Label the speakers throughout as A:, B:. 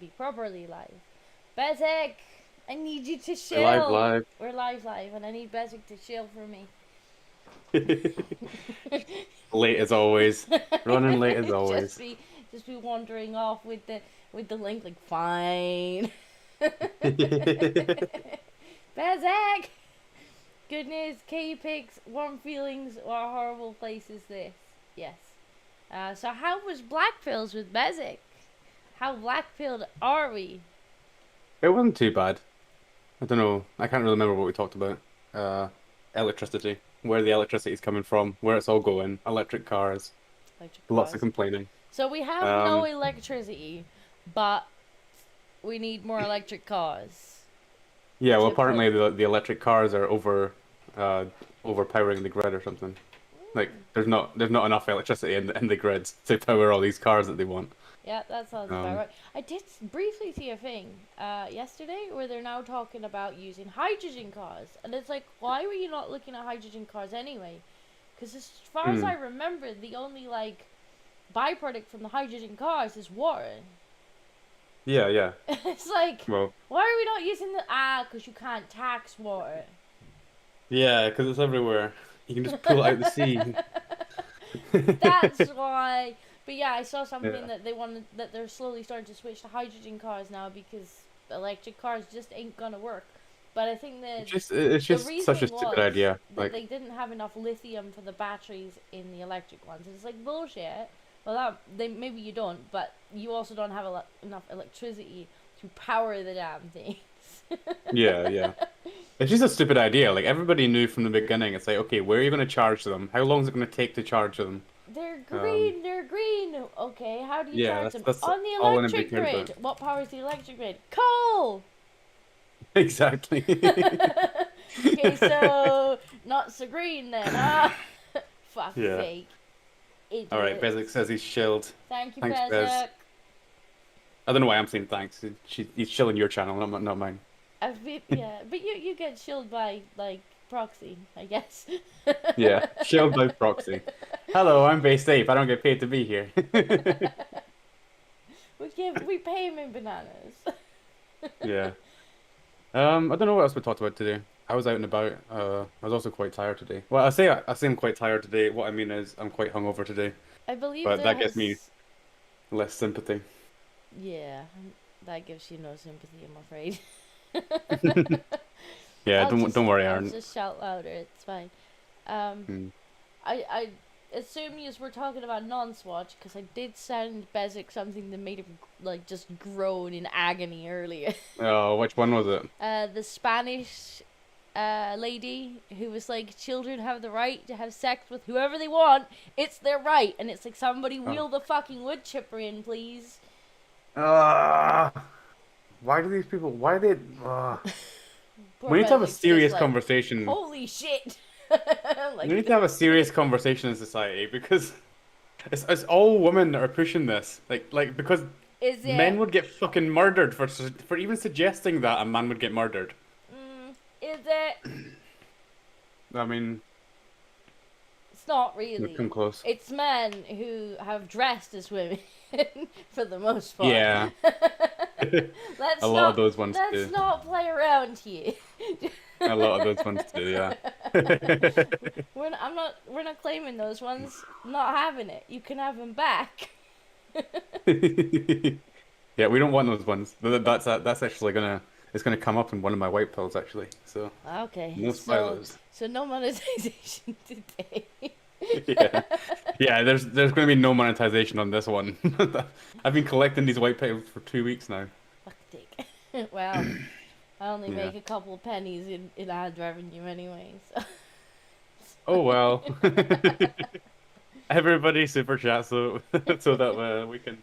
A: be properly live. Bezic, I need you to
B: We're live,
A: chill.
B: live.
A: We're live, and I need Bezic to chill for me.
B: Late as always. Running late as
A: just
B: always.
A: be, just be wandering off with the link. Like, fine. Bezic. Good news, K pics, warm feelings, or a horrible place is this? Yes. So how was Blackpills with Bezic? How blackpilled are we?
B: It wasn't too bad. I don't know. I can't really remember what we talked about. Uh, Electricity. Where the electricity is coming from, where it's all going, electric cars,
A: Electric
B: lots of
A: cars.
B: complaining.
A: So we have no
B: Um,
A: electricity, but we need more electric cars
B: yeah, well,
A: to put.
B: apparently the electric cars are uh overpowering the grid or something. Like there's not enough electricity in the grids to power all these cars that they want.
A: Yeah, that sounds about
B: Um,
A: right. I did briefly see a thing yesterday where they're now talking about using hydrogen cars, and it's like, why were you not looking at hydrogen cars anyway? Because as far as I
B: hmm.
A: remember, the only like byproduct from the hydrogen cars is water.
B: Yeah, yeah.
A: It's like,
B: Well,
A: why are we not using the because you can't tax water?
B: yeah, because it's everywhere. You can just pull it out the sea.
A: That's why. But yeah, I saw something
B: Yeah.
A: that that they're slowly starting to switch to hydrogen cars now because electric cars just ain't gonna work. But I think
B: It's
A: the
B: just such a
A: reasoning
B: stupid
A: was
B: idea.
A: that
B: Like,
A: they didn't have enough lithium for the batteries in the electric ones. It's like bullshit. Well, that they maybe you don't, but you also don't have enough electricity to power the damn things.
B: yeah, yeah. It's just a stupid idea. Like everybody knew from the beginning. It's like, okay, where are you going to charge them? How long is it going to take to charge them?
A: They're
B: Um,
A: green, they're green. Okay, how do you
B: yeah,
A: charge
B: that's
A: them?
B: that's
A: On the
B: all anybody
A: electric
B: cared about.
A: grid. What powers the electric grid? Coal!
B: Exactly.
A: Okay, so not so green then, huh? Fuck's
B: Yeah.
A: sake.
B: All right. Bezic
A: Idiots.
B: says he's chilled.
A: Thank you,
B: Thanks, Bez.
A: Bezek.
B: I don't know why I'm saying thanks. He's chilling your channel, not mine.
A: Yeah, but you get chilled by, like, proxy, I guess.
B: Yeah, chilled by proxy. Hello, I'm Based Ape. I don't get paid to be here.
A: We pay him in bananas.
B: Yeah. I don't know what else we talked about today. I was out and about. I was also quite tired today. Well, I say I'm quite tired today. What I mean is I'm quite hungover today,
A: I believe
B: but
A: there
B: that gives me
A: has.
B: less sympathy.
A: Yeah, that gives you no sympathy, I'm afraid.
B: Yeah, don't worry,
A: I'll
B: Aaron.
A: just shout louder. It's fine. Um,
B: Mm.
A: I assume you were talking about non-swatch because I did send Bezic something that made him like just groan in agony earlier.
B: Oh, which one was it?
A: The Spanish lady who was like, children have the right to have sex with whoever they want. It's their right, and it's like, somebody
B: Oh.
A: wheel the fucking wood chipper in, please.
B: Ah, why do these people? Why they?
A: Poor
B: We need to have a
A: Bezic's just
B: serious
A: like,
B: conversation.
A: holy shit.
B: We
A: Like,
B: need to have a serious conversation in society because it's all women that are pushing this. Because
A: is
B: men
A: it?
B: would get fucking murdered for even suggesting that a man would get murdered.
A: Is it?
B: I mean,
A: It's not
B: we've
A: really.
B: come close.
A: It's men who have dressed as women for the most part.
B: Yeah, a
A: let's
B: lot of
A: not
B: those ones
A: let's
B: too.
A: not play around here.
B: A lot of those ones too. Yeah.
A: We're not claiming those ones. I'm not having it. You can have them back.
B: Yeah, we don't want those ones. That's actually gonna it's gonna come up in one of my white pills actually. So
A: Okay,
B: no spoilers.
A: so no monetization today.
B: Yeah, yeah. There's gonna be no monetization on this one. I've been collecting these white pills for 2 weeks now.
A: Fuck dick. Well, I only
B: Yeah.
A: make a couple pennies in ad revenue anyway. So.
B: Oh well. Everybody super chat so that we can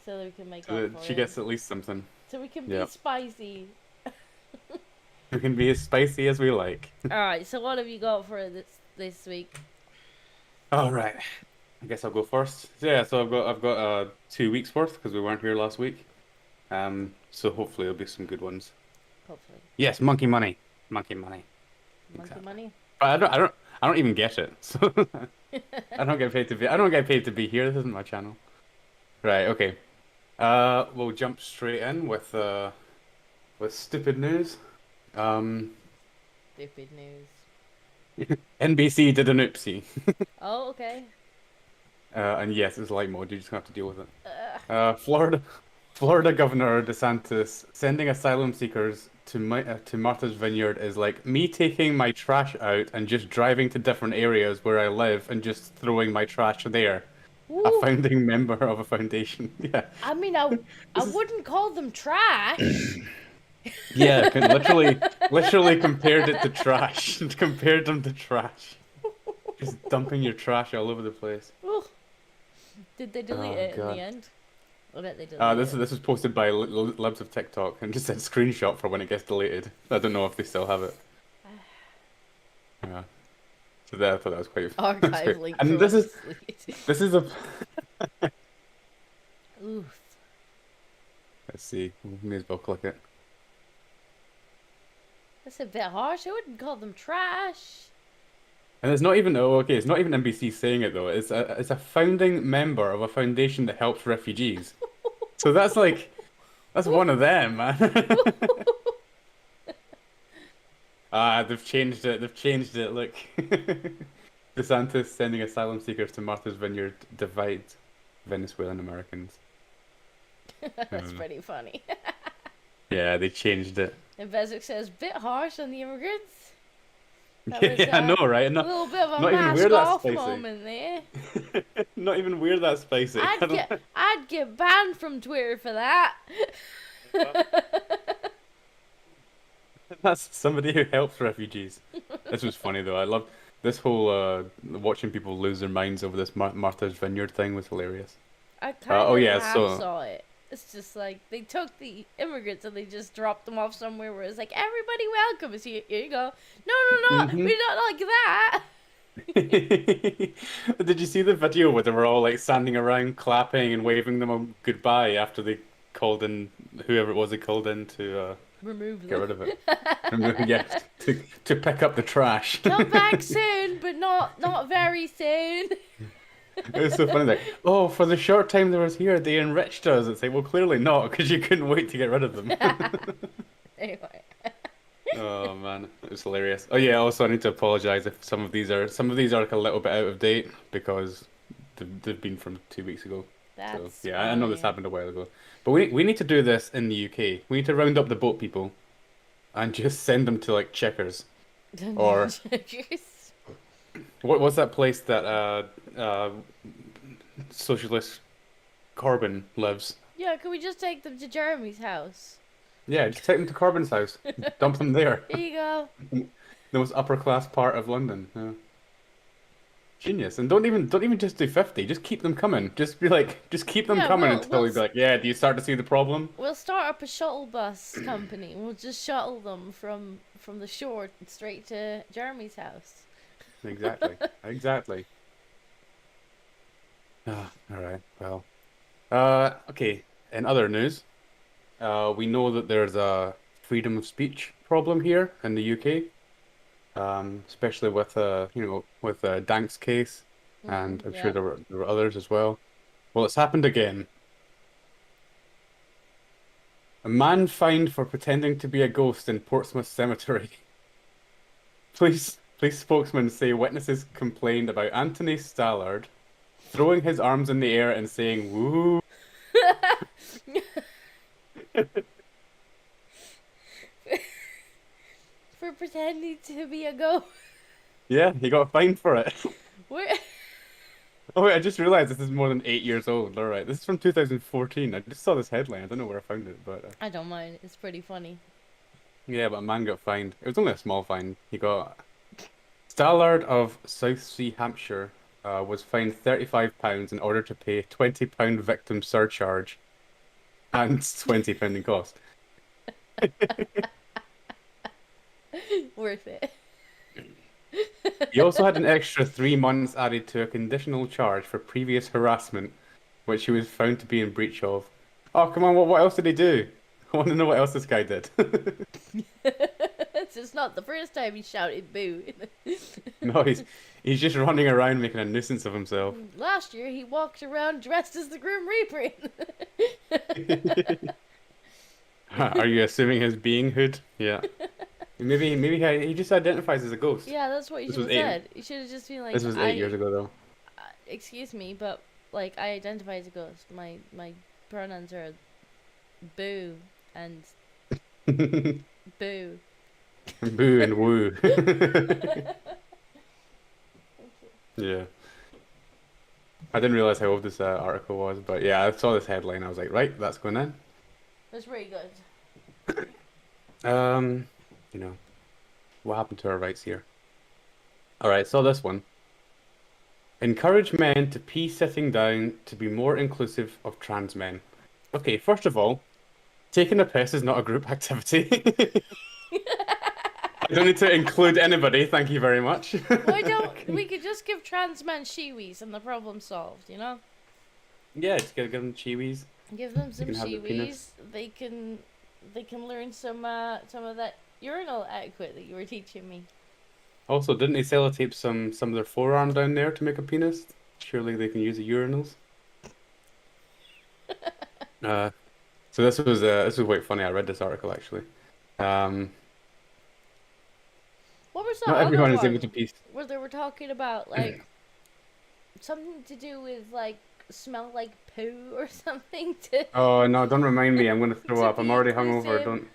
A: So that we can make
B: so
A: up
B: that
A: for
B: she
A: it.
B: gets at least something.
A: So we can be
B: Yeah,
A: spicy.
B: we can be as spicy as we like.
A: All right. So what have you got for this week?
B: All right. I guess I'll go first. So, yeah, so I've got 2 weeks worth because we weren't here last week. So hopefully there'll be some good ones.
A: Hopefully,
B: Yes, monkey money, monkey money.
A: monkey
B: Exactly.
A: money.
B: But I don't even get it. So I don't get paid to be here. This isn't my channel. Right. Okay. We'll jump straight in with stupid news. Um,
A: Stupid news.
B: NBC did an oopsie.
A: Oh, okay.
B: And yes, it's light mode. You just have to deal with it.
A: Uh,
B: Florida Governor DeSantis sending asylum seekers to Martha's Vineyard is like me taking my trash out and just driving to different areas where I live and just throwing my trash there. A
A: Ooh.
B: founding member of a foundation. Yeah.
A: I mean, I
B: This is
A: wouldn't call them trash.
B: yeah, literally compared it to trash. Compared them to trash. Just dumping your trash all over the place.
A: Ooh. Did they delete
B: Oh
A: it in
B: God.
A: the end? I bet they deleted
B: This is
A: it.
B: this was posted by Libs of TikTok and just said screenshot for when it gets deleted. I don't know if they still have it. Yeah. So I thought that was quite. That's
A: Archive
B: great.
A: link
B: And
A: for
B: this
A: when
B: is
A: it's deleted.
B: this is a.
A: Oof.
B: Let's see. We may as well click it.
A: That's a bit harsh. I wouldn't call them trash.
B: And it's not even okay. It's not even NBC saying it though. It's a founding member of a foundation that helps refugees. So that's one of them, man. They've changed it. They've changed it. Look, DeSantis sending asylum seekers to Martha's Vineyard divides Venezuelan Americans.
A: That's pretty funny.
B: Yeah, they changed it.
A: And Bezic says, bit harsh on the immigrants. That was
B: Yeah, I know, right?
A: a little bit of a
B: Not even
A: mask
B: weird that
A: off
B: spicy.
A: moment there.
B: Not even weird that spicy.
A: I'd get banned from Twitter for that.
B: That's somebody who helps refugees. This was funny though. I love this whole watching people lose their minds over this Martha's Vineyard thing was hilarious.
A: I kind
B: Oh
A: of
B: yeah,
A: half
B: so
A: saw it. It's just like they took the immigrants and they just dropped them off somewhere where it's like everybody welcome. It's here you go. No,
B: Mhm.
A: we're not like that.
B: Did you see the video where they were all like standing around clapping and waving them a goodbye after they called in whoever it was they called in to
A: Remove
B: get
A: them.
B: rid of it? Yeah, to pick up the trash.
A: Come back soon, but not very soon.
B: It was so funny. Like, oh, for the short time they was here, they enriched us. It's like, well, clearly not, because you couldn't wait to get rid of them.
A: Anyway.
B: Oh man, it was hilarious. Oh yeah, also I need to apologize if some of these are like a little bit out of date because they've been from 2 weeks ago.
A: That's
B: So yeah, I know this
A: fine.
B: happened a while ago, but we need to do this in the UK. We need to round up the boat people and just send them to like Checkers or what's that place that socialist Corbyn lives?
A: Yeah, can we just take them to Jeremy's house?
B: Yeah, just take them to Corbyn's house, dump them there.
A: Here you go.
B: The most upper class part of London. Yeah. Genius. And don't even just do 50. Just keep them coming. Just be like, just keep them
A: Yeah,
B: coming
A: we'll-
B: until
A: we'll
B: he's like, yeah, do you start to see the problem?
A: We'll start up a shuttle bus company. We'll just shuttle them from the shore straight to Jeremy's house.
B: Exactly. Exactly. Ah, all right. Well. Okay. In other news, we know that there's a freedom of speech problem here in the UK. Especially with Dank's case, and I'm sure
A: Yeah.
B: there were others as well. Well, it's happened again. A man fined for pretending to be a ghost in Portsmouth Cemetery. Police spokesman say witnesses complained about Anthony Stallard throwing his arms in the air and saying "woo."
A: For pretending to be a ghost.
B: Yeah, he got fined for it.
A: Where?
B: Oh wait, I just realized this is more than 8 years old. All right, this is from 2014. I just saw this headline. I don't know where I found it, but
A: I don't mind. It's pretty funny.
B: yeah, but a man got fined. It was only a small fine. He got Stallard of South Sea, Hampshire, was fined £35 in order to pay £20 victim surcharge and £20 in cost.
A: Worth it.
B: He also had an extra 3 months added to a conditional charge for previous harassment, which he was found to be in breach of. Oh, come on, what else did he do? I want to know what else this guy did.
A: That's sense. It's not the first time he shouted boo.
B: No, he's just running around making a nuisance of himself.
A: Last year, he walked around dressed as the Grim Reaper.
B: Are you assuming his beinghood? Yeah. Maybe he just identifies as a ghost.
A: Yeah, that's what you
B: This
A: should
B: was
A: have
B: eight.
A: said. You should have just been like,
B: This was 8 years ago, though.
A: excuse me, but like I identify as a ghost. My pronouns are boo and boo.
B: Boo and woo. Yeah. I didn't realize how old this article was, but yeah, I saw this headline. I was like, right, that's going in.
A: That's really good.
B: You know, what happened to our rights here? All right, saw this one. Encourage men to pee sitting down to be more inclusive of trans men. Okay, first of all, taking a piss is not a group activity. You don't need to include anybody, thank you very much.
A: Why don't we could just give trans men shiwis and the problem's solved, you know?
B: Yeah, just give them chiwis.
A: Give them some
B: can have the
A: shiwis.
B: penis.
A: They can learn some of that urinal etiquette that you were teaching me.
B: Also, didn't they sellotape some of their forearm down there to make a penis? Surely they can use the urinals. So this was quite funny. I read this article actually.
A: What was that
B: Not
A: other
B: everyone is
A: one
B: able to pee.
A: where they were talking about like something to do with like smell like poo or something to
B: Oh no! Don't remind me. I'm gonna throw
A: to
B: up. I'm
A: be
B: already hungover.
A: inclusive?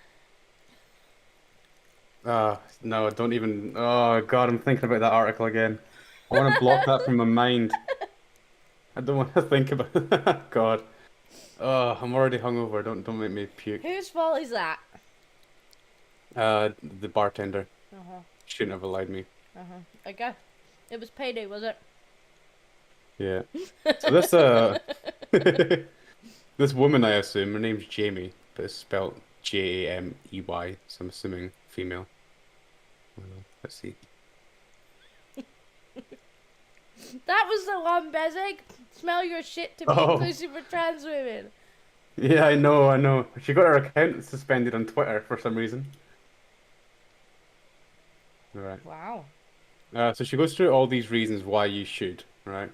B: Don't. No! Don't even. Oh God! I'm thinking about that article again. I want to block that from my mind. I don't want to think about it. God. Oh, I'm already hungover. Don't make me puke.
A: Whose fault is that?
B: The bartender
A: Uh-huh.
B: shouldn't have allowed me.
A: Okay. It was payday, was it?
B: Yeah. So this this woman, I assume, her name's Jamie, but it's spelled Jamey, so I'm assuming female. Let's see.
A: That was the one, Bezic. Smell your shit to be inclusive for trans women.
B: Yeah, I know. She got her account suspended on Twitter for some reason. Right.
A: Wow.
B: So she goes through all these reasons why you should, right?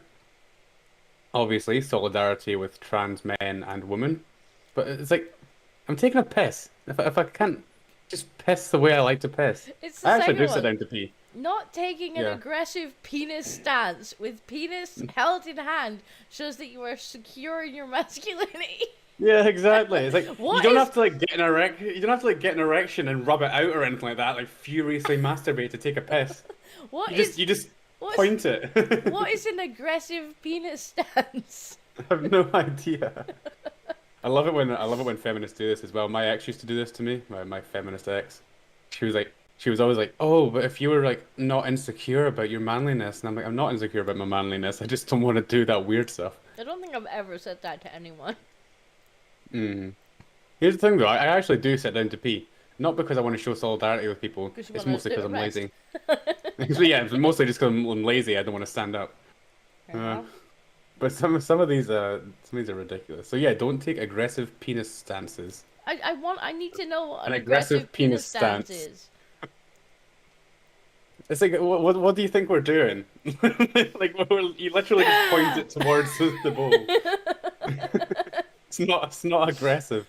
B: Obviously, solidarity with trans men and women. But it's like, I'm taking a piss. If I can't just piss the way I like to piss.
A: It's the
B: I actually
A: second
B: do sit
A: one.
B: down to pee.
A: Not taking an
B: Yeah.
A: aggressive penis stance with penis held in hand shows that you are secure in your masculinity.
B: Yeah, exactly. It's like
A: What
B: you don't
A: is-
B: have to like get an you don't have to like get an erection and rub it out or anything like that, like furiously masturbate to take a piss. You just
A: what's-
B: point it.
A: What is an aggressive penis stance?
B: I have no idea. I love it when feminists do this as well. My ex used to do this to me, my feminist ex. She was always like, "Oh, but if you were like not insecure about your manliness," and I'm like, "I'm not insecure about my manliness. I just don't want to do that weird stuff."
A: I don't think I've ever said that to anyone.
B: Here's the thing though, I actually do sit down to pee. Not because I want to show solidarity with people.
A: Because you
B: It's
A: wanna
B: mostly
A: do
B: because
A: the
B: I'm
A: rest.
B: lazy. Yeah, it's mostly just because I'm lazy. I don't want to stand up.
A: Fair enough.
B: But some of these are ridiculous. So yeah, don't take aggressive penis stances.
A: I need to know what
B: An
A: an
B: aggressive
A: aggressive penis
B: penis
A: stance
B: stance.
A: is.
B: It's like what do you think we're doing? Like you literally just point it towards the bowl. It's not aggressive.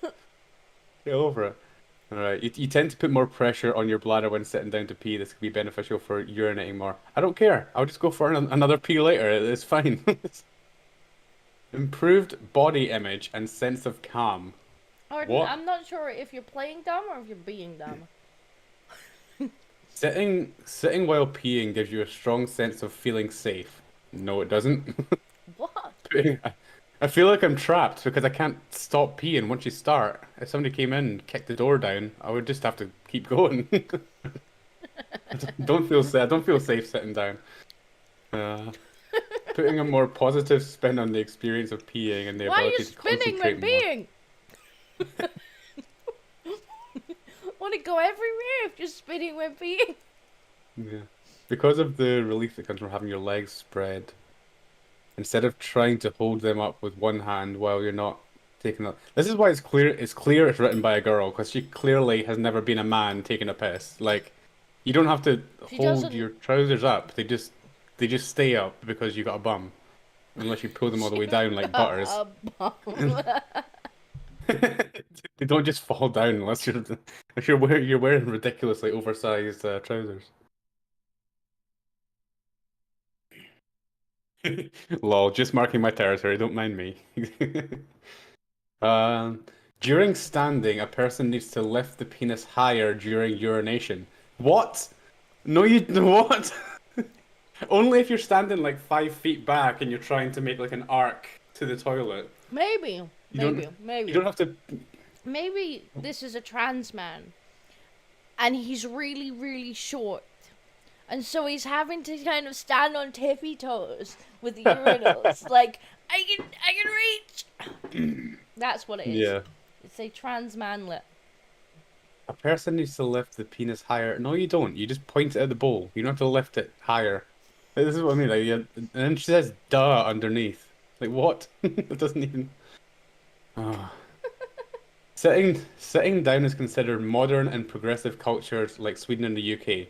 B: Get over it. All right. You tend to put more pressure on your bladder when sitting down to pee. This could be beneficial for urinating more. I don't care. I'll just go for another pee later. It's fine. Improved body image and sense of calm.
A: Or,
B: What?
A: I'm not sure if you're playing dumb or if you're being dumb.
B: Sitting while peeing gives you a strong sense of feeling safe. No, it doesn't.
A: What?
B: I feel like I'm trapped because I can't stop peeing once you start. If somebody came in and kicked the door down, I would just have to keep going. I don't feel safe sitting down. Putting a more positive spin on the experience of peeing and the
A: Why are you
B: ability to
A: spinning when
B: concentrate more.
A: peeing? Want to go everywhere if you're spinning when peeing?
B: Yeah. Because of the relief that comes from having your legs spread, instead of trying to hold them up with one hand while you're not taking up. This is why it's clear it's written by a girl, because she clearly has never been a man taking a piss. Like, You don't have to
A: She
B: hold
A: doesn't.
B: your trousers up. They just stay up because you got a bum. Unless you pull them all the way
A: She's
B: down like
A: got
B: butters.
A: a bum.
B: They don't just fall down unless you're wearing ridiculously oversized trousers. Lol, just marking my territory, don't mind me. Um, During standing, a person needs to lift the penis higher during urination. What? No, you what? Only if you're standing like 5 feet back and you're trying to make like an arc to the toilet.
A: Maybe,
B: You don't.
A: maybe,
B: You
A: maybe.
B: don't have to.
A: Maybe this is a trans man and he's really, really short. And so he's having to kind of stand on tippy toes with the urinals. Like, I can reach. That's what it is.
B: Yeah.
A: It's a trans manlet.
B: A person needs to lift the penis higher. No, you don't. You just point it at the bowl. You don't have to lift it higher. This is what I mean. Like, and then she says "duh" underneath. Like what? It doesn't even. Oh. Sitting down is considered modern and progressive cultures like Sweden and the UK.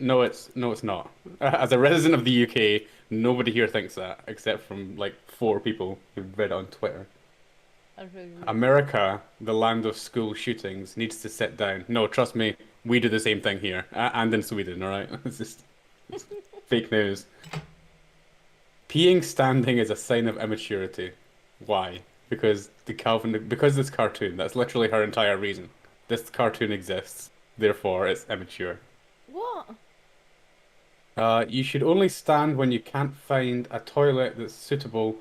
B: No, it's not. As a resident of the UK, nobody here thinks that, except from like 4 people who've read it on Twitter.
A: That's really weird.
B: America, the land of school shootings, needs to sit down. No, trust me, we do the same thing here, and in Sweden. All right, it's fake news. Peeing standing is a sign of immaturity. Why? Because this cartoon. That's literally her entire reason. This cartoon exists, therefore it's immature.
A: What?
B: You should only stand when you can't find a toilet that's suitable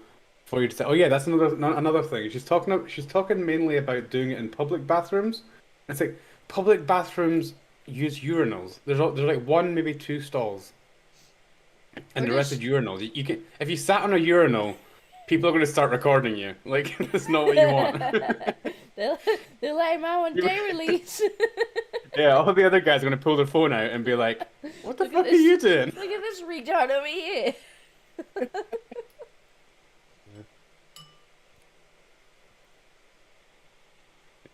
B: for you to sit. Oh yeah, that's another thing. She's talking mainly about doing it in public bathrooms. It's like public bathrooms use urinals. There's like one, maybe two stalls, and
A: Or
B: the rest is
A: just
B: urinals. You can if you sat on a urinal, people are going to start recording you. Like that's not what you want.
A: they're, they're like him out on day release.
B: Yeah, all the other guys are going to pull their phone out and be like, "What the
A: Look at
B: fuck are
A: this.
B: you doing?"
A: Look at this retard over here.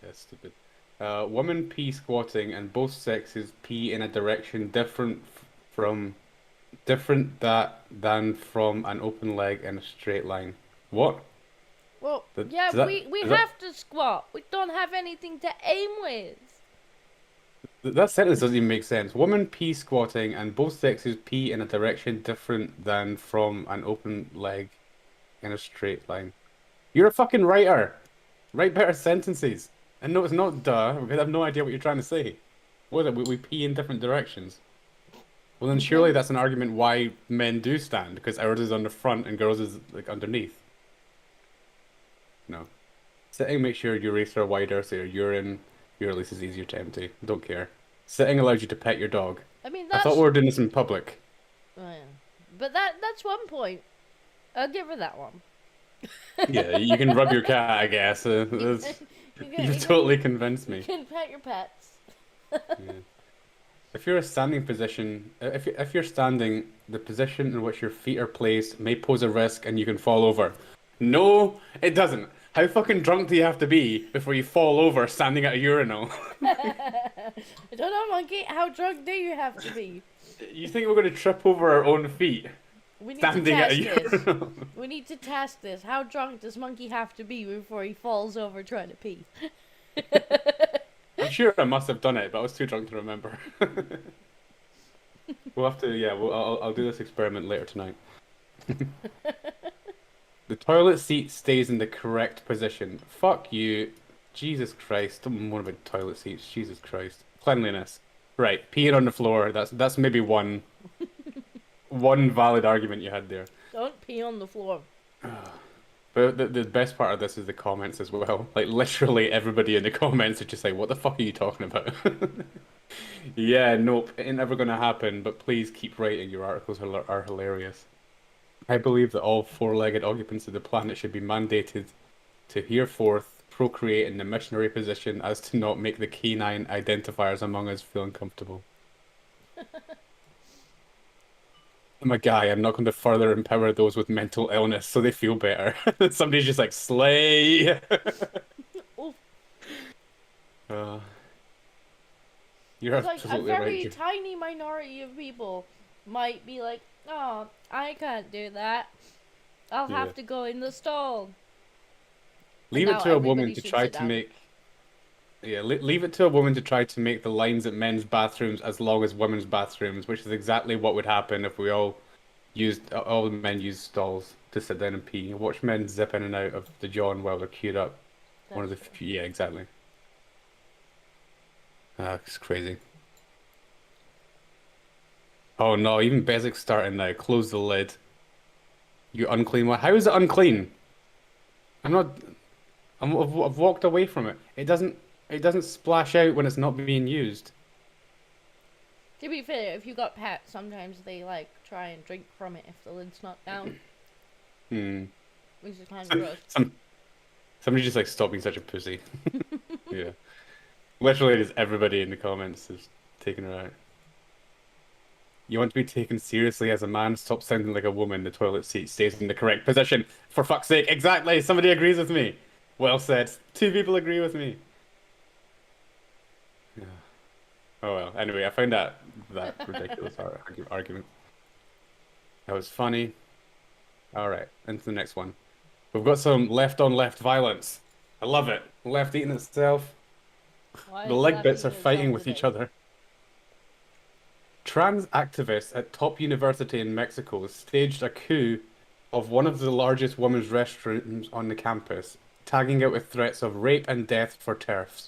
B: Yeah, stupid. Women pee squatting and both sexes pee in a direction from than from an open leg in a straight line. What?
A: Well,
B: That,
A: yeah,
B: does that,
A: we
B: does that,
A: have to squat. We don't have anything to aim with.
B: that sentence doesn't even make sense. Women pee squatting and both sexes pee in a direction different than from an open leg in a straight line. You're a fucking writer. Write better sentences. And no, it's not duh, because I have no idea what you're trying to say. What is it? We pee in different directions. Well, then surely
A: Okay.
B: that's an argument why men do stand, because ours is on the front and girls is like underneath. No. Sitting makes your urethra wider, so your release is easier to empty. Don't care. Sitting allows you to pet your dog.
A: I mean,
B: I thought we were doing this in public.
A: Oh, yeah. But that's one point. I'll give her that one.
B: Yeah, you can rub your cat, I guess. You've totally convinced
A: You
B: me.
A: can pet your pets.
B: Yeah. If you're a standing position, if you're standing, the position in which your feet are placed may pose a risk and you can fall over. No, it doesn't. How fucking drunk do you have to be before you fall over standing at a urinal?
A: I don't know, monkey. How drunk do you have to be?
B: You think we're going to trip over our own feet
A: We need
B: standing
A: to
B: at a
A: test this.
B: urinal?
A: We need to test this. How drunk does monkey have to be before he falls over trying to pee?
B: I'm sure I must have done it, but I was too drunk to remember. We'll have to, yeah. I'll do this experiment later tonight. The toilet seat stays in the correct position. Fuck you. Jesus Christ. Don't more about toilet seats. Jesus Christ. Cleanliness. Right. Peeing on the floor. That's maybe one valid argument you had there.
A: Don't pee on the floor.
B: But the best part of this is the comments as well. Like literally everybody in the comments are just like, "What the fuck are you talking about?" Yeah, nope, it ain't never gonna happen. But please keep writing. Your articles are hilarious. I believe that all four-legged occupants of the planet should be mandated to hereforth procreate in the missionary position as to not make the canine identifiers among us feel uncomfortable. I'm a guy, I'm not going to further empower those with mental illness so they feel better. Somebody's just like, slay!
A: Oof.
B: Uh, You're
A: It's like a
B: absolutely right.
A: very tiny minority of people might be like, oh, I can't do that. I'll
B: Yeah.
A: have to go in the stall. And
B: Leave it
A: now
B: to a woman
A: everybody
B: to
A: should
B: try
A: sit
B: to
A: down.
B: make. Yeah, leave it to a woman to try to make the lines at men's bathrooms as long as women's bathrooms, which is exactly what would happen if we all the men used stalls to sit down and pee. Watch men zip in and out of the John while they're queued up. One of
A: That's
B: the
A: true.
B: few, yeah, exactly. It's crazy. Oh no, even Bezik's starting now. Close the lid. You unclean one. How is it unclean? I'm not. I've walked away from it. It doesn't splash out when it's not being used.
A: To be fair, if you got pets, sometimes they like try and drink from it if the lid's not down,
B: Hmm.
A: which is kind of gross.
B: Some somebody just like stop being such a pussy. Yeah. Literally, just everybody in the comments is taking her out. You want to be taken seriously as a man? Stop sounding like a woman. The toilet seat stays in the correct position. For fuck's sake. Exactly. Somebody agrees with me. Well said. Two people agree with me. Yeah. Oh well. Anyway, I found that ridiculous argument. That was funny. All right, into the next one. We've got some left on left violence. I love it. Left eating itself.
A: Why
B: The
A: is
B: leg
A: left
B: bits are
A: eating itself
B: fighting with each
A: today?
B: other. Trans activists at top university in Mexico staged a coup of one of the largest women's restrooms on the campus, tagging it with threats of rape and death for TERFs.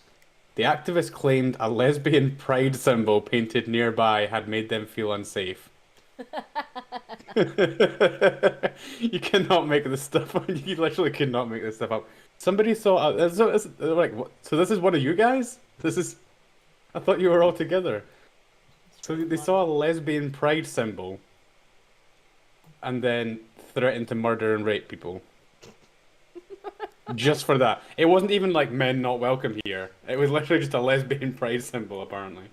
B: The activists claimed a lesbian pride symbol painted nearby had made them feel unsafe. You cannot make this stuff up. You literally cannot make this stuff up. Somebody saw. They're like, what? So this is one of you guys? This is. I thought you were all together.
A: It's
B: So
A: pretty
B: they
A: funny.
B: saw a lesbian pride symbol and then threatened to murder and rape people. Just for that. It wasn't even like men not welcome here. It was literally just a lesbian pride symbol, apparently.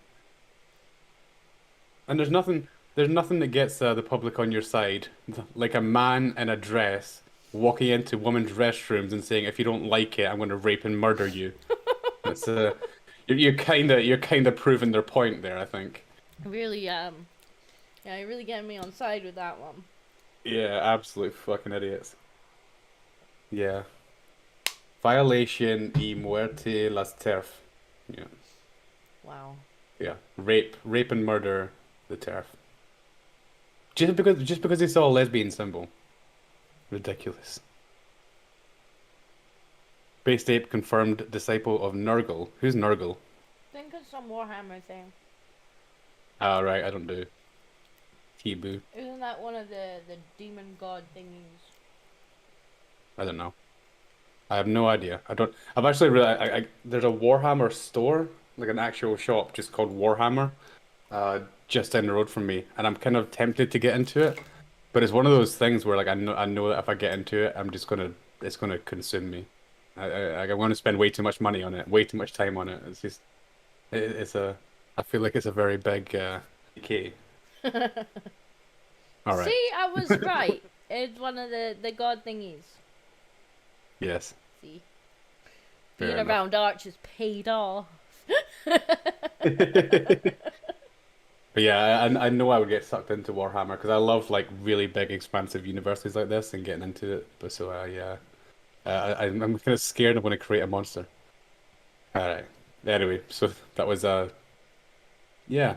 B: And there's nothing that gets the public on your side, like a man in a dress walking into women's restrooms and saying, "If you don't like it, I'm going to rape and murder you." That's you're kind of proving their point there, I think.
A: Really, yeah, you're really getting me on side with that one.
B: Yeah, absolute fucking idiots. Yeah. Violation y muerte las TERF. Yeah,
A: Wow.
B: yeah. Rape and murder the TERF. Just because they saw a lesbian symbol. Ridiculous. Based Ape confirmed disciple of Nurgle. Who's Nurgle?
A: Think of some Warhammer thing.
B: Ah, right, I don't do. Hebrew.
A: Isn't that one of the demon god thingies?
B: I don't know. I have no idea. I don't. I've actually really. There's a Warhammer store, like an actual shop, just called Warhammer, just down the road from me, and I'm kind of tempted to get into it, but it's one of those things where like I know that if I get into it, it's gonna consume me. I'm gonna spend way too much money on it, way too much time on it. It's just it's a. I feel like it's a very big key. All right.
A: See, I was right. It's one of the god thingies.
B: Yes.
A: See,
B: Fair
A: being
B: enough.
A: around archers paid off.
B: But yeah, I know I would get sucked into Warhammer because I love like really big, expansive universes like this and getting into it. But so yeah, I'm kind of scared I'm going to create a monster. All right. Anyway, so that was yeah,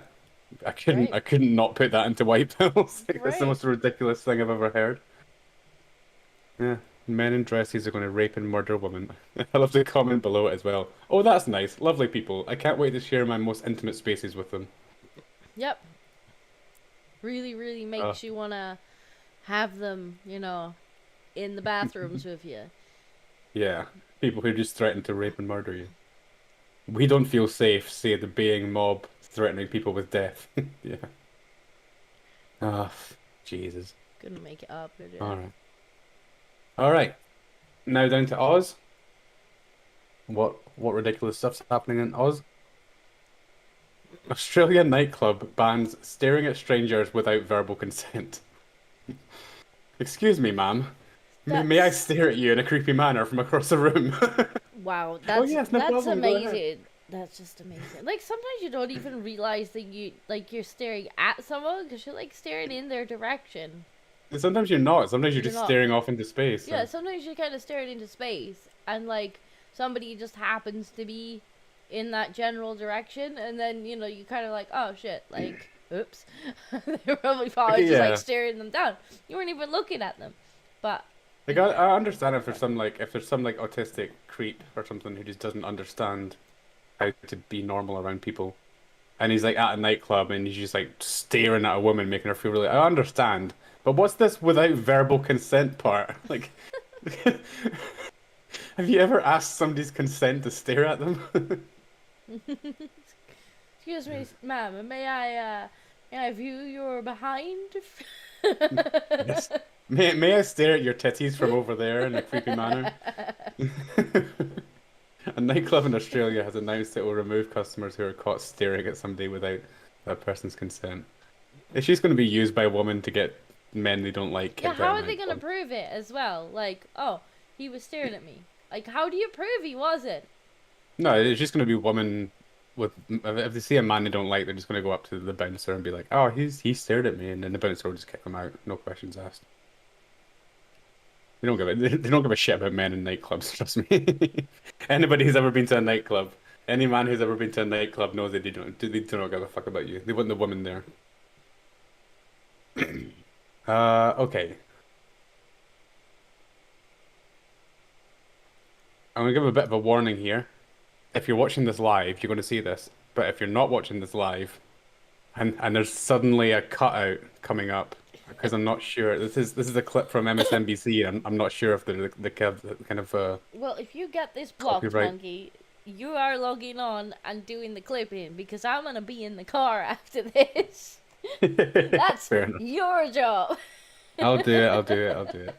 B: I couldn't
A: Great,
B: I couldn't not put that into White Pills. Like, that's the
A: great.
B: most ridiculous thing I've ever heard. Yeah, men in dresses are going to rape and murder women. I love the comment below it as well. Oh, that's nice, lovely people. I can't wait to share my most intimate spaces with them.
A: Yep. Really, really
B: Uh,
A: makes you wanna have them, in the bathrooms with you.
B: Yeah, people who just threaten to rape and murder you. We don't feel safe, say the baying mob threatening people with death. Yeah. Ah, Jesus.
A: Couldn't make it up, could ya?
B: All right. All right. Now down to Oz. What ridiculous stuff's happening in Oz? Australian nightclub bans staring at strangers without verbal consent. Excuse me, ma'am. May I
A: That's
B: stare at you in a creepy manner from across the room?
A: wow.
B: Oh
A: That's
B: yes, no
A: that's
B: problem. Go ahead.
A: amazing. That's just amazing. Like sometimes you don't even realize that you're staring at someone because you're like staring in their direction.
B: Sometimes you're not. Sometimes you're
A: You're
B: just
A: not.
B: staring off into space.
A: Yeah, sometimes you're kind of staring into space, and like somebody just happens to be in that general direction, and then you kind of like, oh shit, like oops, they probably just like
B: Yeah.
A: staring them down. You weren't even looking at them, but
B: Like I understand if there's some like autistic creep or something who just doesn't understand how to be normal around people. And he's like at a nightclub and he's just like staring at a woman, making her feel really. I understand, but what's this without verbal consent part? Like, have you ever asked somebody's consent to stare at them?
A: excuse me, ma'am, may I view your behind?
B: Yes. May I stare at your titties from over there in a creepy manner? A nightclub in Australia has announced it will remove customers who are caught staring at somebody without that person's consent. It's just going to be used by women to get men they don't like
A: Yeah,
B: kicked
A: how
B: out
A: are
B: of
A: they gonna
B: nightclub.
A: prove it as well? Like, oh, he was staring at me. Like, how do you prove he wasn't?
B: No, it's just going to be women with if they see a man they don't like, they're just going to go up to the bouncer and be like, "Oh, he stared at me," and then the bouncer will just kick them out, no questions asked. They don't give a shit about men in nightclubs, trust me. Anybody who's ever been to a nightclub, any man who's ever been to a nightclub knows that they do not give a fuck about you. They want the woman there. Okay. I'm gonna give a bit of a warning here. If you're watching this live, you're gonna see this. But if you're not watching this live, and there's suddenly a cutout coming up, because I'm not sure. This is a clip from MSNBC. I'm not sure if the kind of
A: Well, if you get this blocked,
B: copyright.
A: monkey, you are logging on and doing the clipping because I'm gonna be in the car after this. That's
B: Fair enough.
A: your job.
B: I'll do it. I'll do it. I'll do it.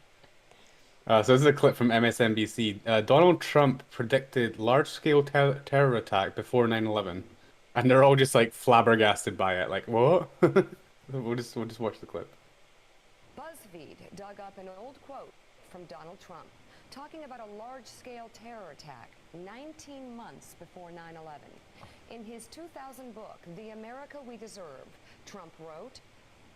B: So this is a clip from MSNBC. Donald Trump predicted large-scale terror attack before 9/11, and they're all just like flabbergasted by it. Like, what? We'll just watch the clip.
C: BuzzFeed dug up an old quote from Donald Trump talking about a large-scale terror attack 19 months before 9/11. In his 2000 book, The America We Deserve, Trump wrote,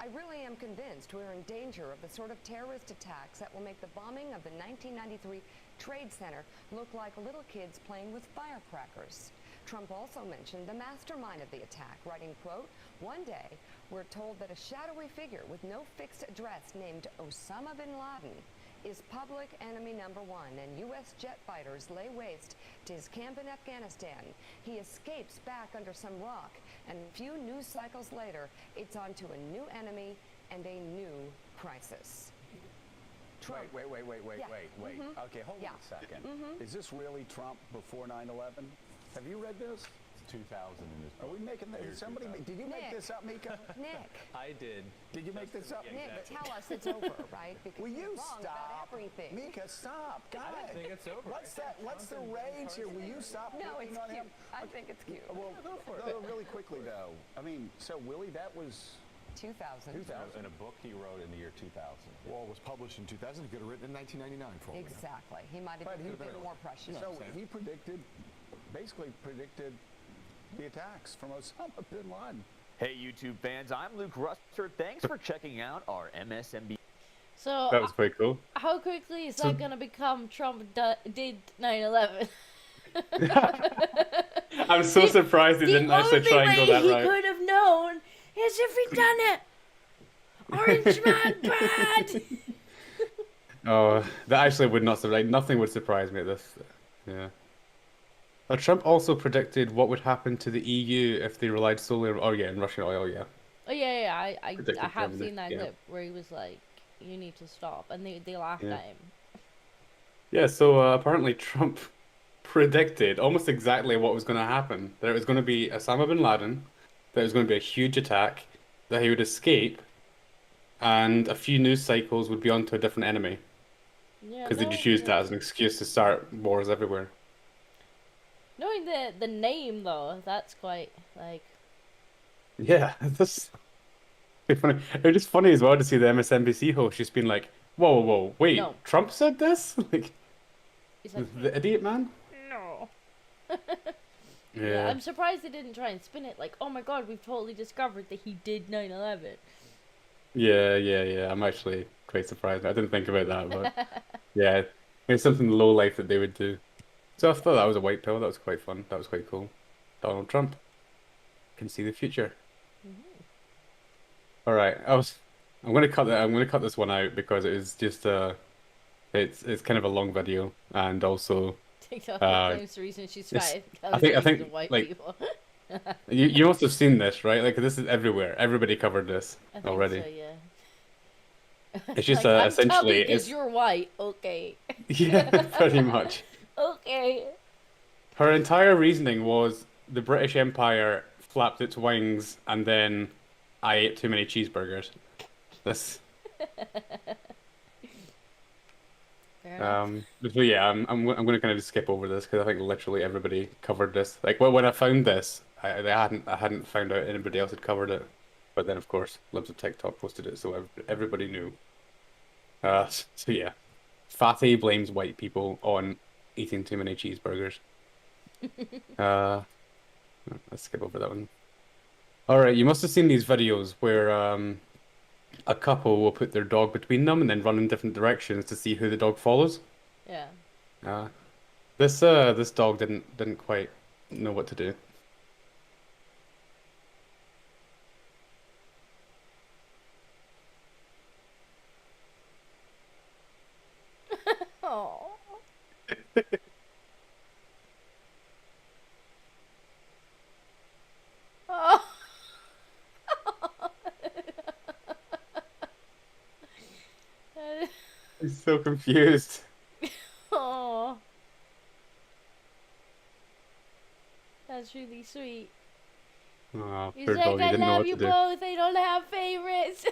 C: "I really am convinced we're in danger of the sort of terrorist attacks that will make the bombing of the 1993 Trade Center look like little kids playing with firecrackers." Trump also mentioned the mastermind of the attack, writing, quote, "One day, we're told that a shadowy figure with no fixed address named Osama bin Laden is public enemy number one, and U.S. jet fighters lay waste to his camp in Afghanistan. He escapes back under some rock, and a few news cycles later, it's on to a new enemy and a new crisis." Trump.
D: Wait.
C: Yeah.
D: Okay, hold
C: Yeah.
D: on a second. Is this really Trump before 9/11? Have you read this?
E: 2000 in this
D: Are we making this? Somebody, did you make
C: Nick.
D: this up, Mika?
C: Nick,
E: I did.
D: Did you make this up?
C: Nick, tell us it's over, right? Because
D: Will
C: you're
D: you
C: wrong
D: stop?
C: about everything.
D: Mika, stop. God.
E: I think it's over.
D: What's that? What's the rage here? Will you stop
C: No,
D: picking
C: it's
D: on
C: cute.
D: him?
C: I think it's cute.
D: Well, no, really quickly though. I mean, so Willie, that was
C: 2000.
D: 2000.
E: In a book he wrote in the year 2000.
F: Well, it was published in 2000. He could have written in 1999 for all we know.
C: Exactly. He might
D: But
C: have
D: he
C: been
D: did.
C: more precious.
D: So he basically predicted the attacks from Osama bin Laden.
G: Hey YouTube fans, I'm Luke Ruster. Thanks for checking out our MSNBC.
A: So
B: That was quite cool.
A: how quickly is that gonna become Trump did 9/11?
B: I'm so surprised he didn't actually try and go that
A: he
B: route.
A: could have known is if he'd done it. Orange man bad.
B: Oh, that actually would not surprise. Nothing would surprise me at this. Yeah. Trump also predicted what would happen to the EU if they relied solely on, oh yeah, and Russian oil, yeah.
A: Oh yeah, I
B: Predicted
A: have
B: Germany,
A: seen that
B: yeah.
A: clip where he was like, "You need to stop," and they laughed
B: Yeah.
A: at him.
B: Yeah, so apparently Trump predicted almost exactly what was going to happen. That it was going to be Osama bin Laden, that it was going to be a huge attack, that he would escape, and a few news cycles would be onto a different enemy.
A: Yeah,
B: Because they just used that as an excuse to start wars everywhere.
A: knowing the name though, that's quite like.
B: Yeah, that's funny. It's just funny as well to see the MSNBC host just being like, whoa, wait,
A: No.
B: Trump said this? Like,
A: He's like,
B: the idiot man?
A: no. Yeah, I'm surprised they didn't try and spin it like, oh my god, we've totally discovered that he did 9/11.
B: Yeah. I'm actually quite surprised. I didn't think about that, but yeah, it's something low life that they would do. So I thought that was a white pill. That was quite fun. That was quite cool. Donald Trump can see the future. All right, I'm gonna cut that. I'm gonna cut this one out because it is just it's kind of a long video, and also
A: TikTok
B: uh,
A: claims the reason she's
B: it's,
A: fat
B: I
A: is
B: think
A: white
B: like
A: people.
B: you must have seen this, right? Like this is everywhere. Everybody covered this
A: I think
B: already.
A: so, yeah.
B: It's just
A: Like, I'm
B: essentially
A: because
B: it's
A: you're white. Okay.
B: yeah, pretty much.
A: Okay.
B: Her entire reasoning was the British Empire flapped its wings, and then I ate too many cheeseburgers. This.
A: Fair enough.
B: So yeah, I'm gonna kind of just skip over this because I think literally everybody covered this. Like when I found this, I hadn't found out anybody else had covered it, but then of course Libs of TikTok posted it, so everybody knew. So yeah, Fatty blames white people on eating too many cheeseburgers. Uh, let's skip over that one. All right, you must have seen these videos where a couple will put their dog between them and then run in different directions to see who the dog follows.
A: Yeah.
B: Uh, this dog didn't quite know what to do.
A: Oh. Oh.
B: He's so confused.
A: Oh. That's really sweet.
B: Oh,
A: He's
B: poor
A: like,
B: dog, he
A: I
B: didn't know
A: love
B: what
A: you
B: to
A: both. I don't have favorites.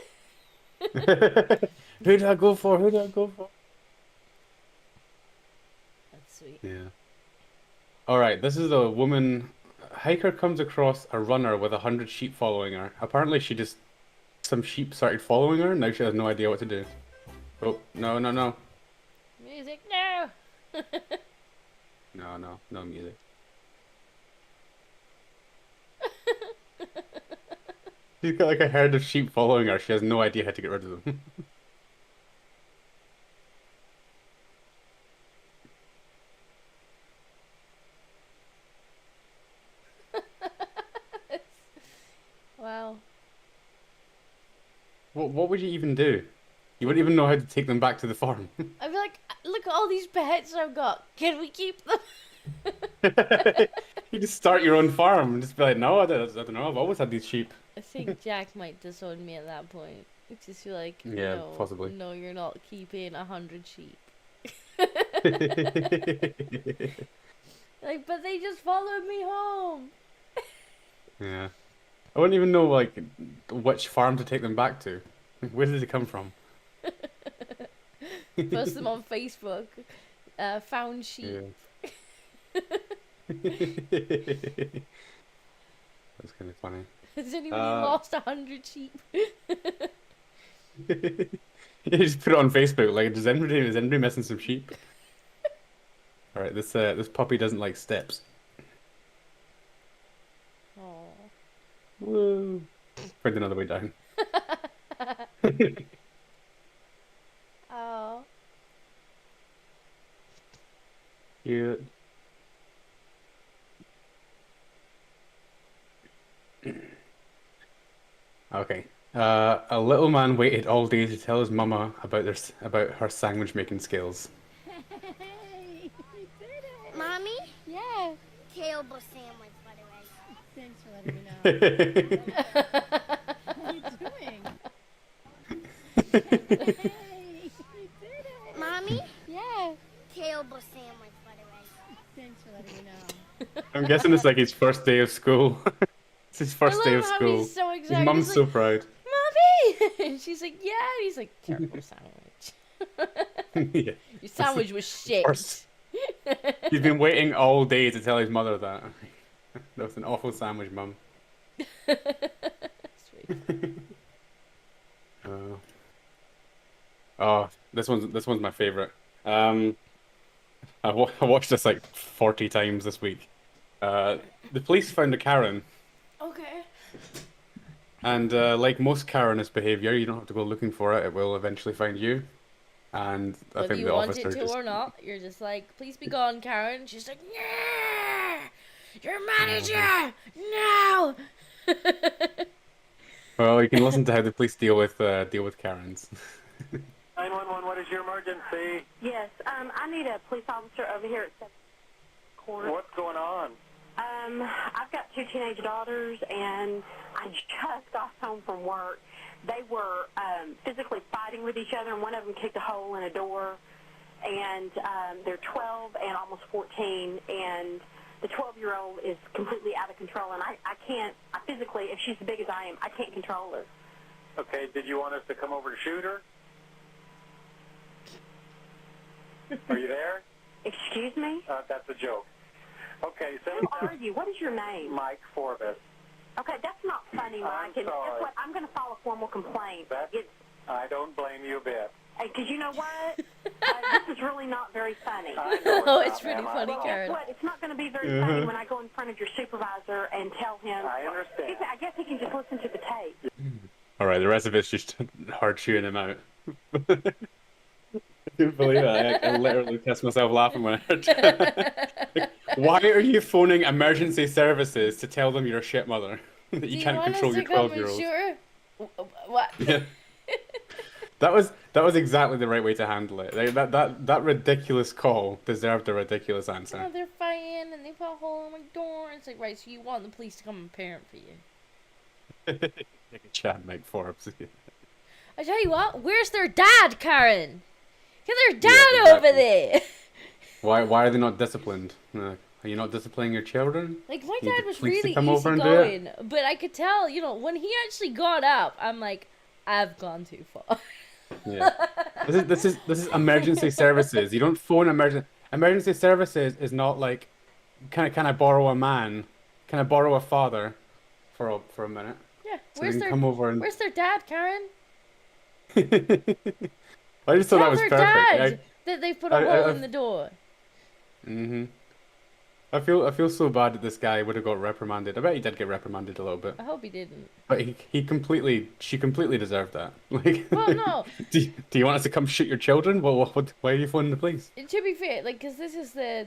B: do. Who did I go for? Who did I go for?
A: That's sweet.
B: Yeah. All right, this is a woman. Hiker comes across a runner with 100 sheep following her. Apparently, some sheep started following her. Now she has no idea what to do. Oh, no.
A: Music, no.
B: No music. She's got like a herd of sheep following her. She has no idea how to get rid of them.
A: Wow.
B: What would you even do? You wouldn't even know how to take them back to the farm.
A: I'd be like, look at all these pets I've got. Can we keep them?
B: You just start your own farm and just be like, no, I don't know. I've always had these sheep.
A: I think Jack might disown me at that point. Just be like,
B: Yeah,
A: no,
B: possibly.
A: no, you're not keeping 100 sheep. Like, but they just followed me home.
B: Yeah. I wouldn't even know like which farm to take them back to. Where did they come from?
A: Post them on Facebook. Found sheep.
B: Yeah. That's kind of funny.
A: Has anybody lost 100 sheep?
B: You just put it on Facebook. Like, is anybody missing some sheep? All right, this puppy doesn't like steps.
A: Oh.
B: Woo! Find another way down.
A: Oh.
B: Cute. Okay. A little man waited all day to tell his mama about her sandwich making skills.
H: Hey, you did it!
I: Mommy,
H: Yeah.
I: terrible sandwich, by the way.
H: Thanks for letting me know. What are you doing? Hey, you did it!
I: Mommy,
H: Yeah.
I: terrible sandwich, by the way.
H: Thanks for letting me know.
B: I'm guessing it's like his first day of school. It's his first
A: I
B: day
A: love
B: of
A: how
B: school.
A: he's so
B: His
A: excited.
B: mum's
A: He's
B: so
A: like,
B: proud.
A: Mommy! And she's like, yeah. And he's like, terrible sandwich.
B: Yeah.
A: Your sandwich was shit.
B: First. He's been waiting all day to tell his mother that. That was an awful sandwich, Mum.
A: Sweet.
B: Oh, this one's my favorite. I watched this like 40 times this week. The police found a Karen,
A: Okay.
B: and like most Karenist behavior, you don't have to go looking for it. It will eventually find you. And I
A: Whether
B: think
A: you
B: the
A: want
B: officer
A: it to
B: just
A: or not, you're just like, please be gone, Karen. She's like, yeah, your manager, no.
B: well, you can listen to how the police deal with Karens.
D: 911, what is your emergency?
J: Yes, I need a police officer over here at 7th Court.
D: What's going on?
J: I've got 2 teenage daughters, and I just got home from work. They were physically fighting with each other, and one of them kicked a hole in a door. And they're 12 and almost 14, and the 12-year-old is completely out of control. And I physically, if she's as big as I am, I can't control her.
D: Okay, did you want us to come over to shoot her? Are you there?
J: Excuse me?
D: That's a joke. Okay, so
J: Who are you? What is your name?
D: Mike Forbes.
J: Okay, that's not funny, Mike. And guess what? I'm going to file a formal complaint.
D: I don't blame you a bit.
J: Because you know what? This is really not very funny.
D: I know
A: Oh,
D: not,
A: it's pretty
D: ma'am.
A: funny,
J: Well,
A: Karen.
J: guess what? It's not going to be very funny when I go in front of your supervisor and tell him.
D: I understand.
J: I guess he can just listen to the tape.
B: All right, the rest of it's just hard chewing him out. I couldn't believe it. I literally pissed myself laughing when I heard it. Why are you phoning emergency services to tell them you're a shit mother? That you can't control your 12-year-old?
A: Sure. What?
B: Yeah. That was exactly the right way to handle it. That ridiculous call deserved a ridiculous answer.
A: Oh, they're fighting and they put a hole in my door. It's like, right, so you want the police to come and parent for you.
B: Take a chat, Mike Forbes.
A: I tell you what, where's their dad, Karen? Get their dad
B: Yeah, exactly.
A: over there.
B: Why are they not disciplined? Are you not disciplining your children?
A: Like, my
B: You need
A: dad
B: the
A: was
B: police to
A: really
B: come over and do it?
A: easygoing, but I could tell, when he actually got up, I'm like, I've gone too far.
B: Yeah. This is emergency services. You don't phone emergency services is not like can I borrow a man? Can I borrow a father for a minute?
A: Yeah,
B: So they can come over and
A: where's their dad, Karen?
B: I just thought that
A: Tell
B: was
A: their
B: perfect.
A: dad that they put a hole in the door.
B: I feel so bad that this guy would have got reprimanded. I bet he did get reprimanded a little bit.
A: I hope he didn't.
B: But she completely deserved that. Like,
A: Well, no.
B: do you want us to come shoot your children? Well, why are you phoning the police?
A: To be fair, like, because this is the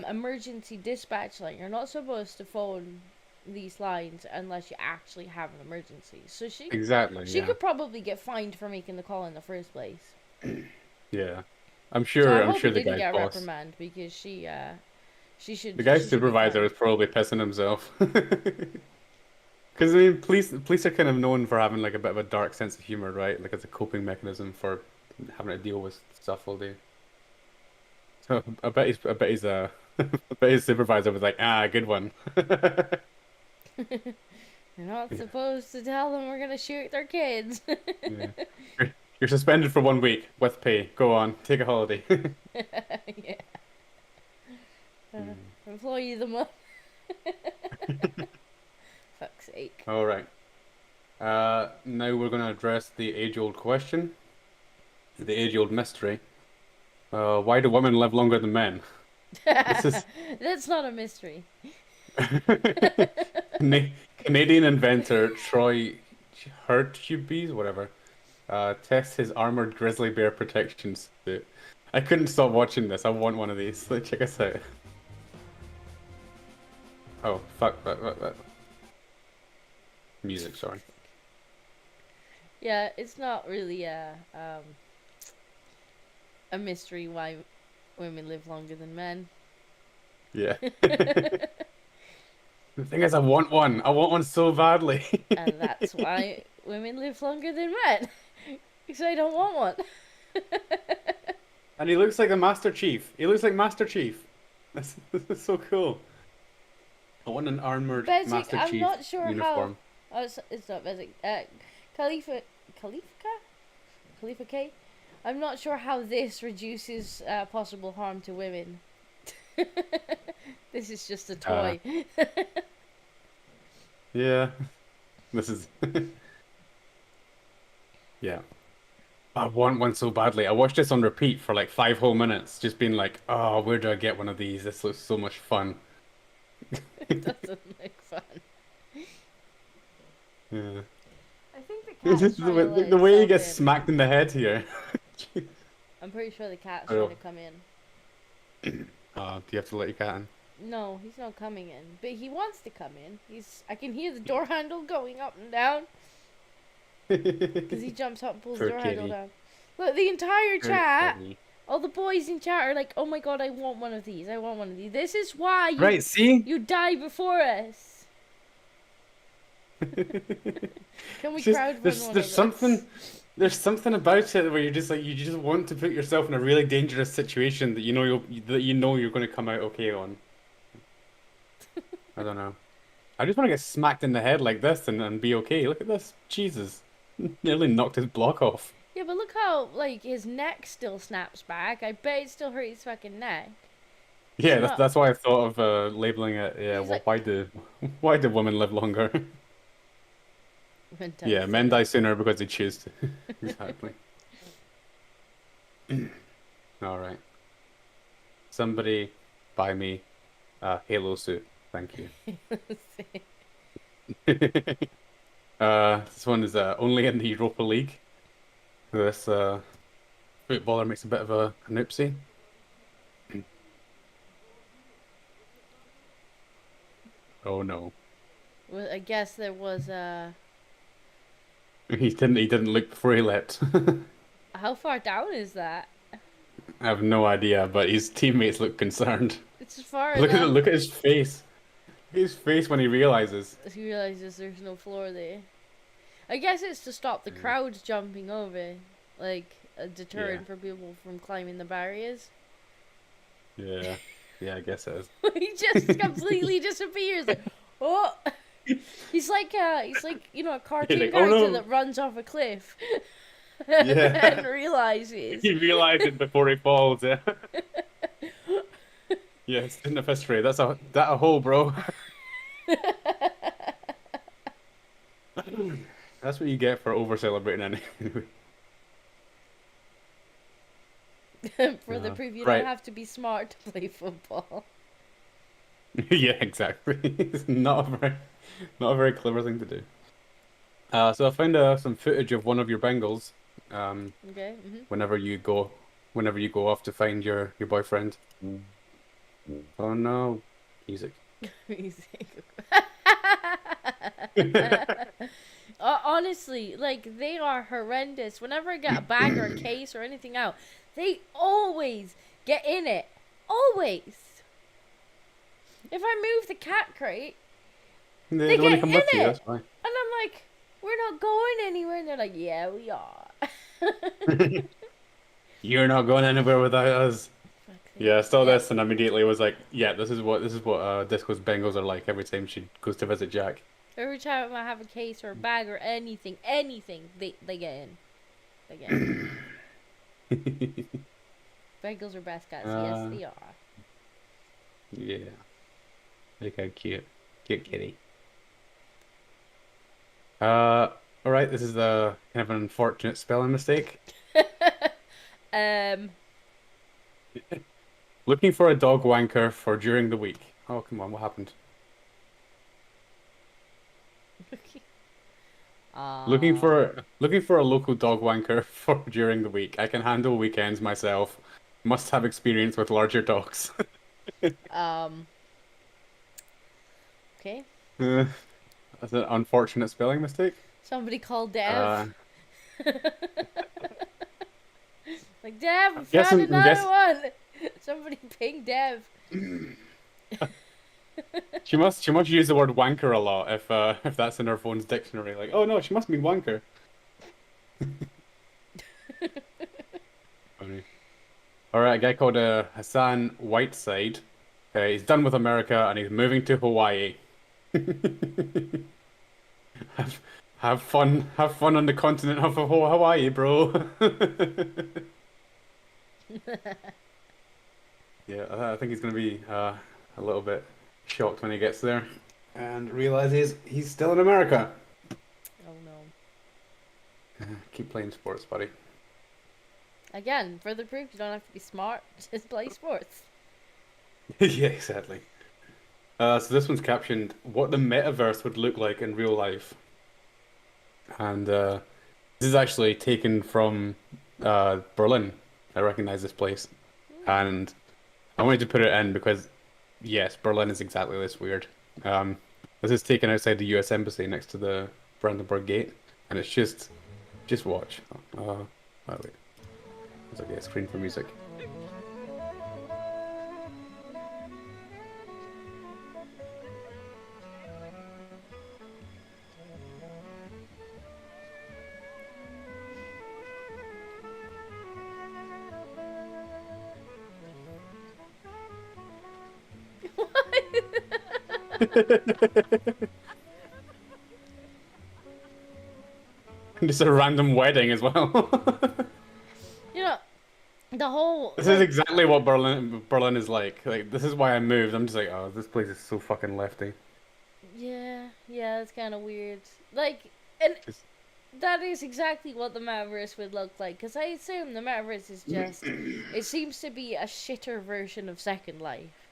A: emergency dispatch line. You're not supposed to phone these lines unless you actually have an emergency. So she could probably get fined for making the call in the first place.
B: Yeah, I'm sure.
A: So I
B: I'm
A: hope
B: sure
A: he
B: the
A: didn't
B: guy's
A: get
B: boss,
A: reprimand because she should.
B: the guy's
A: she should be
B: supervisor,
A: fined.
B: is probably pissing himself. Because I mean, police are kind of known for having like a bit of a dark sense of humor, right? Like as a coping mechanism for having to deal with stuff all day. So I bet his supervisor was like, good one.
A: You're not supposed to tell them we're gonna shoot their kids.
B: Yeah. You're suspended for 1 week with pay. Go on, take a holiday.
A: Yeah. Employee the month. Fuck's sake.
B: All right. Now we're going to address the age-old question, the age-old mystery. Why do women live longer than men?
A: That's not a mystery.
B: Canadian inventor Troy Hertubes, whatever, tests his armored grizzly bear protection suit. I couldn't stop watching this. I want one of these. Like, check us out. Oh, fuck. Music, sorry.
A: Yeah, it's not really a mystery why women live longer than men.
B: Yeah. The thing is, I want one. I want one so badly.
A: And that's why women live longer than men. Because I don't want one.
B: And he looks like the Master Chief. He looks like Master Chief. That's so cool. I want an armored
A: Bezic,
B: Master
A: I'm
B: Chief
A: not sure
B: uniform.
A: how. Oh, it's not Bezic. Khalifa K. I'm not sure how this reduces possible harm to women. This is just a toy.
B: Yeah. This is. Yeah. I want one so badly. I watched this on repeat for like 5 whole minutes, just being like, oh, where do I get one of these? This looks so much fun.
A: It doesn't look fun.
B: Yeah.
A: I think the
B: This
A: cat's
B: is
A: trying to let
B: the way he
A: itself
B: gets
A: in.
B: smacked in the head here.
A: I'm pretty sure the cat's
B: Oh.
A: trying to come in.
B: Do you have to let your cat in?
A: No, he's not coming in, but he wants to come in. I can hear the door handle going up and down because he jumps up and pulls the
B: Poor
A: door handle
B: kitty.
A: down. Look, the entire
B: Poor
A: chat,
B: kitty.
A: all the boys in chat are like, "Oh my god, I want one of these. I want one of these. This is why you
B: Right, see?
A: you die before us." Can we
B: It's just-
A: crowdfund
B: there's
A: one
B: there's
A: of
B: something
A: those?
B: there's something about it where you're just like you just want to put yourself in a really dangerous situation that you know you're going to come out okay on. I don't know. I just want to get smacked in the head like this and be okay. Look at this. Jesus. Nearly knocked his block off.
A: Yeah, but look how like his neck still snaps back. I bet it still hurt his fucking neck.
B: Yeah,
A: not-
B: that's why I thought of labeling it. Yeah,
A: He's
B: well,
A: like-
B: why do women live longer? Yeah, men die sooner because they choose to. Exactly. All right. Somebody buy me a Halo suit. Thank you. This one is only in the Europa League. This footballer makes a bit of an oopsie. Oh no.
A: Well, I guess there was
B: He didn't look before he leapt.
A: how far down is that?
B: I have no idea, but his teammates look concerned.
A: It's as far
B: Look
A: enough.
B: at his face. His face when he realizes.
A: He realizes there's no floor there. I guess it's to stop the crowds jumping over, like a deterrent
B: Yeah.
A: for people from climbing the barriers.
B: Yeah. Yeah, I guess it is.
A: He just completely disappears. Like, oh, he's like a cartoon
B: like, "Oh,
A: character
B: no."
A: that runs off a cliff
B: Yeah.
A: and realizes.
B: He realized it before he falls, yeah. Yeah, it's in the history. That's a hole, bro. That's what you get for over celebrating anyway.
A: For the proof, you
B: right.
A: don't have to be smart to play football.
B: Yeah, exactly. It's not a very clever thing to do. So I found some footage of one of your Bengals.
A: Okay.
B: Whenever you go off to find your boyfriend. Oh no, music.
A: Music. Honestly, like they are horrendous. Whenever I get a bag or a case or anything out, they always get in it. Always. If I move the cat crate,
B: They
A: get
B: only come
A: in
B: with you,
A: it.
B: that's fine.
A: and I'm like, we're not going anywhere. And they're like, yeah, we are.
B: You're not going anywhere without us. Yeah, I saw
A: Yeah.
B: this and immediately was like, yeah, this is what Disco's Bengals are like every time she goes to visit Jack.
A: Every time I have a case or a bag or anything, they get in. They get in. Bengals are best cats. Yes, they are.
B: Yeah. Look how cute. Cute kitty. Alright, this is kind of an unfortunate spelling mistake. Looking for a dog wanker for during the week. Oh, come on, what happened? Looking for a local dog wanker for during the week. I can handle weekends myself. Must have experience with larger dogs.
A: Okay.
B: That's an unfortunate spelling mistake.
A: Somebody called Dev. Like, Dev, we found
B: I'm
A: another one. Somebody ping Dev.
B: She must use the word wanker a lot if that's in her phone's dictionary. Like, oh no, she must mean wanker. Funny. All right, a guy called Hassan Whiteside. He's done with America and he's moving to Hawaii. have fun on the continent of Hawaii, bro. Yeah, I think he's gonna be a little bit shocked when he gets there and realizes he's still in America.
A: Oh no.
B: Keep playing sports, buddy.
A: Again, further proof you don't have to be smart, just play sports.
B: Yeah, exactly. So this one's captioned what the metaverse would look like in real life. And this is actually taken from Berlin. I recognize this place. And I wanted to put it in because, yes, Berlin is exactly this weird. This is taken outside the US Embassy next to the Brandenburg Gate. And it's just watch. Oh, wait. It's okay, screen for music. Just a random wedding as well.
A: You know, the whole.
B: This is exactly what Berlin is like. Like, this is why I moved. I'm just like, oh, this place is so fucking lefty.
A: Yeah, it's kind of weird. Like, and that is exactly what the metaverse would look like. Because I assume the metaverse is just. It seems to be a shitter version of Second Life.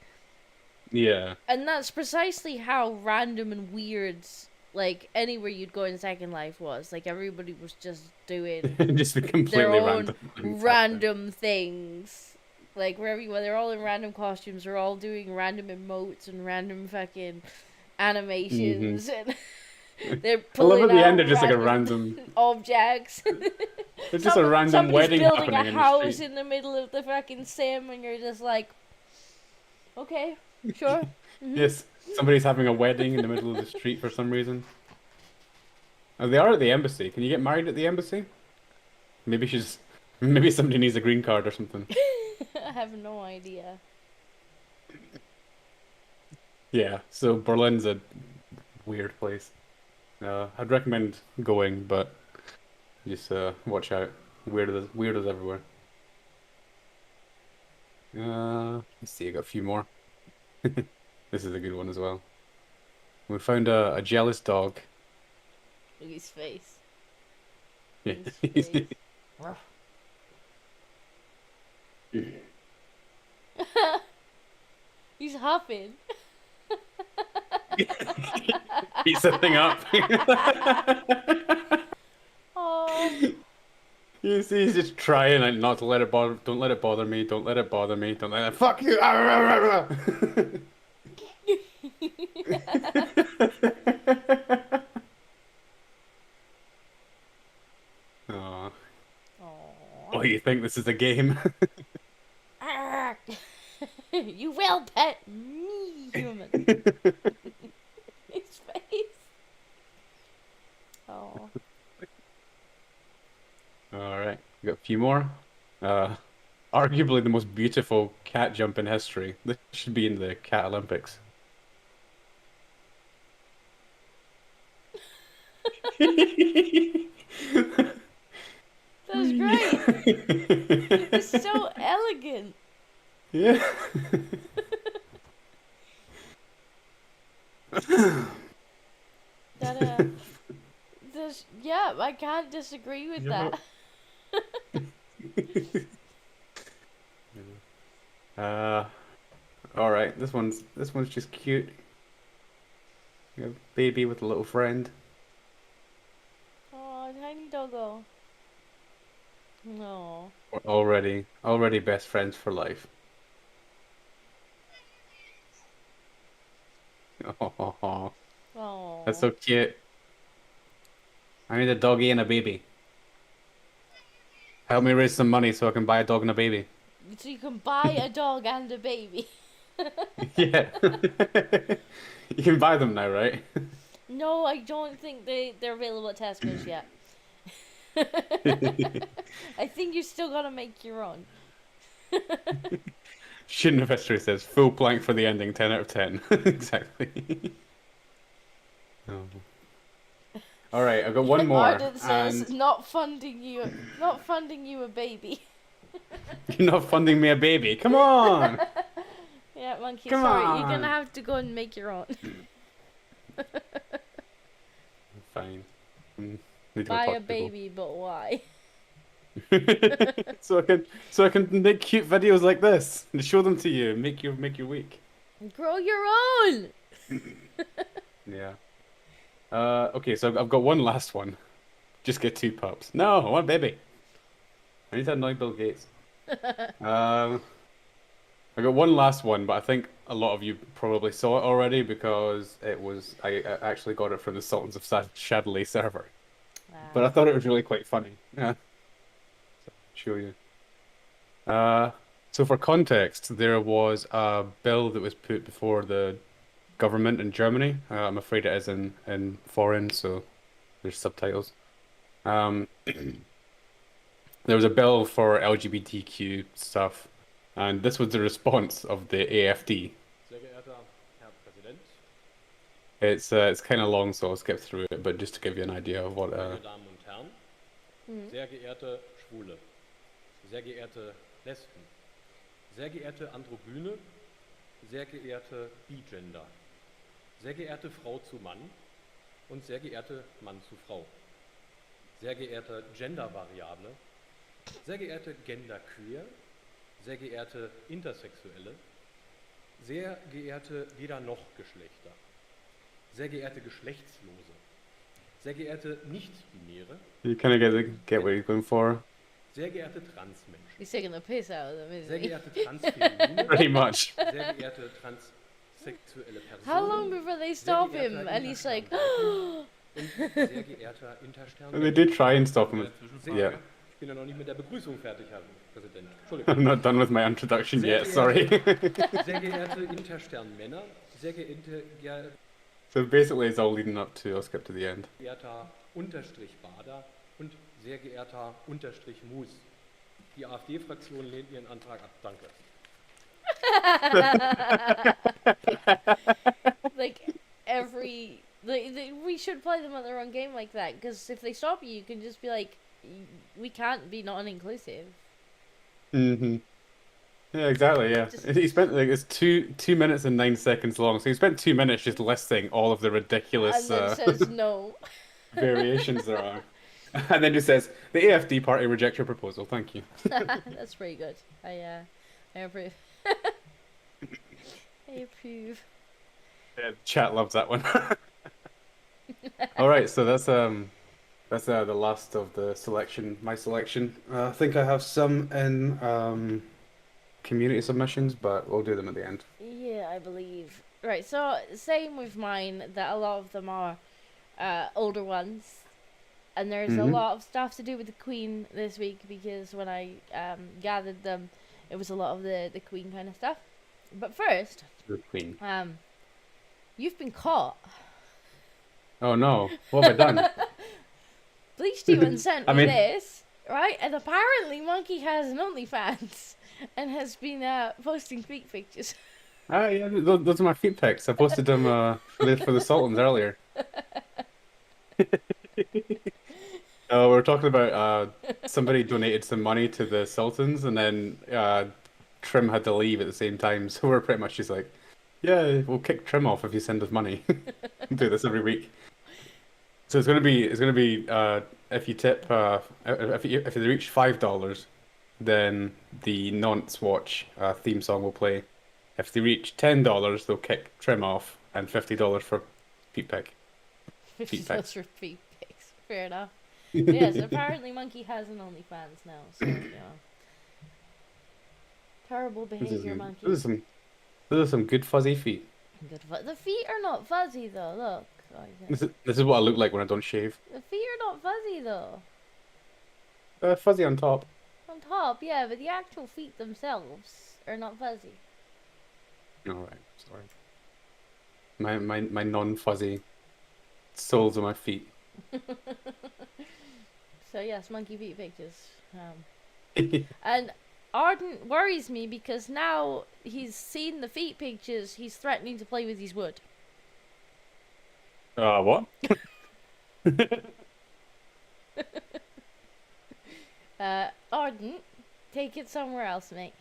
B: Yeah.
A: And that's precisely how random and weird, like, anywhere you'd go in Second Life was. Like, everybody was just doing
B: Just completely
A: their own
B: random
A: things. Like, wherever you were, they're all in random costumes, they're all doing random emotes and random fucking animations, and they're pulling
B: I love at the
A: out
B: end, they're just like a random
A: objects.
B: It's just a random wedding
A: building
B: happening
A: a
B: in
A: house
B: the street.
A: in the middle of the fucking sim, and you're just like, okay, sure.
B: Yes, somebody's having a wedding in the middle of the street for some reason. Oh, they are at the embassy. Can you get married at the embassy? Maybe somebody needs a green card or something.
A: I have no idea.
B: Yeah, so Berlin's a weird place. I'd recommend going, but just watch out. Weirdos everywhere. Let's see, I got a few more. This is a good one as well. We found a jealous dog.
A: Look at his face.
B: Yeah.
A: His face. He's huffing.
B: He's setting up.
A: Oh.
B: You see, he's just trying like not to let it bother. Don't let it bother me. Don't let it bother me. Don't let it. Fuck you. Aw. Oh, you think this is a game?
A: You will pet me, human. His face. Oh.
B: Alright, we got a few more. Arguably the most beautiful cat jump in history. This should be in the Cat Olympics.
A: That's great. It's so elegant.
B: Yeah.
A: Yeah, I can't disagree with that.
B: Alright, this one's just cute. A baby with a little friend.
A: Oh, tiny doggo. No.
B: We're already best friends for life. Oh,
A: Oh.
B: that's so cute. I need a doggy and a baby. Help me raise some money so I can buy a dog and a baby.
A: So you can buy a dog and a baby.
B: Yeah. You can buy them now, right?
A: No, I don't think they're available at Tesco's yet. I think you still gotta make your own.
B: Shouldn't have history says full plank for the ending, 10 out of 10. Exactly. Oh. All right, I've got one more.
A: Arden says not funding you a baby.
B: You're not funding me a baby. Come on.
A: Yeah, monkey.
B: Come
A: sorry,
B: on.
A: you're gonna have to go and make your own.
B: Fine. Need to go
A: Buy
B: talk
A: a
B: to people.
A: baby, but why?
B: so I can make cute videos like this and show them to you, make your week.
A: Grow your own.
B: Yeah. Okay, so I've got one last one. Just get 2 pups. No, I want a baby. I need to annoy Bill Gates. I got one last one, but I think a lot of you probably saw it already because I actually got it from the Sultans of Shadowley server. But I thought it was really quite funny. Yeah. So, show you. So for context, there was a bill that was put before the government in Germany. I'm afraid it is in foreign, so there's subtitles. There was a bill for LGBTQ stuff, and this was the response of the AfD.
K: Sehr geehrter Herr Präsident.
B: It's kind of long, so I'll skip through it, but just to give you an idea of what.
K: Meine Damen und Herren, sehr geehrte Schwule, sehr geehrte Lesben, sehr geehrte Androgyne, sehr geehrte Bigender, sehr geehrte Frau zu Mann und sehr geehrte Mann zu Frau, sehr geehrte Gendervariable, sehr geehrte Genderqueer, sehr geehrte Intersexuelle, sehr geehrte weder noch Geschlechter, sehr geehrte Geschlechtslose, sehr geehrte Nicht-Binäre,
B: You kind of get what you're going for.
K: sehr geehrte Transmenschen,
A: He's taking the piss out of them, isn't
K: sehr
A: he?
K: geehrte Transfeminine,
B: Pretty much.
K: sehr geehrte transsexuelle Personen,
A: How long before they stop
K: sehr
A: him?
K: geehrter
A: And he's like,
K: Intersternleiter und sehr geehrter Interstern.
B: They did try and stop him.
K: Zwischenfrage.
B: Yeah.
K: Ich bin ja noch nicht mit der Begrüßung fertig, Herr Präsident.
B: I'm
K: Entschuldigung.
B: not done with my introduction
K: Sehr
B: yet, sorry.
K: Sehr geehrte Intersternmänner, sehr geehrter
B: So basically it's all leading up to, I'll skip to the end.
K: Unterstrich Bader und sehr geehrter Unterstrich Mus. Die AfD-Fraktion lehnt ihren Antrag ab. Danke.
A: like we should play them at their own game like that, because if they stop you, you can just be like, we can't be non-inclusive.
B: Mm-hmm. Yeah, exactly, yeah. He spent, like, it's 2 minutes and 9 seconds long, so he spent 2 minutes just listing all of the ridiculous
A: And then says no.
B: variations there are. And then just says, the AfD party rejects your proposal, thank you.
A: That's pretty good. I approve. I approve.
B: Yeah, chat loves that one. Alright, so that's the last of the selection, my selection. I think I have some in community submissions, but we'll do them at the end.
A: Yeah, I believe. Right, so same with mine, that a lot of them are older ones. And there's a lot of stuff to do with the Queen this week, because when I gathered them, it was a lot of the Queen kind of stuff. But first,
B: The Queen.
A: you've been caught.
B: Oh no, what have I done?
A: Bleach Demon sent
B: I
A: me
B: mean-
A: this, right? And apparently Monkey has an OnlyFans and has been posting feet pictures.
B: Ah, yeah, those are my feet pics. I posted them for the Sultans earlier. We were talking about somebody donated some money to the Sultans, and then Trim had to leave at the same time. So we're pretty much just like, yeah, we'll kick Trim off if you send us money. Do this every week. So it's gonna be if you tip if they reach $5, then the Nonce Watch theme song will play. If they reach $10, they'll kick Trim off, and $50 for feet pic. Feet pics.
A: $50 for feet pics. Fair enough. Yes, apparently Monkey has an OnlyFans now, so, you know. Terrible behavior, Monkey.
B: Those are some good fuzzy feet.
A: Good the feet are not fuzzy, though, look.
B: This is what I look like when I don't shave.
A: The feet are not fuzzy, though.
B: Fuzzy on top.
A: On top, yeah, but the actual feet themselves are not fuzzy.
B: Alright, sorry. My non-fuzzy soles of my feet.
A: So yes, monkey feet pictures. And Arden worries me because now he's seen the feet pictures, he's threatening to play with his wood.
B: What?
A: Arden, take it somewhere else, mate.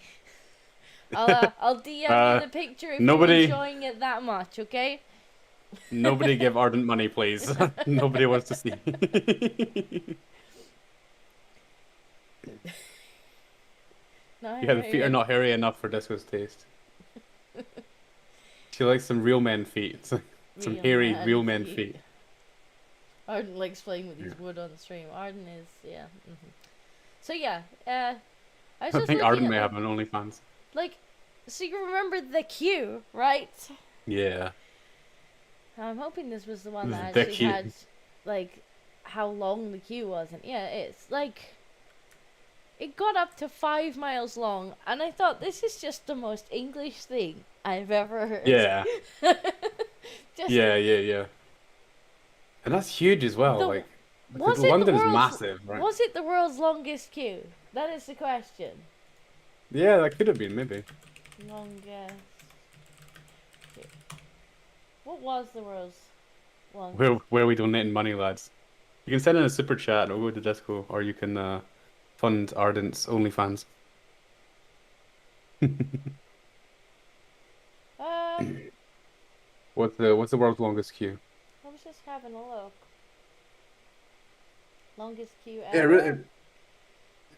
A: I'll DM you the picture if
B: nobody...
A: you're enjoying it that much, okay?
B: Nobody give Ardent money, please. Nobody wants to see.
A: No,
B: Yeah, the feet are not hairy enough for Disco's taste. She likes some real men feet. Some hairy real men feet.
A: Arden likes playing with his wood on the stream. Arden is, yeah. So yeah, I was
B: I
A: just
B: think
A: looking
B: Arden
A: at,
B: may
A: like,
B: have an OnlyFans.
A: like, so you remember the queue, right?
B: Yeah.
A: I'm hoping this was the one
B: The
A: that actually
B: queue.
A: had, like, how long the queue was. And yeah, it's like, it got up to 5 miles long, and I thought, this is just the most English thing I've ever heard.
B: Yeah.
A: Just,
B: Yeah. And that's huge as well. Like,
A: was
B: because
A: it the
B: London is
A: world's-
B: massive, right?
A: Was it the world's longest queue? That is the question.
B: Yeah, that could have been maybe.
A: Longest queue. What was the world's longest?
B: Where are we donating money, lads? You can send in a super chat and we'll go to disco, or you can fund Ardent's OnlyFans. What's the world's longest queue?
A: I was just having a look. Longest queue
B: Yeah,
A: ever.
B: it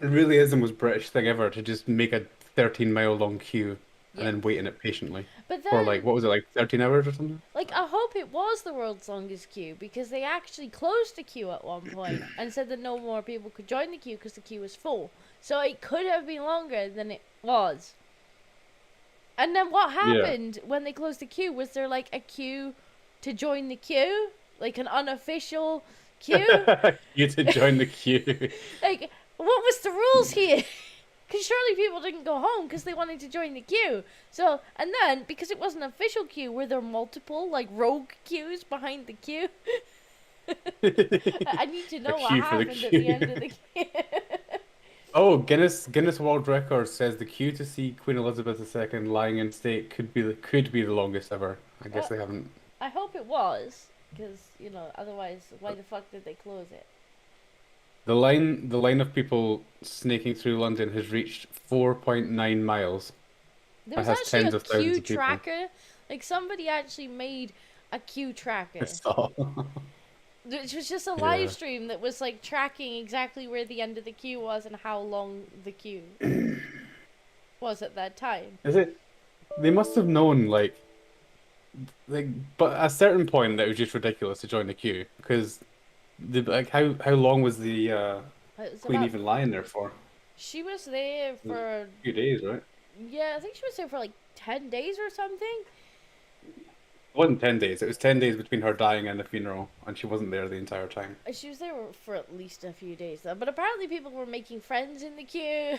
B: really is the most British thing ever to just make a 13-mile long queue and then wait in it patiently.
A: But
B: For
A: then,
B: like, what was it, like 13 hours or something?
A: like, I hope it was the world's longest queue, because they actually closed the queue at one point and said that no more people could join the queue because the queue was full. So it could have been longer than it was. And then what happened when they closed the queue? Was there like a queue to join the queue? Like an unofficial queue?
B: You to join the queue.
A: Like, what was the rules here? Because surely people didn't go home because they wanted to join the queue. So, and then, because it was an official queue, were there multiple, like, rogue queues behind the queue? I need to know what
B: queue for the
A: happened at the end of the queue.
B: Oh, Guinness World Records says the queue to see Queen Elizabeth II lying in state could be the longest ever. I guess they haven't.
A: I hope it was, because, you know, otherwise, why the fuck did they close it?
B: The line of people snaking through London has reached 4.9 miles.
A: There was
B: has
A: actually
B: tens
A: a
B: of thousands
A: queue
B: of people.
A: tracker. Like, somebody actually made a queue tracker.
B: I saw.
A: Which was just a
B: Yeah.
A: live stream that was like tracking exactly where the end of the queue was and how long the queue was at that time.
B: Is it? They must have known, like, but at a certain point that it was just ridiculous to join the queue because, how long was the
A: It was
B: Queen
A: about-
B: even lying there for?
A: She was there for,
B: A few days, right?
A: yeah, I think she was there for like 10 days or something.
B: It wasn't 10 days. It was 10 days between her dying and the funeral, and she wasn't there the entire time.
A: She was there for at least a few days though. But apparently people were making friends in the queue.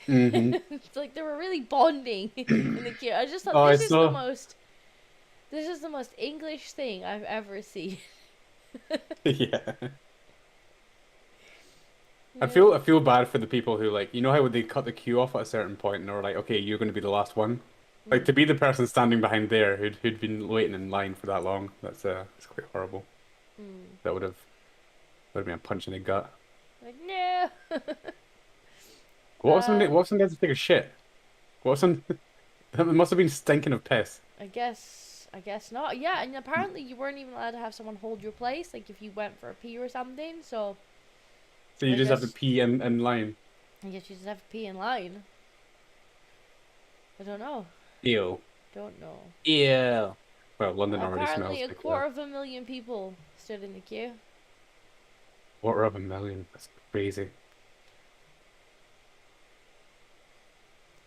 B: Mm-hmm.
A: It's like they were really bonding in the queue. I just thought
B: Oh,
A: this
B: I
A: is
B: saw-
A: the most English thing I've ever seen.
B: Yeah. I feel bad for the people who, like, you know how they cut the queue off at a certain point and they were like, okay, you're going to be the last one. Like, to be the person standing behind there who'd been waiting in line for that long, it's quite horrible. That would have been a punch in the gut.
A: Like, no.
B: What if somebody had to take a shit? What if some that must have been stinking of piss.
A: I guess not. Yeah, and apparently you weren't even allowed to have someone hold your place, like if you went for a pee or something. So
B: So you
A: I
B: just have to
A: guess-
B: pee in line.
A: I guess you just have to pee in line. I don't know.
B: Ew.
A: Don't know.
B: Ew. Well, London already
A: Apparently,
B: smells
A: a
B: like
A: quarter of a million people stood in the queue.
B: quarter of a million. That's crazy.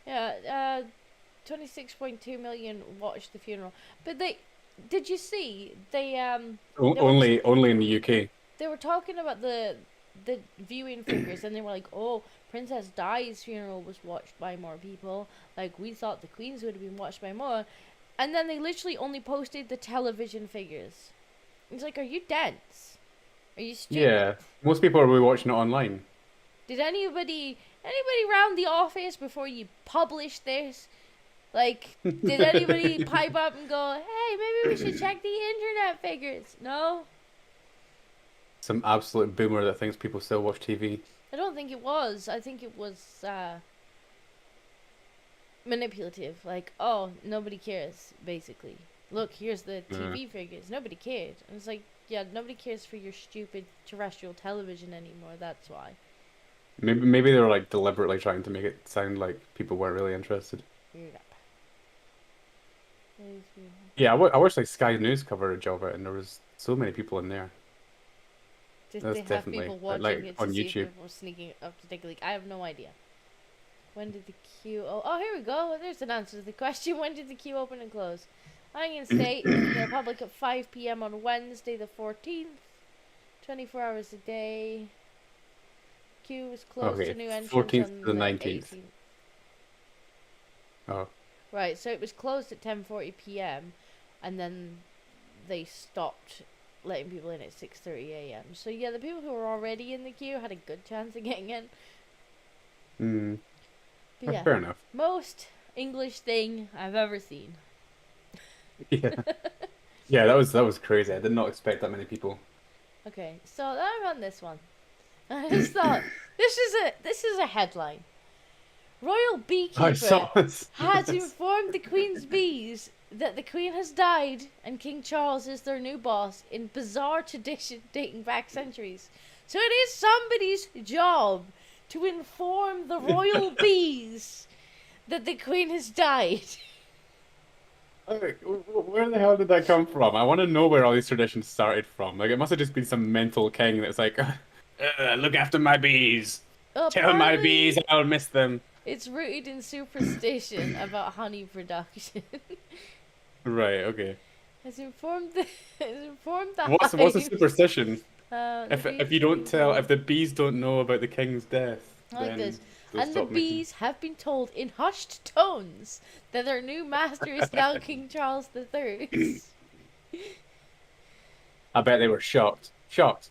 A: Yeah, 26.2 million watched the funeral. But did you see they
B: Only in the UK.
A: they were talking about the viewing figures, and they were like, oh, Princess Di's funeral was watched by more people. Like, we thought the Queen's would have been watched by more. And then they literally only posted the television figures. It's like, are you dense? Are you stupid?
B: Yeah, most people are watching it online.
A: Did anybody round the office before you published this? Like, did anybody pipe up and go, hey, maybe we should check the internet figures? No?
B: Some absolute boomer that thinks people still watch TV.
A: I don't think it was. I think it was manipulative. Like, oh, nobody cares, basically. Look, here's the TV figures. Nobody cared. And it's like, yeah, nobody cares for your stupid terrestrial television anymore. That's why.
B: Maybe they were like deliberately trying to make it sound like people weren't really interested.
A: Yep.
B: Yeah, I wish like Sky News covered a job out, and there was so many people in there.
A: Did
B: That's
A: they have
B: definitely
A: people watching
B: like
A: it to
B: on
A: see if
B: YouTube.
A: people were sneaking up to take a leak? I have no idea. When did the queue... Oh, here we go. There's an answer to the question. When did the queue open and close? Hanging State is to the public at 5 p.m. on Wednesday the 14th. 24 hours a day. Queue was closed to new entrants
B: 14th
A: on
B: to the 19th.
A: 18th.
B: Oh.
A: Right, so it was closed at 10:40 p.m. and then they stopped letting people in at 6:30 a.m. So yeah, the people who were already in the queue had a good chance of getting in.
B: Hmm.
A: But yeah,
B: Fair enough.
A: most English thing I've ever seen.
B: Yeah. Yeah, that was crazy. I did not expect that many people.
A: Okay, so I'm on this one. I just thought this is a headline. Royal
B: I
A: beekeeper
B: saw this.
A: has informed the Queen's bees that the Queen has died and King Charles is their new boss in bizarre tradition dating back centuries. So it is somebody's job to inform the royal bees that the Queen has died.
B: Where the hell did that come from? I want to know where all these traditions started from. Like, it must have just been some mental king that's like, look after my bees. Tell my bees I'll miss them.
A: It's rooted in superstition about honey production.
B: Right, okay.
A: Has informed the
B: What's the
A: hives.
B: superstition?
A: The
B: If you don't tell, if the bees don't know about the king's death,
A: I like
B: then
A: this.
B: they'll
A: And the
B: stop making-
A: bees have been told in hushed tones that their new master is now King Charles III.
B: I bet they were shocked. Shocked.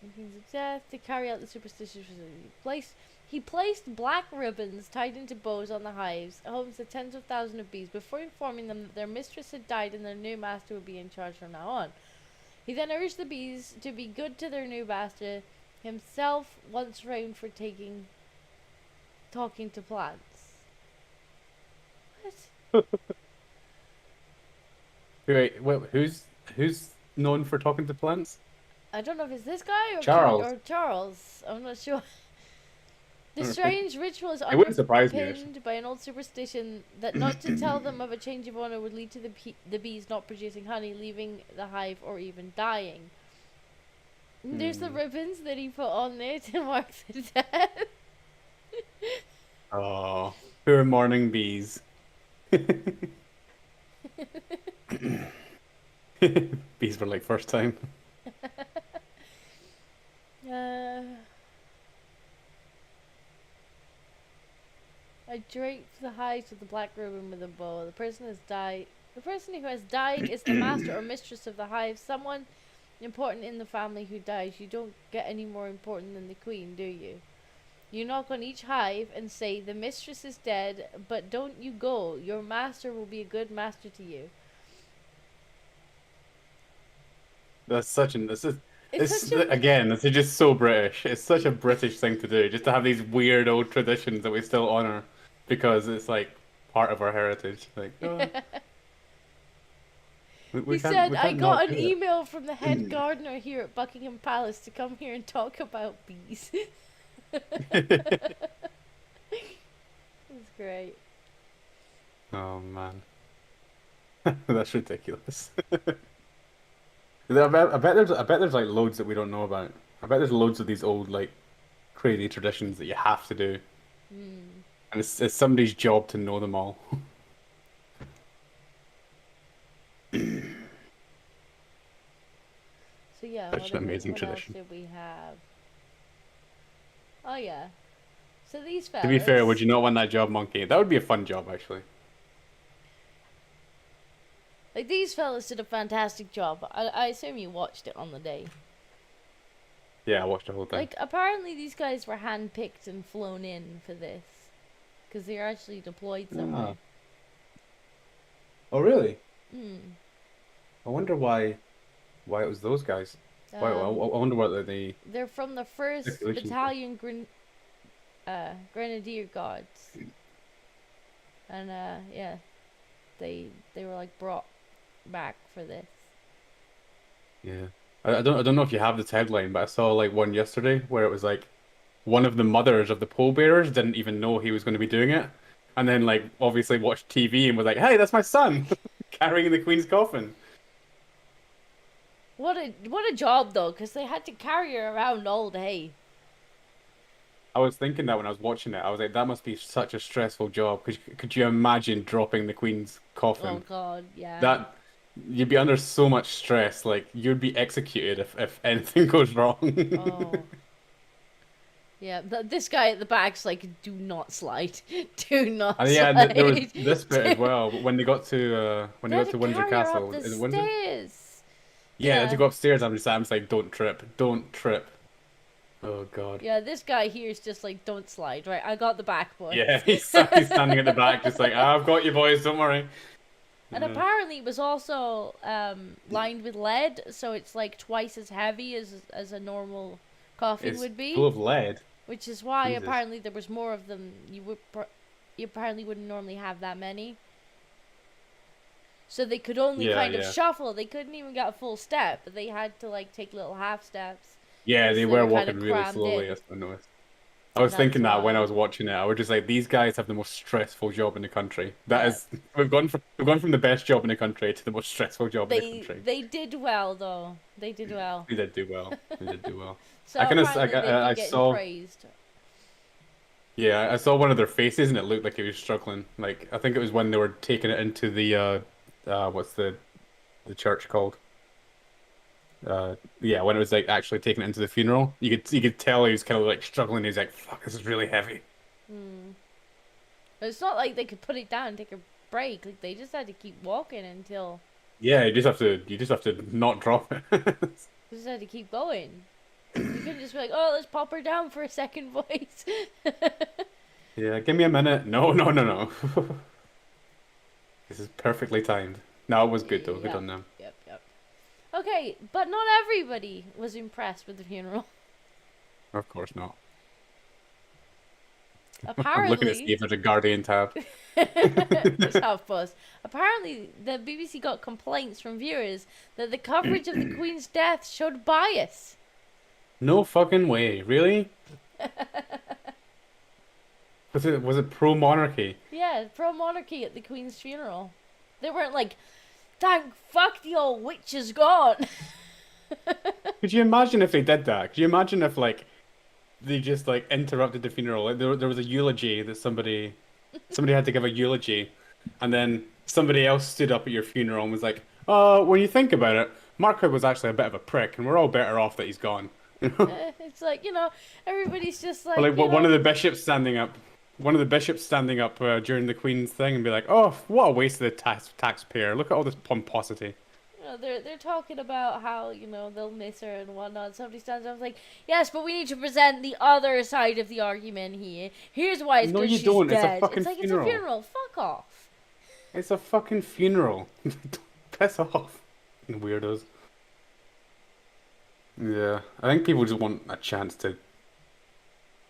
A: The King's death to carry out the superstitious he placed black ribbons tied into bows on the hives, homes to tens of thousands of bees, before informing them that their mistress had died and their new master would be in charge from now on. He then urged the bees to be good to their new master, himself once renowned for talking to plants. What?
B: Wait, who's known for talking to plants?
A: I don't know if it's this guy or
B: Charles.
A: Charles. I'm not sure. The strange ritual is
B: It wouldn't surprise me, actually.
A: underpinned by an old superstition that not to tell them of a change of owner would lead to the bees not producing honey, leaving the hive, or even dying. There's the ribbons that he put on there to mark the death.
B: Oh, poor morning bees. Bees were like first time.
A: I draped the hives with the black ribbon with a bow. The person has died. The person who has died is the master or mistress of the hive. Someone important in the family who dies. You don't get any more important than the queen, do you? You knock on each hive and say, the mistress is dead, but don't you go. Your master will be a good master to you.
B: That's such an
A: It's such a-
B: again, this is just so British. It's such a British thing to do, just to have these weird old traditions that we still honor because it's like part of our heritage. Like, oh.
A: He said, I got an email from the head gardener here at Buckingham Palace to come here and talk about bees. It's great.
B: Oh man, that's ridiculous. I bet there's like loads that we don't know about. I bet there's loads of these old like crazy traditions that you have to do, and it's somebody's job to know them all.
A: So yeah,
B: Such an amazing tradition.
A: What else did we have? Oh yeah. So these fellas.
B: To be fair, would you not want that job, Monkey? That would be a fun job, actually.
A: Like, these fellas did a fantastic job. I assume you watched it on the day.
B: Yeah, I watched the whole thing.
A: Like, apparently these guys were handpicked and flown in for this. Because they're actually deployed somewhere.
B: Oh, really?
A: Hmm.
B: I wonder why it was those guys. I wonder what
A: They're from the 1st
B: Speculation.
A: Battalion Grenadier Guards. And, yeah. They were, like, brought back for this.
B: Yeah. I don't know if you have this headline, but I saw like one yesterday where it was like one of the mothers of the pallbearers didn't even know he was going to be doing it, and then like obviously watched TV and was like, "Hey, that's my son carrying the Queen's coffin."
A: What a job though, because they had to carry her around all day.
B: I was thinking that when I was watching it, I was like, "That must be such a stressful job." Could you imagine dropping the Queen's coffin?
A: Oh God, yeah.
B: That you'd be under so much stress. Like you'd be executed if anything goes wrong.
A: Oh. Yeah, this guy at the back's like, do not slide. Do not
B: And
A: slide.
B: yeah, and there was this bit as well when they got to Windsor Castle.
A: Up the
B: Is it Windsor?
A: stairs.
B: Yeah, they had to go upstairs. I'm just like, don't trip, don't trip. Oh God.
A: Yeah, this guy here is just like, don't slide, right? I got the back, boy.
B: Yeah, he's standing at the back, just like, I've got you, boys. Don't worry.
A: And apparently it was also lined with lead, so it's like twice as heavy as a normal coffin would be.
B: Full of lead.
A: Which is why
B: Jesus.
A: apparently there was more of them. You apparently wouldn't normally have that many. So they could only kind of shuffle. They couldn't even get a full step, but they had to like take little half steps.
B: Yeah, they
A: So
B: were
A: they
B: walking
A: kinda
B: really
A: crammed
B: slowly.
A: in.
B: I noticed. I was
A: That's
B: thinking that when I
A: why.
B: was watching it. I was just like, these guys have the most stressful job in the country. That is, we've gone from the best job in the country to the most stressful job in the country.
A: They did well though. They did well.
B: They did do well. They did do well.
A: So
B: I kinda-
A: apparently they've been
B: I
A: getting
B: saw-
A: praised.
B: Yeah, I saw one of their faces and it looked like he was struggling. Like I think it was when they were taking it into the what's the church called? Yeah, when it was like actually taking it into the funeral, you could tell he was kind of like struggling. He's like, "Fuck, this is really heavy."
A: But it's not like they could put it down and take a break. Like they just had to keep walking until.
B: Yeah, you just have to not drop it.
A: You just had to keep going. You couldn't just be like, oh, let's pop her down for a second, voice.
B: Yeah, give me a minute. No. This is perfectly timed. No, it was good though. Good on them.
A: Yep. Okay, but not everybody was impressed with the funeral.
B: Of course not.
A: Apparently,
B: I'm looking to see if there's a Guardian tab.
A: Let's have buzz. Apparently, the BBC got complaints from viewers that the coverage of the Queen's death showed bias.
B: No fucking way. Really? Was it pro monarchy?
A: Yeah, pro-monarchy at the Queen's funeral. They weren't like, thank fuck the old witch is gone.
B: Could you imagine if they did that? Could you imagine if like they just like interrupted the funeral? Like, there was a eulogy that somebody had to give a eulogy, and then somebody else stood up at your funeral and was like, when you think about it, Mark Hood was actually a bit of a prick, and we're all better off that he's gone."
A: It's like, everybody's just like,
B: Or like one of the bishops standing up. One of the bishops standing up during the Queen's thing and be like, "Oh, what a waste of the taxpayer! Look at all this pomposity."
A: They're talking about how they'll miss her and whatnot. Somebody stands up and is like, "Yes, but we need to present the other side of the argument here. Here's why it's
B: No,
A: good
B: you
A: she's
B: don't. It's a
A: dead."
B: fucking
A: It's like
B: funeral.
A: it's a funeral. Fuck off.
B: It's a fucking funeral. Piss off, weirdos. Yeah, I think people just want a chance to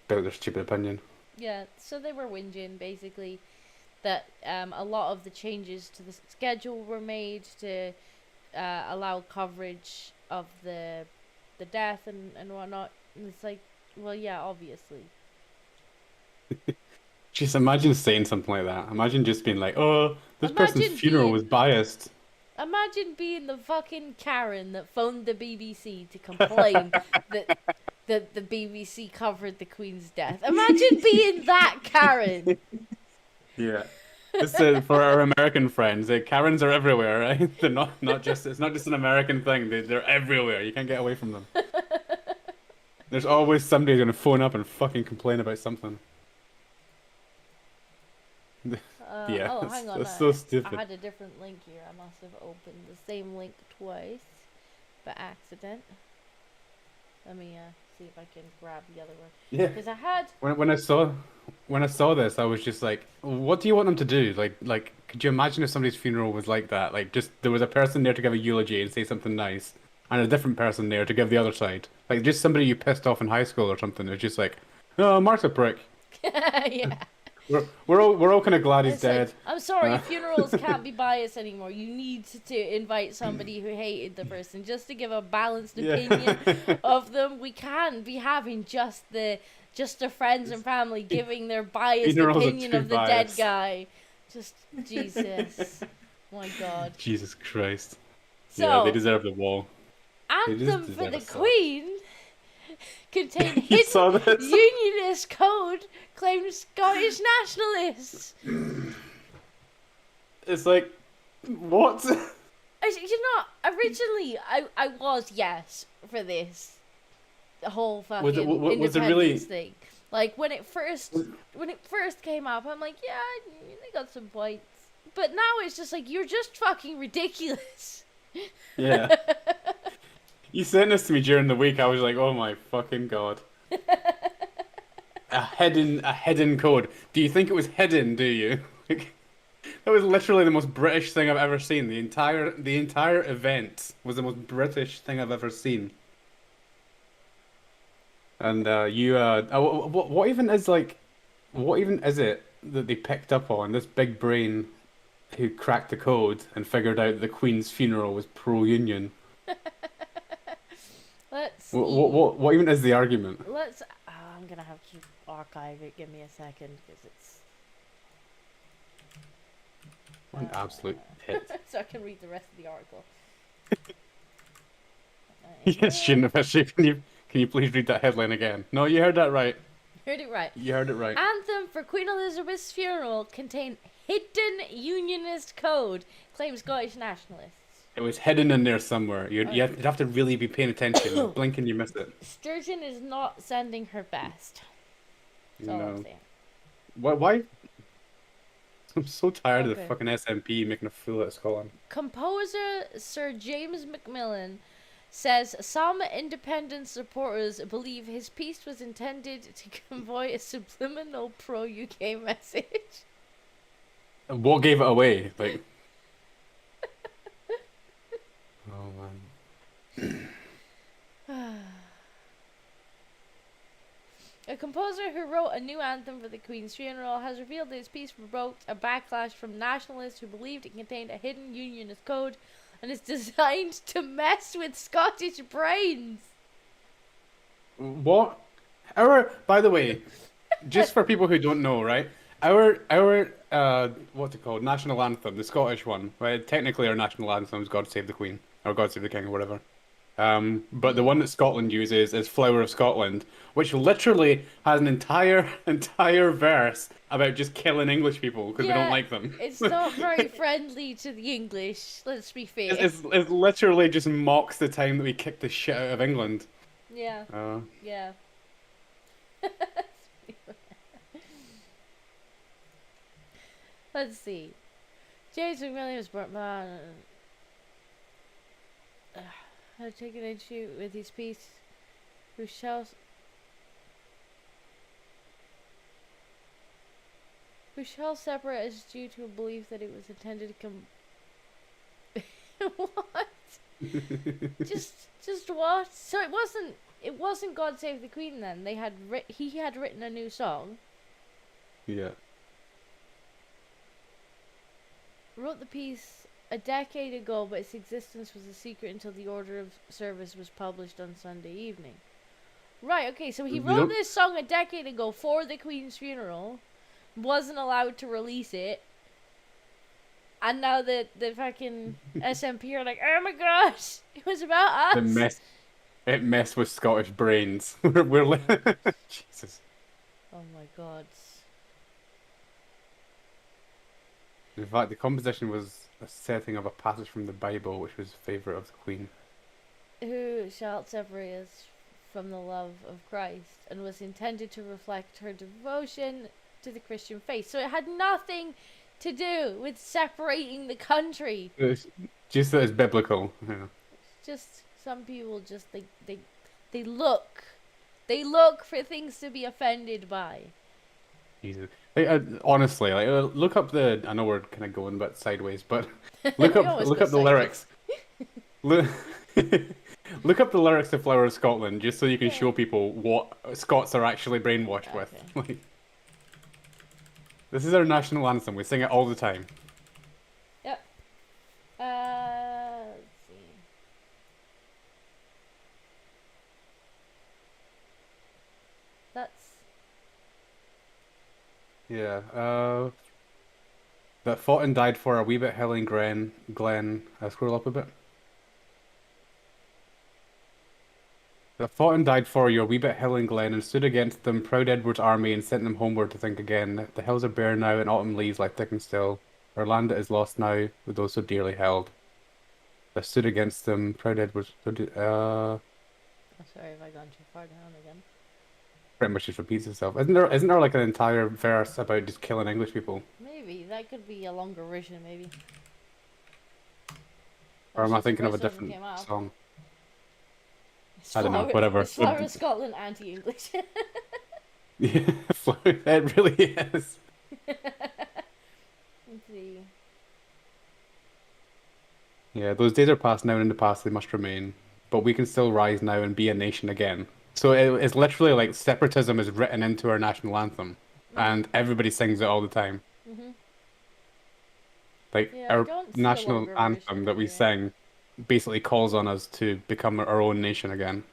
B: build their stupid opinion.
A: Yeah, so they were whinging basically that a lot of the changes to the schedule were made to allow coverage of the death and whatnot. And it's like, well, yeah, obviously.
B: Just imagine saying something like that. Imagine just being like, "Oh, this person's
A: Imagine
B: funeral
A: being-
B: was biased."
A: Imagine being the fucking Karen that phoned the BBC to complain that the BBC covered the Queen's death. Imagine being that Karen.
B: Yeah. This for our American friends. Karens are everywhere, right? They're not just. It's not just an American thing. They're everywhere. You can't get away from them. There's always somebody who's gonna phone up and fucking complain about something. Yeah,
A: Oh, hang on.
B: that's so stupid.
A: I had a different link here. I must have opened the same link twice by accident. Let me see if I can grab the other one.
B: Yeah.
A: Because I had.
B: When I saw this, I was just like, "What do you want them to do? Like, could you imagine if somebody's funeral was like that? Like, just there was a person there to give a eulogy and say something nice, and a different person there to give the other side. Like, just somebody you pissed off in high school or something. It was just like, "Oh, Mark's a prick."
A: Yeah.
B: We're all kind of glad he's
A: It's like,
B: dead.
A: I'm sorry, funerals can't be biased anymore. You need to invite somebody who hated the person just to give a balanced opinion of them. We can't be having just the just their friends and family giving their biased
B: Funerals are
A: opinion
B: too
A: of the
B: biased.
A: dead guy. Just Jesus. My God.
B: Jesus Christ.
A: So,
B: Yeah, they deserve the wall. They just
A: Anthem for
B: deserve
A: the
B: a sock.
A: Queen contained
B: You
A: hidden
B: saw this?
A: unionist code claimed Scottish nationalists.
B: It's like, what?
A: You know, originally I was yes for this. The whole fucking
B: Was it
A: independence
B: really-
A: thing. Like when it first came up, I'm like, yeah, they got some points. But now it's just like you're just fucking ridiculous.
B: Yeah. You sent this to me during the week. I was like, oh my fucking god. A hidden code. Do you think it was hidden? Do you? That was literally the most British thing I've ever seen. The entire event was the most British thing I've ever seen. And what even is it that they picked up on? This big brain who cracked the code and figured out the Queen's funeral was pro-union.
A: Let's see.
B: What even is the argument?
A: I'm gonna have to archive it. Give me a second because it's.
B: What an absolute hit.
A: So I can read the rest of the article.
B: Yes, shouldn't have. Can you please read that headline again? No, you heard that right.
A: Heard it right.
B: You heard it right.
A: Anthem for Queen Elizabeth's funeral contained hidden unionist code, claim Scottish nationalists.
B: It was hidden in there somewhere. You'd have to really be paying attention. Blink and you miss it.
A: Sturgeon is not sending her best. That's all I'm saying.
B: Why? I'm so tired of
A: Okay.
B: the fucking SNP making a fool out of Scotland.
A: Composer Sir James Macmillan says some independent supporters believe his piece was intended to convey a subliminal pro-UK message.
B: And what gave it away? Like, oh man.
A: A composer who wrote a new anthem for the Queen's funeral has revealed that his piece provoked a backlash from nationalists who believed it contained a hidden unionist code and is designed to mess with Scottish brains.
B: What? By the way, just for people who don't know, right? Our what's it called? National anthem, the Scottish one. Right? Technically, our national anthem is "God Save the Queen" or "God Save the King" or whatever. But the one that Scotland uses is "Flower of Scotland," which literally has an entire verse about just killing English people because we don't like them.
A: It's not very friendly to the English. Let's be fair.
B: It's literally just mocks the time that we kicked the shit out of England.
A: Yeah. Yeah. Let's see. James McMillan was born. Had taken issue with his piece. Who shall separate as due to a belief that it was intended to what? just what? So it wasn't God Save the Queen then. He had written a new song.
B: Yeah.
A: Wrote the piece a decade ago, but its existence was a secret until the order of service was published on Sunday evening. Right, okay, so he wrote this song a decade ago for the Queen's funeral, wasn't allowed to release it, and now the fucking SNP are like, oh my gosh, it was about us.
B: It messed with Scottish brains. We're Jesus.
A: Oh my god.
B: In fact, the composition was a setting of a passage from the Bible, which was favourite of the Queen.
A: Who shall separate us from the love of Christ, and was intended to reflect her devotion to the Christian faith. So it had nothing to do with separating the country.
B: It's just that it's biblical. Yeah.
A: Just some people just they look for things to be offended by.
B: Jesus. Honestly, look up the. I know we're kind of going a bit sideways, but look up the lyrics. Look up the lyrics to "Flower of Scotland" just so you can show people what Scots are actually brainwashed with. Like, this is our national anthem. We sing it all the time.
A: Yep. Let's see.
B: Yeah. That fought and died for a wee bit Helen Glen. Scroll up a bit. That fought and died for your wee bit Helen Glen and stood against them, proud Edward's army, and sent them homeward to think again. The hills are bare now, and autumn leaves lie thick and still. Our land is lost now, with those so dearly held. That stood against them, proud Edward's.
A: Oh, sorry if I gone too far down again.
B: Pretty much just repeats itself. Isn't there like an entire verse about just killing English people?
A: Maybe that could be a longer version, maybe.
B: Or am I thinking of a
A: First one
B: different
A: came out.
B: song?
A: It's
B: I don't know,
A: Flower-
B: whatever.
A: It's Flower of Scotland anti-English.
B: Yeah, it really is.
A: Let's see.
B: Yeah, those days are past now, and in the past they must remain. But we can still rise now and be a nation again. So it's literally like separatism is written into our national anthem, and everybody sings it all the time. Like
A: Yeah, I
B: our
A: don't see a
B: national
A: longer
B: anthem
A: version,
B: that we
A: yeah.
B: sing basically calls on us to become our own nation again.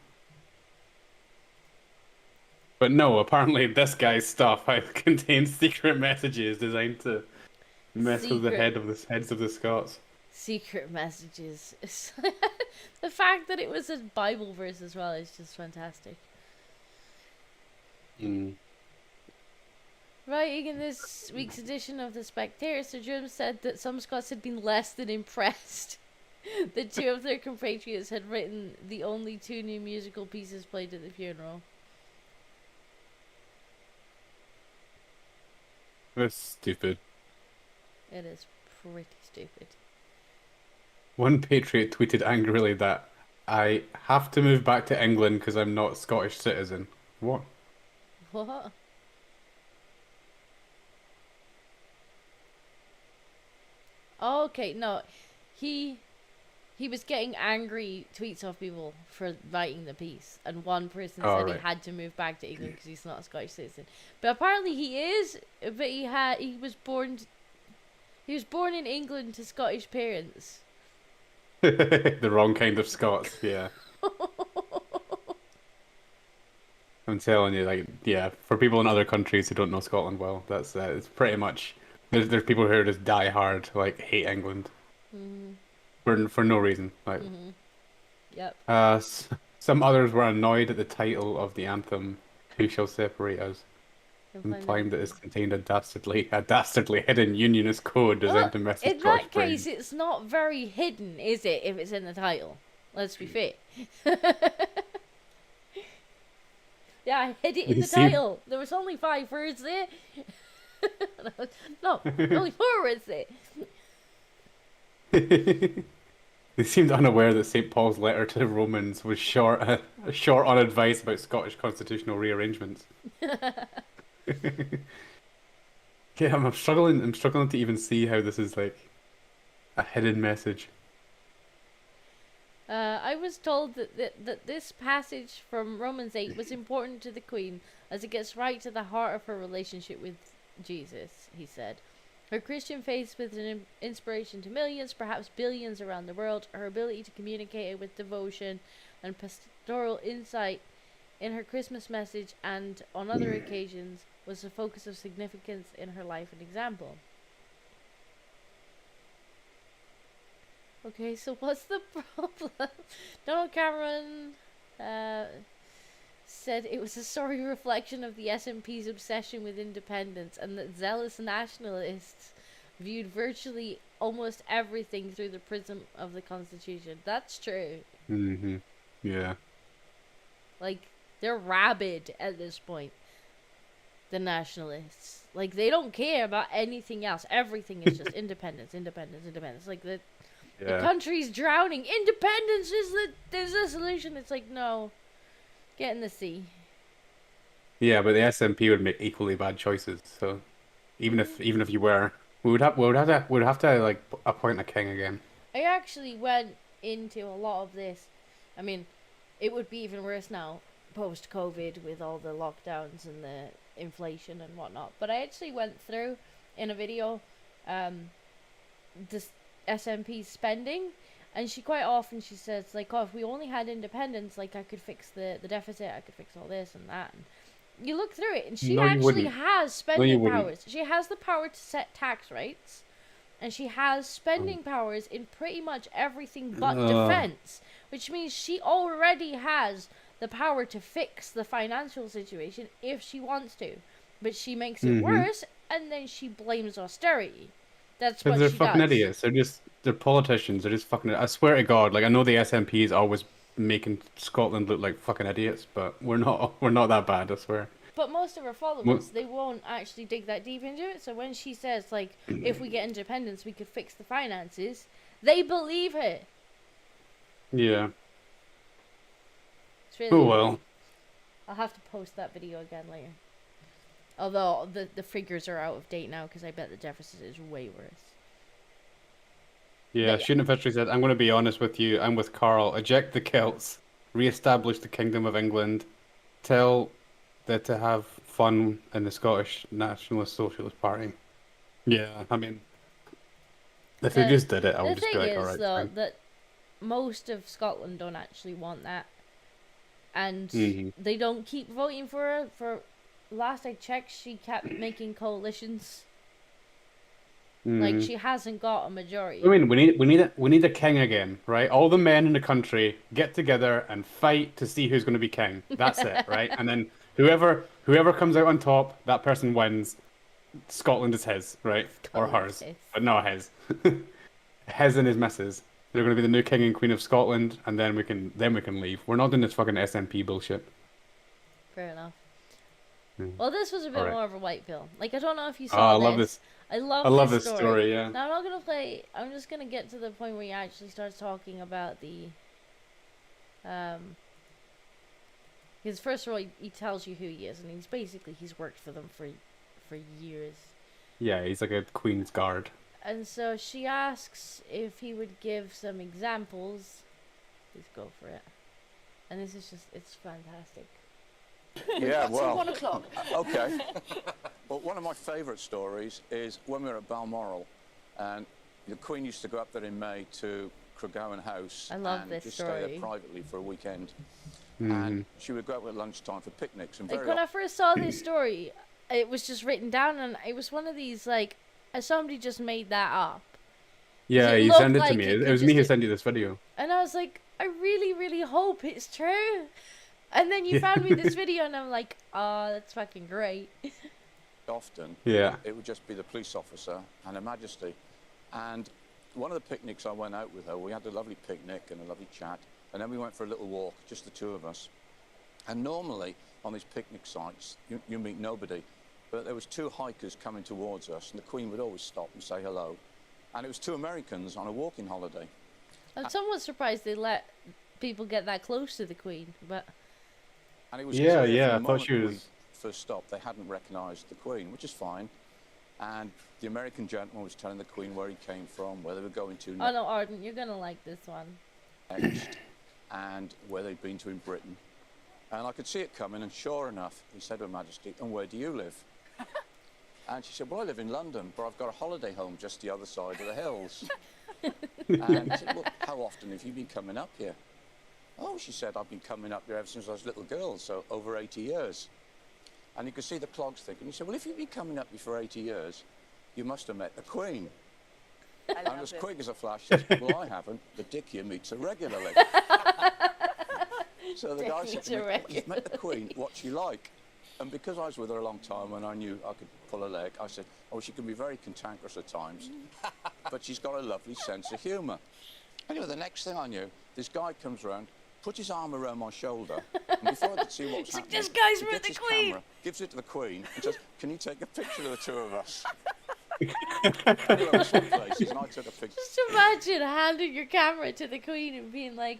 B: But no, apparently this guy's stuff contains secret messages designed to mess with the heads of the Scots.
A: Secret messages. The fact that it was a Bible verse as well is just fantastic. Writing in this week's edition of The Spectator, Sir Jim said that some Scots had been less than impressed that two of their compatriots had written the only two new musical pieces played at the funeral.
B: That's stupid.
A: It is pretty stupid.
B: One patriot tweeted angrily that I have to move back to England because I'm not a Scottish citizen. What?
A: What? Okay, no. He was getting angry tweets off people for writing the piece, and one person said he had to move back to England because he's not a Scottish citizen. But apparently he is. But he was born in England to Scottish parents.
B: The wrong kind of Scots, yeah. I'm telling you, like, yeah, for people in other countries who don't know Scotland well, that's it's pretty much there's people who just die hard, like hate England, for no reason, like.
A: Yep.
B: Some others were annoyed at the title of the anthem, "Who Shall Separate Us," implying that it contained a dastardly hidden unionist code designed to mess with
A: In
B: Scottish
A: that case,
B: brains.
A: it's not very hidden, is it? If it's in the title, let's be fair. Yeah, I hid it in the title. There was only 5 words there. No, only 4 words there.
B: They seemed unaware that St. Paul's letter to the Romans was short on advice about Scottish constitutional rearrangements. Yeah, I'm struggling to even see how this is like a hidden message.
A: I was told that this passage from Romans 8 was important to the Queen as it gets right to the heart of her relationship with Jesus, he said. Her Christian faith was an inspiration to millions, perhaps billions around the world. Her ability to communicate it with devotion and pastoral insight in her Christmas message and on other occasions was a focus of significance in her life and example. Okay, so what's the problem? Donald Cameron said it was a sorry reflection of the SNP's obsession with independence and that zealous nationalists viewed virtually almost everything through the prism of the Constitution. That's true.
B: Yeah.
A: Like, they're rabid at this point. The nationalists. Like, they don't care about anything else. Everything is just independence, independence, independence. Like, the country's drowning. Independence is the solution. It's like, no. Get in the sea.
B: Yeah, but the SNP would make equally bad choices. So even if you were, we would have to like appoint a king again.
A: I actually went into a lot of this. I mean, it would be even worse now post-COVID with all the lockdowns and the inflation and whatnot. But I actually went through in a video this SNP spending, and she quite often says like, oh, if we only had independence, like I could fix the deficit, I could fix all this and that. And You look through it, and she
B: No, you
A: actually
B: wouldn't.
A: has
B: you
A: spending
B: wouldn't.
A: powers. She has the power to set tax rates, and she has spending powers in pretty much everything but defense, which means she already has the power to fix the financial situation if she wants to. But she makes it worse, and then she blames austerity. That's what
B: Because
A: she
B: they're fucking
A: does.
B: idiots. They're politicians. They're just fucking. I swear to God, like I know the SNP is always making Scotland look like fucking idiots, but we're not. We're not that bad. I swear.
A: But most of her followers, they won't actually dig that deep into it. So when she says, like, if we get independence, we could fix the finances, they believe her.
B: Yeah.
A: It's really
B: Oh well.
A: I'll have to post that video again later. Although the figures are out of date now, because I bet the deficit is way worse.
B: Yeah,
A: But yeah.
B: Shooting Fishery said, I'm going to be honest with you. I'm with Carl. Eject the Celts. Re-establish the Kingdom of England. Tell that to have fun in the Scottish Nationalist Socialist Party. Yeah, I mean, if they just did it, I would
A: The
B: just
A: thing
B: be like,
A: is,
B: alright,
A: though,
B: fine.
A: that most of Scotland don't actually want that. And they don't keep voting for her. For last I checked, she kept making coalitions. Like, she hasn't got a majority.
B: I mean, we need a king again, right? All the men in the country get together and fight to see who's going to be king. That's it, right? And then whoever comes out on top, that person wins. Scotland is his, right? Or hers, but not his. His and his missus. They're going to be the new king and queen of Scotland, and then we can leave. We're not doing this fucking SNP bullshit.
A: Fair enough. Well, this was a bit more of a white pill. Like, I don't know if you
B: Oh,
A: saw
B: I love this.
A: I
B: I love this story, yeah.
A: Now, I'm not going to play... I'm just going to get to the point where he actually starts talking about the... Because first of all, he tells you who he is, and he's worked for them for years.
B: Yeah, he's like a queen's guard.
A: And so she asks if he would give some examples. Please go for it. And this is just, it's fantastic.
D: Yeah, well,
C: 1 o'clock.
D: Okay. Well, one of my favourite stories is when we were at Balmoral, and the Queen used to go up there in May to Craiggowan House
A: I love
D: and
A: this
D: just stay
A: story.
D: there privately for a weekend. And she would go up at lunchtime for picnics. And
A: Like,
D: very
A: when I first saw this story, it was just written down, and it was one of these, like, somebody just made that up.
B: Yeah,
A: It
B: you
A: looked
B: sent it to
A: like
B: me.
A: it
B: It
A: could
B: was me who
A: just-
B: sent you this video.
A: And I was like, I really, really hope it's true. And then you found me this video, and I'm like, oh, that's fucking great.
D: often,
B: Yeah.
D: it would just be the police officer and Her Majesty. And one of the picnics I went out with her, we had a lovely picnic and a lovely chat, and then we went for a little walk, just the two of us. And normally, on these picnic sites, you meet nobody. But there was two hikers coming towards us, and the Queen would always stop and say hello. And it was two Americans on a walking holiday.
A: I'm somewhat surprised they let people get that close to the Queen, but...
D: And it was
B: Yeah,
D: clear from
B: yeah,
D: the
B: I thought
D: moment
B: she
D: we
B: was-
D: first stopped, they hadn't recognised the Queen, which is fine. And the American gentleman was telling the Queen where he came from, where they were going to
A: Oh no, Arden, you're gonna like this one.
D: next, and where they'd been to in Britain. And I could see it coming, and sure enough, he said to Her Majesty, and where do you live? And she said, well, I live in London, but I've got a holiday home just the other side of the hills. And he said, well, how often have you been coming up here? Oh, she said, I've been coming up here ever since I was a little girl, so over 80 years. And you could see the clogs thick. And he said, well, if you've been coming up here for 80 years, you must have met the Queen. And as quick as a flash, she said, well, I haven't. The dick here meets her regularly. So the guy said to me, well, you've met the Queen, what's she like? And because I was with her a long time and I knew I could pull her leg, I said, oh, she can be very cantankerous at times, but she's got a lovely sense of humour. Anyway, the next thing I knew, this guy comes round, puts his arm around my shoulder, and before I could see what was happening,
A: this guy's
D: he
A: with
D: gets
A: the
D: his
A: Queen.
D: camera, gives it to the Queen, and says, can you take a picture of the two of us? Anyway, we switched places, and I took a picture.
A: Just imagine handing your camera to the Queen and being like,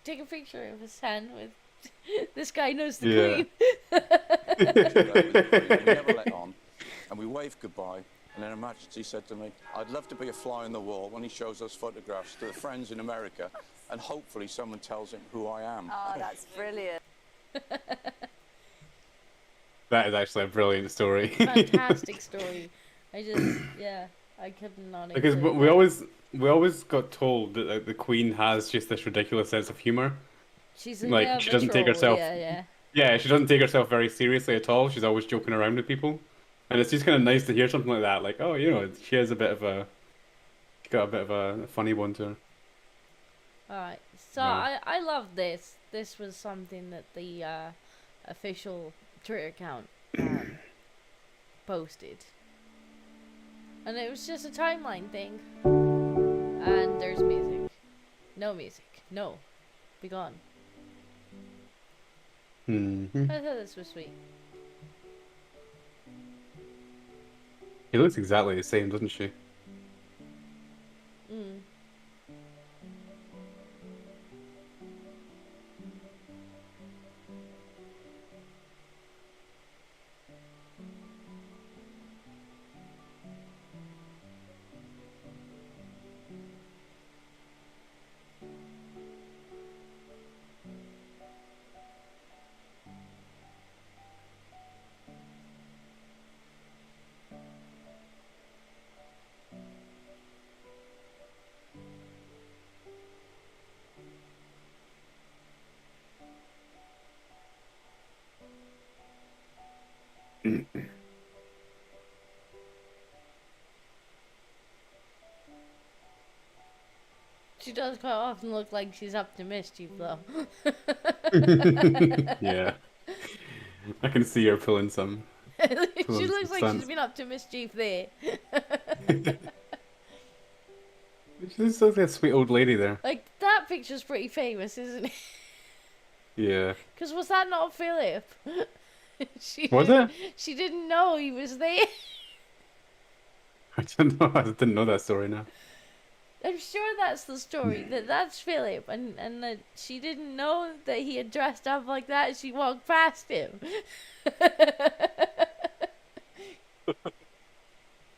A: take a picture of his hand with, this guy knows the Queen.
D: We never let on, and we waved goodbye. And then Her Majesty said to me, I'd love to be a fly on the wall when he shows those photographs to the friends in America, and hopefully someone tells him who I am.
C: Oh, that's brilliant.
B: That is actually a brilliant story.
A: Fantastic story. I could not.
B: Because
A: agree.
B: we always got told that the Queen has just this ridiculous sense of humor.
A: She's
B: like, she doesn't take herself-
A: Yeah, yeah.
B: Yeah, she doesn't take herself very seriously at all. She's always joking around with people. And it's just kind of nice to hear something like that. Like, oh, she has she got a bit of a funny one to her.
A: Alright, so
B: No.
A: I love this. This was something that the official Twitter account posted. And it was just a timeline thing. And there's music. No music. No. Be gone.
B: Mm-hmm.
A: I thought this was sweet.
B: He looks exactly the same, doesn't she?
A: Mm. She does quite often look like she's up to mischief, though.
B: Yeah. I can see her pulling some.
A: She looks like she's been up to mischief there.
B: She just looks like a sweet old lady there.
A: Like, that picture's pretty famous, isn't it?
B: Yeah.
A: Because was that not Philip?
B: Was it?
A: She didn't know he was there.
B: I don't know. I didn't know that story now.
A: I'm sure that's the story. That's Philip, and that she didn't know that he had dressed up like that. She walked past him.
B: I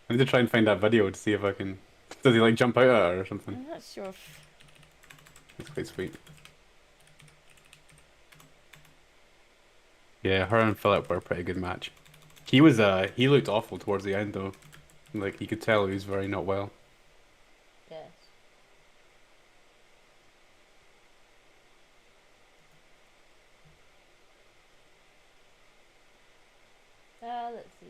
B: need to try and find that video to see if I can. Does he like jump out at her or something?
A: I'm not sure. If...
B: That's quite sweet. Yeah, her and Philip were a pretty good match. He looked awful towards the end though. Like you could tell he was very not well.
A: Yes. Let's see.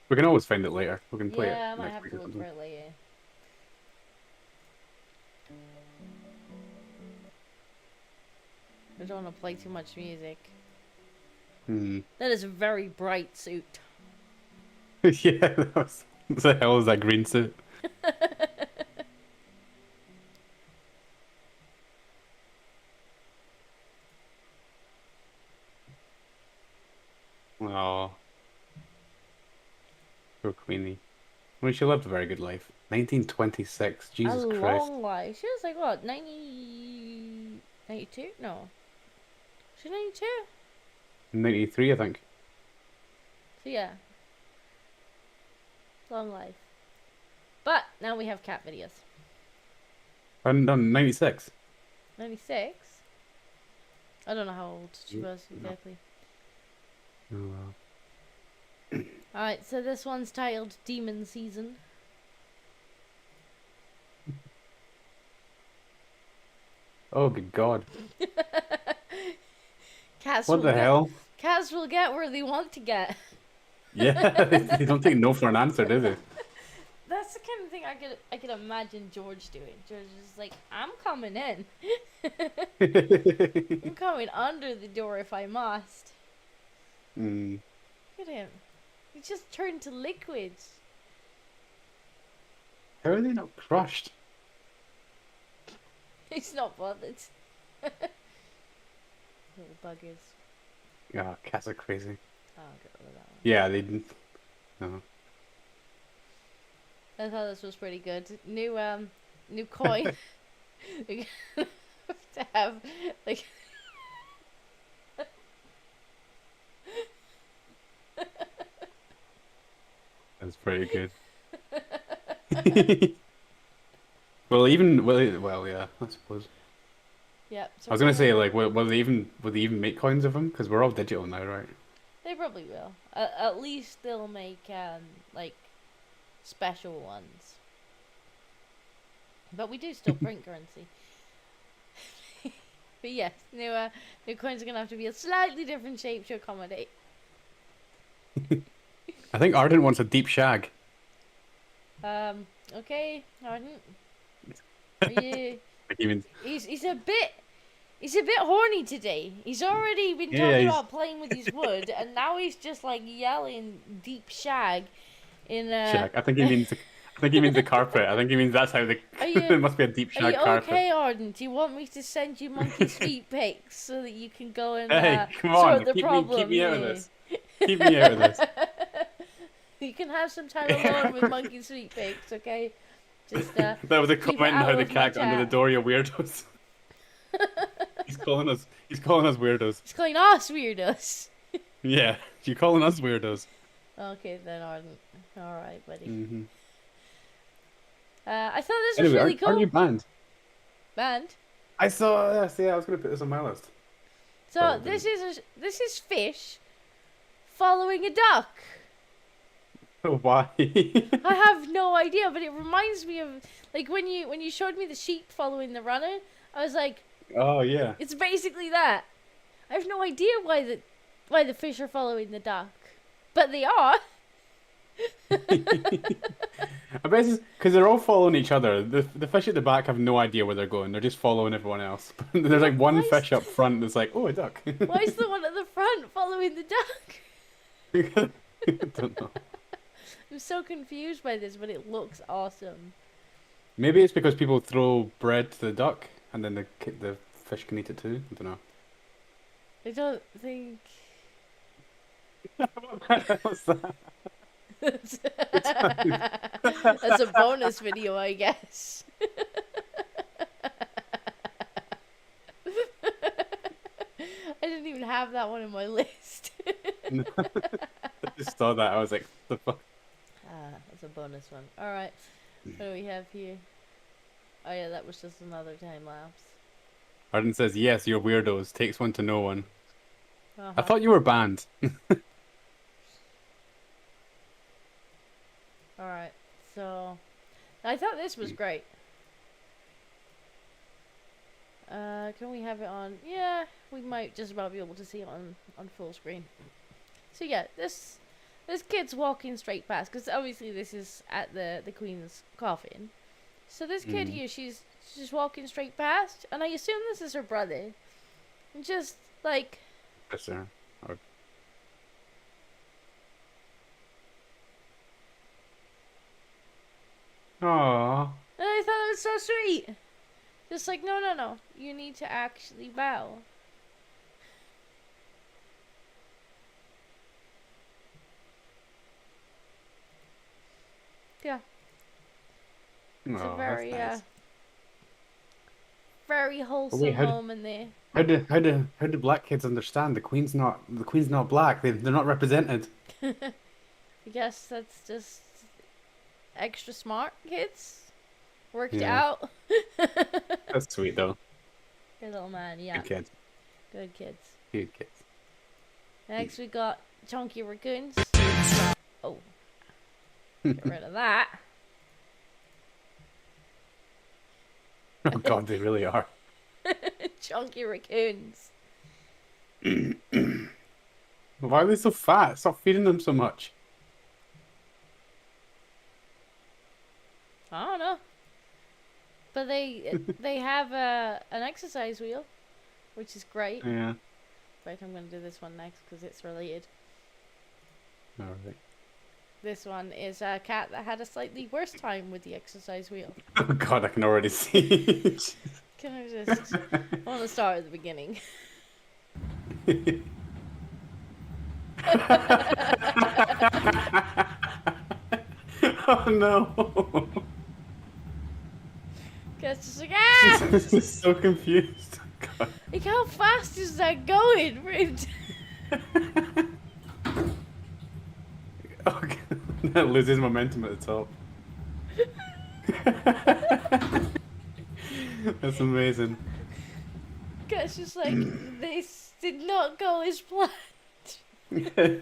B: We can always find it later. We can play it.
A: Yeah, I might
B: next
A: have
B: week
A: to
B: or
A: look
B: something.
A: for it later. I don't want to play too much music. That is a very bright suit.
B: Yeah, what the hell is that green suit? Oh, poor Queenie. I mean, she lived a very good life. 1926. Jesus
A: a
B: Christ.
A: long life. She was like, what, 90... 92? No. She 92?
B: 93, I think.
A: So yeah. Long life. But now we have cat videos.
B: And 96.
A: 96? I don't know how old she was exactly.
B: Oh well.
A: Alright, so this one's titled Demon Season.
B: Oh, good God.
A: Cats
B: What the hell?
A: Cats will get where they want to get.
B: Yeah, they don't take no for an answer, do they?
A: That's the kind of thing I could imagine George doing. George is like, I'm coming in. I'm coming under the door if I must.
B: Mm.
A: Look at him. He just turned to liquids.
B: How are they not crushed?
A: He's not bothered. Little buggers.
B: Yeah, cats are crazy.
A: Oh, I'll get rid of that one.
B: Yeah, they didn't. No.
A: I thought this was pretty good. New coin. We have to have like
B: That's pretty good. Well, yeah, I suppose.
A: yeah.
B: I was gonna say, like, will they even make coins of them? Because we're all digital now, right?
A: They probably will. At least they'll make like special ones. But we do still print currency. But yes, new coins are gonna have to be a slightly different shape to accommodate.
B: I think Arden wants a deep shag.
A: Okay, Arden. Are you? He's a bit horny today. He's already been talking about playing with his wood, and now he's just like yelling deep shag in
B: Shag. I think he means the carpet. I think he means that's how there must be a deep shag carpet.
A: Are you okay, Arden? Do you want me to send you monkey feet pics so that you can go and
B: come on,
A: sort the problem?
B: Keep me out of this. Keep me out of this.
A: You can have some time alone with monkey feet pics, okay? Just
B: that was a comment on how the cat got under the door, you weirdos. He's calling us weirdos.
A: He's calling us weirdos.
B: Yeah, you're calling us weirdos.
A: Okay then, Arden. Alright, buddy.
B: Mm-hmm.
A: I thought this was really cool.
B: Aren't you banned?
A: Banned?
B: I saw. I was going to put this on my list.
A: So this is fish following a duck.
B: Why?
A: I have no idea, but it reminds me of like when you showed me the sheep following the runner. I was like,
B: oh yeah,
A: it's basically that. I have no idea why the fish are following the duck, but they are.
B: I bet it's because they're all following each other. The fish at the back have no idea where they're going. They're just following everyone else. There's like one fish up front that's like, oh, a duck.
A: Why is the one at the front following the duck?
B: I don't know.
A: I'm so confused by this, but it looks awesome.
B: Maybe it's because people throw bread to the duck and then the fish can eat it too. I don't know.
A: I don't think.
B: What's that?
A: That's a bonus video, I guess. I didn't even have that one in my list.
B: I just saw that. I was like, what the fuck?
A: That's a bonus one. Alright. What do we have here? Oh yeah, that was just another time lapse.
B: Arden says, yes, you're weirdos. Takes one to know one. I thought you were banned.
A: Alright, so I thought this was great. Can we have it on? Yeah, we might just about be able to see it on full screen. So yeah, this kid's walking straight past, because obviously this is at the Queen's coffin. So this kid here, she's just walking straight past, and I assume this is her brother. And just like...
B: Yes, sir. Aww.
A: And I thought that was so sweet. Just like, no. You need to actually bow. Yeah. It's a very,
B: nice.
A: very wholesome moment there.
B: How do black kids understand the Queen's not black? They're not represented.
A: I guess that's just extra smart kids. Worked out.
B: That's sweet though.
A: Good little man, yeah.
B: Good kids.
A: Good kids.
B: Good kids.
A: Next we got chunky raccoons. Oh. Get rid of that.
B: Oh god, they really are.
A: Chunky raccoons.
B: Why are they so fat? Stop feeding them so much.
A: I don't know. But they have an exercise wheel, which is great.
B: Yeah.
A: Right, I'm going to do this one next because it's related.
B: Alright.
A: This one is a cat that had a slightly worse time with the exercise wheel.
B: Oh god, I can already see.
A: Can I just... I want to start at the beginning.
B: Oh no.
A: Cat's just like, ah!
B: This is so confused. God.
A: Like, how fast is that going?
B: Oh, God. That loses momentum at the top. That's amazing.
A: Cat's just like, this did not go as planned.
B: It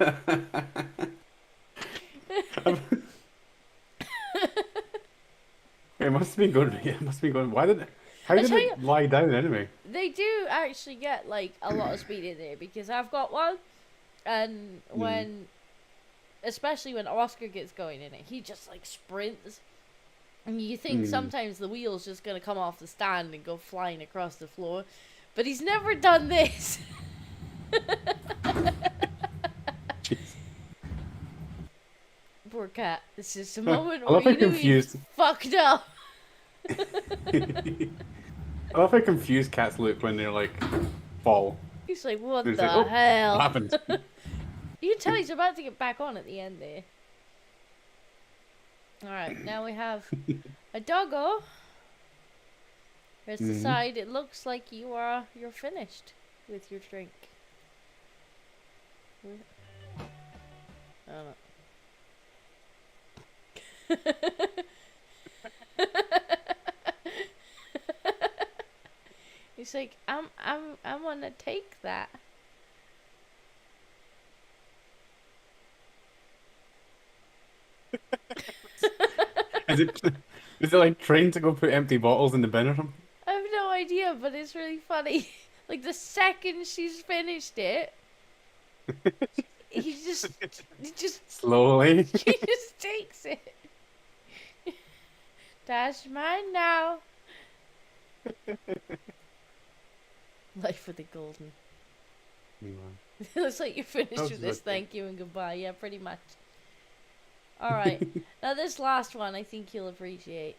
B: must have been going. It must have been going. Why did it? How
A: I
B: did
A: tell
B: it lie down anyway?
A: They do actually get like a lot of speed in there because I've got one, and when, especially when Oscar gets going in it, he just like sprints, and you think sometimes the wheel's just gonna come off the stand and go flying across the floor, but he's never done this. Poor cat. It's just a moment
B: I
A: where
B: love how
A: you knew he
B: confused.
A: fucked up.
B: I love how confused cats look when they're like fall.
A: He's like, what
B: They're
A: the
B: just like, oh,
A: hell?
B: what happened?
A: You can tell he's about to get back on at the end there. Alright, now we have a doggo. Here's the side. It looks like you're finished with your drink. I don't know. He's like, I'm gonna take that.
B: Is it like trained to go put empty bottles in the bin or something?
A: I have no idea, but it's really funny. Like the second she's finished it, he just
B: Slowly.
A: he just takes it. That's mine now. Life with the golden. It looks like you're finished with this. Thank you and goodbye. Yeah, pretty much. Alright. Now this last one I think you'll appreciate.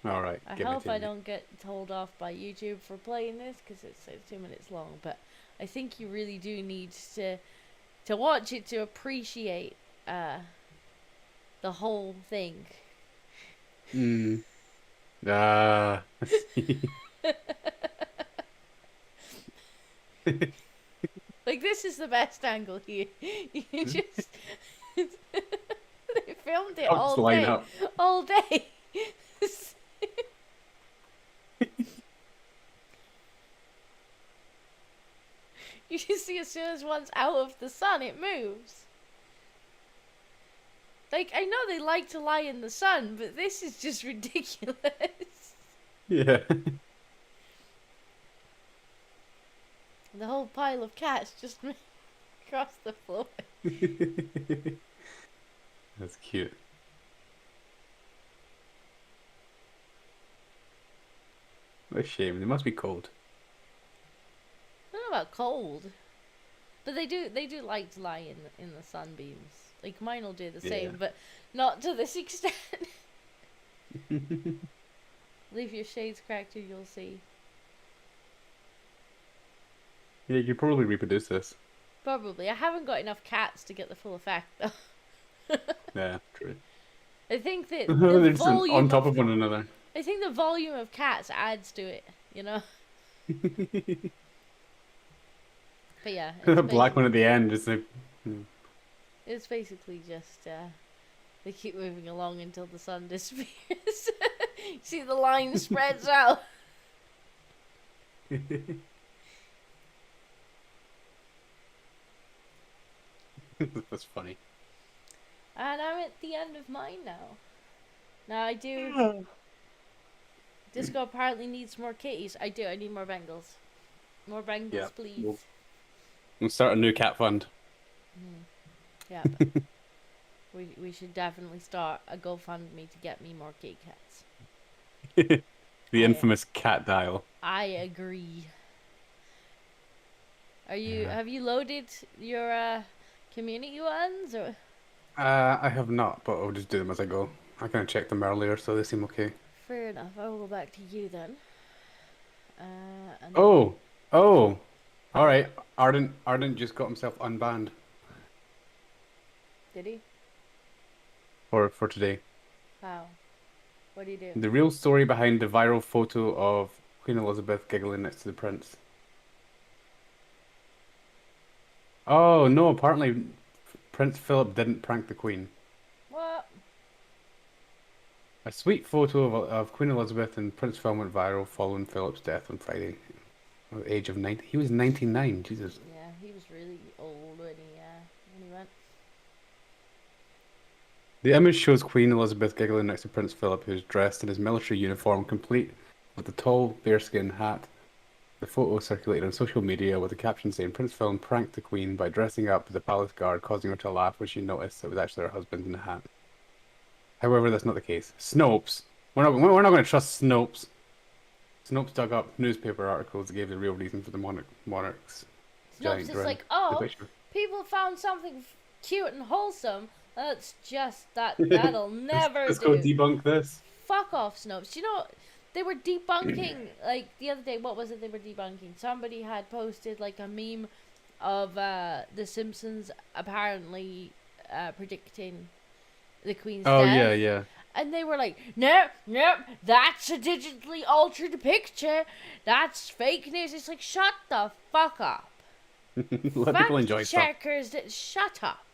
B: Alright.
A: I hope I don't get told off by YouTube for playing this because it's 2 minutes long, but I think you really do need to watch it to appreciate the whole thing. Like this is the best angle here. You just they filmed it all day. You can see as soon as one's out of the sun, it moves. Like, I know they like to lie in the sun, but this is just ridiculous.
B: Yeah.
A: The whole pile of cats just across the floor.
B: That's cute. What a shame. They must be cold.
A: I don't know about cold, but they do like to lie in the sunbeams. Like mine will do the same, but not to this extent. Leave your shades cracked or you'll see.
B: Yeah, you could probably reproduce this.
A: Probably. I haven't got enough cats to get the full effect though.
B: Yeah, true.
A: I think that
B: They're
A: the
B: just
A: volume
B: on top of one another.
A: I think the volume of cats adds to it, you know. But yeah,
B: The black one at the end, just like.
A: It's basically just they keep moving along until the sun disappears. See the line spreads out.
B: That's funny.
A: And I'm at the end of mine now. Now I do. Disco apparently needs more kitties. I do. I need more Bengals. More Bengals, please.
B: We'll start a new cat fund.
A: Yeah. we should definitely start a GoFundMe to get me more kitty cats.
B: The infamous cat dial.
A: I agree. Have you loaded your community ones or?
B: I have not, but I'll just do them as I go. I kind of checked them earlier, so they seem okay.
A: Fair enough. I will go back to you then.
B: Oh, all right. Ardent just got himself unbanned.
A: Did he?
B: For today.
A: How? What do you do?
B: The real story behind the viral photo of Queen Elizabeth giggling next to the prince. Oh no! Apparently, Prince Philip didn't prank the Queen.
A: What?
B: A sweet photo of Queen Elizabeth and Prince Philip went viral following Philip's death on Friday, at the age of 90. He was 99. Jesus.
A: Yeah, he was really old when he
B: The image shows Queen Elizabeth giggling next to Prince Philip, who's dressed in his military uniform, complete with a tall bearskin hat. The photo circulated on social media with a caption saying Prince Philip pranked the Queen by dressing up as a palace guard, causing her to laugh when she noticed it was actually her husband in the hat. However, that's not the case. Snopes. We're not going to trust Snopes. Snopes dug up newspaper articles that gave the real reason for the monarch's giant
A: Snopes is
B: drone.
A: like,
B: The
A: oh,
B: picture.
A: people found something cute and wholesome. That's just that'll never
B: Let's
A: do.
B: go debunk this.
A: Fuck off, Snopes. You know, they were debunking, like, the other day, what was it they were debunking? Somebody had posted, like, a meme of The Simpsons apparently predicting the Queen's
B: Oh,
A: death.
B: yeah.
A: And they were like, nope, that's a digitally altered picture. That's fake news. It's like, shut the fuck up.
B: Let people enjoy stuff.
A: Checkers, shut up.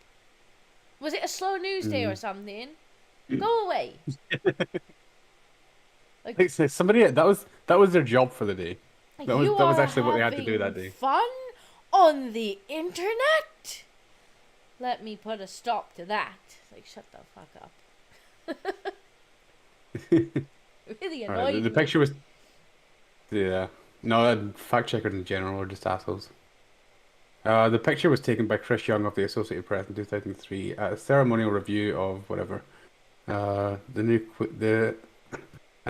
A: Was it a slow news day or something? Go away.
B: Like, somebody that was their job for the day. That was actually what they had to do that day.
A: Fun on the internet. Let me put a stop to that. It's like, shut the fuck up. Really annoying.
B: Right, the picture was. Yeah. No, fact checkers in general are just assholes. The picture was taken by Chris Young of the Associated Press in 2003 at a ceremonial review of whatever. And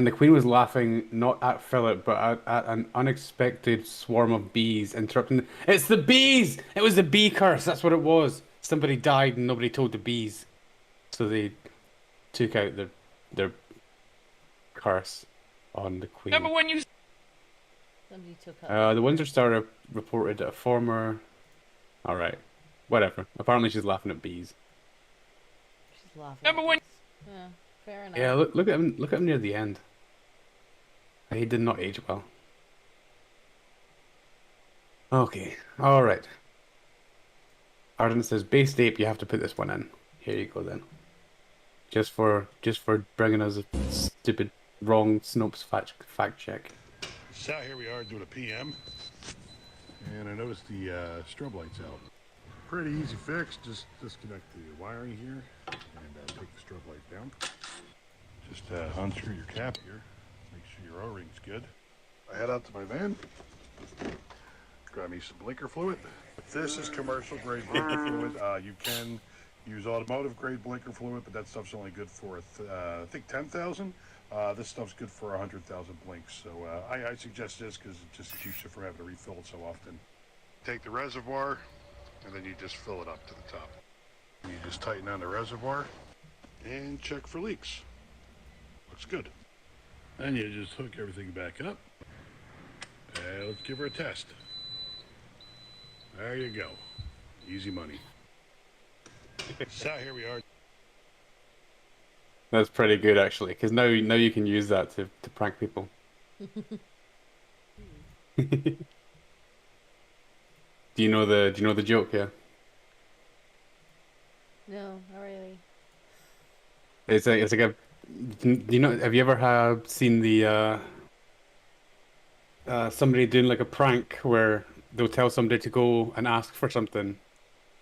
B: the Queen was laughing not at Philip, but at an unexpected swarm of bees interrupting. It's the bees! It was the bee curse. That's what it was. Somebody died and nobody told the bees, so they took out their curse on the Queen.
A: Remember when you? Somebody took out.
B: The Windsor Star reported that a former. All right, whatever. Apparently, she's laughing at bees.
A: She's laughing. Remember when? Yeah, fair enough.
B: Yeah, look at him. Look at him near the end. He did not age well. Okay, all right. Arden says, "Based Ape, you have to put this one in." Here you go then. Just for bringing us a stupid, wrong Snopes fact check.
L: So here we are doing a PM, and I noticed the strobe lights out. Pretty easy fix. Just disconnect the wiring here and take the strobe light down. Just unscrew your cap here. Make sure your O-ring's good. I head out to my van. Grab me some blinker fluid. This is commercial grade blinker fluid. You can use automotive grade blinker fluid, but that stuff's only good for I think 10,000. This stuff's good for 100,000 blinks. So I suggest this because it just keeps you from having to refill it so often. Take the reservoir, and then you just fill it up to the top. You just tighten on the reservoir and check for leaks. Looks good. Then you just hook everything back up. Let's give her a test. There you go. Easy money. So here we are.
B: That's pretty good actually, because now you can use that to prank people. Do you know the joke here?
A: No, not really.
B: It's like a. Do you know? Have you ever seen the somebody doing like a prank where they'll tell somebody to go and ask for something,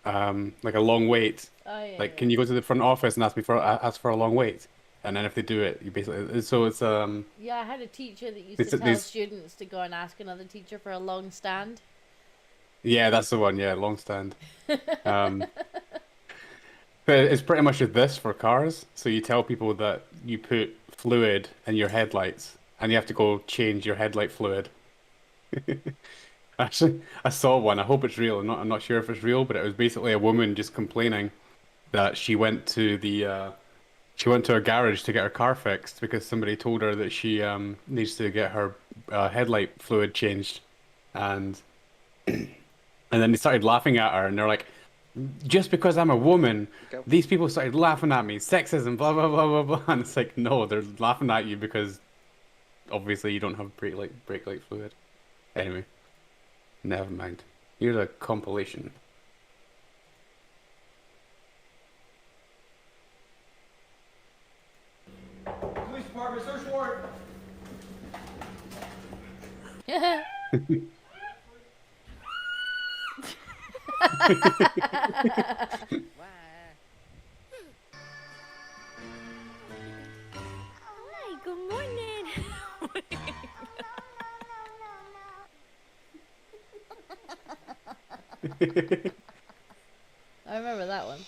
B: like a long wait.
A: Oh yeah.
B: Like, can you go to the front office and ask for a long wait? And then if they do it, you basically so it's
A: Yeah, I had a teacher that used to tell students to go and ask another teacher for a long stand.
B: Yeah, that's the one. Yeah, long stand. But it's pretty much just this for cars. So you tell people that you put fluid in your headlights, and you have to go change your headlight fluid. Actually, I saw one. I hope it's real. I'm not sure if it's real, but it was basically a woman just complaining that she went to a garage to get her car fixed because somebody told her that she needs to get her headlight fluid changed, and then they started laughing at her, and they're like, just because I'm a woman, these people started laughing at me, sexism, blah blah blah blah blah. And it's like, no, they're laughing at you because obviously you don't have brake light fluid. Anyway, never mind. Here's a compilation.
M: Police department, search warrant.
A: I remember that one.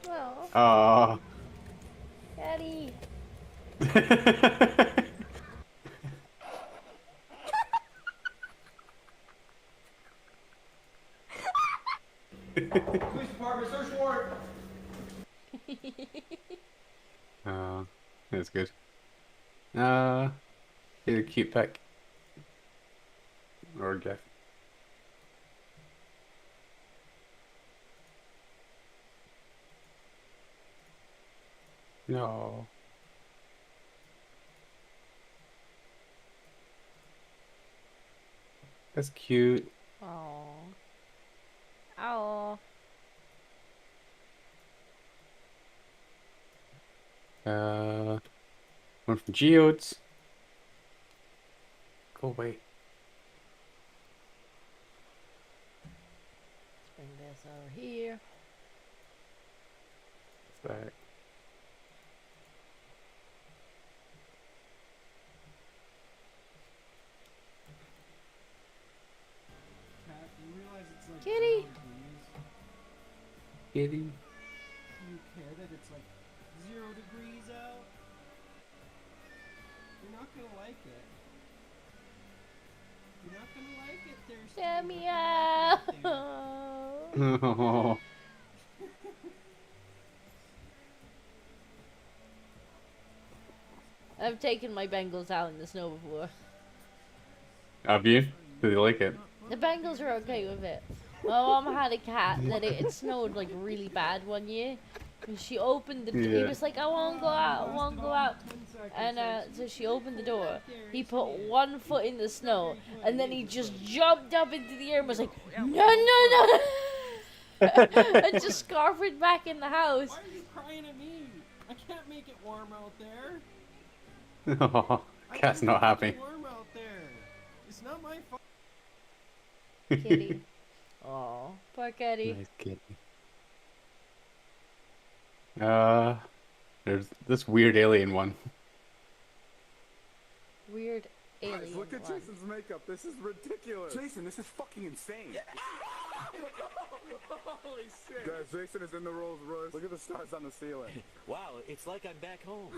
A: Oh,
B: Oh.
A: Daddy.
M: Police department, search warrant.
B: That's good. Here's a cute pic. Or a gif. No. That's cute.
A: Oh. Oh.
B: One from Geodes. Go away.
A: Let's bring this over here.
B: Back.
M: Pat, do you realize it's like
A: Kitty.
M: 0 degrees?
B: Kitty.
M: Do you care that it's like 0 degrees out? You're not gonna like it. You're not gonna like it, Thirsty.
A: Let me
M: You're not gonna like
A: out.
B: Oh.
A: I've taken my Bengals out in the snow before.
B: Have you? Do they like it?
A: The Bengals are okay with it. My mom had a cat that it snowed like really bad one year. And she opened the door. He
B: Yeah.
A: was like, I won't go out, I won't go out. And so she opened the door. He put one foot in the snow. And then he just jumped up into the air and was like, no, no, no. And just scarfed back in the house.
M: Why are you crying at me? I can't make it warm out there.
B: Oh, cat's not happy.
M: It's warm out there. It's not my fault.
A: Kitty. Aw, poor kitty.
B: Nice kitty. There's this weird alien one.
A: Weird alien
F: Guys, look at
A: one.
F: Jason's makeup. This is ridiculous. Jason, this is fucking insane. Holy shit. Guys, Jason is in the Rolls Royce. Look at the stars on the ceiling.
N: Wow, it's like I'm back home.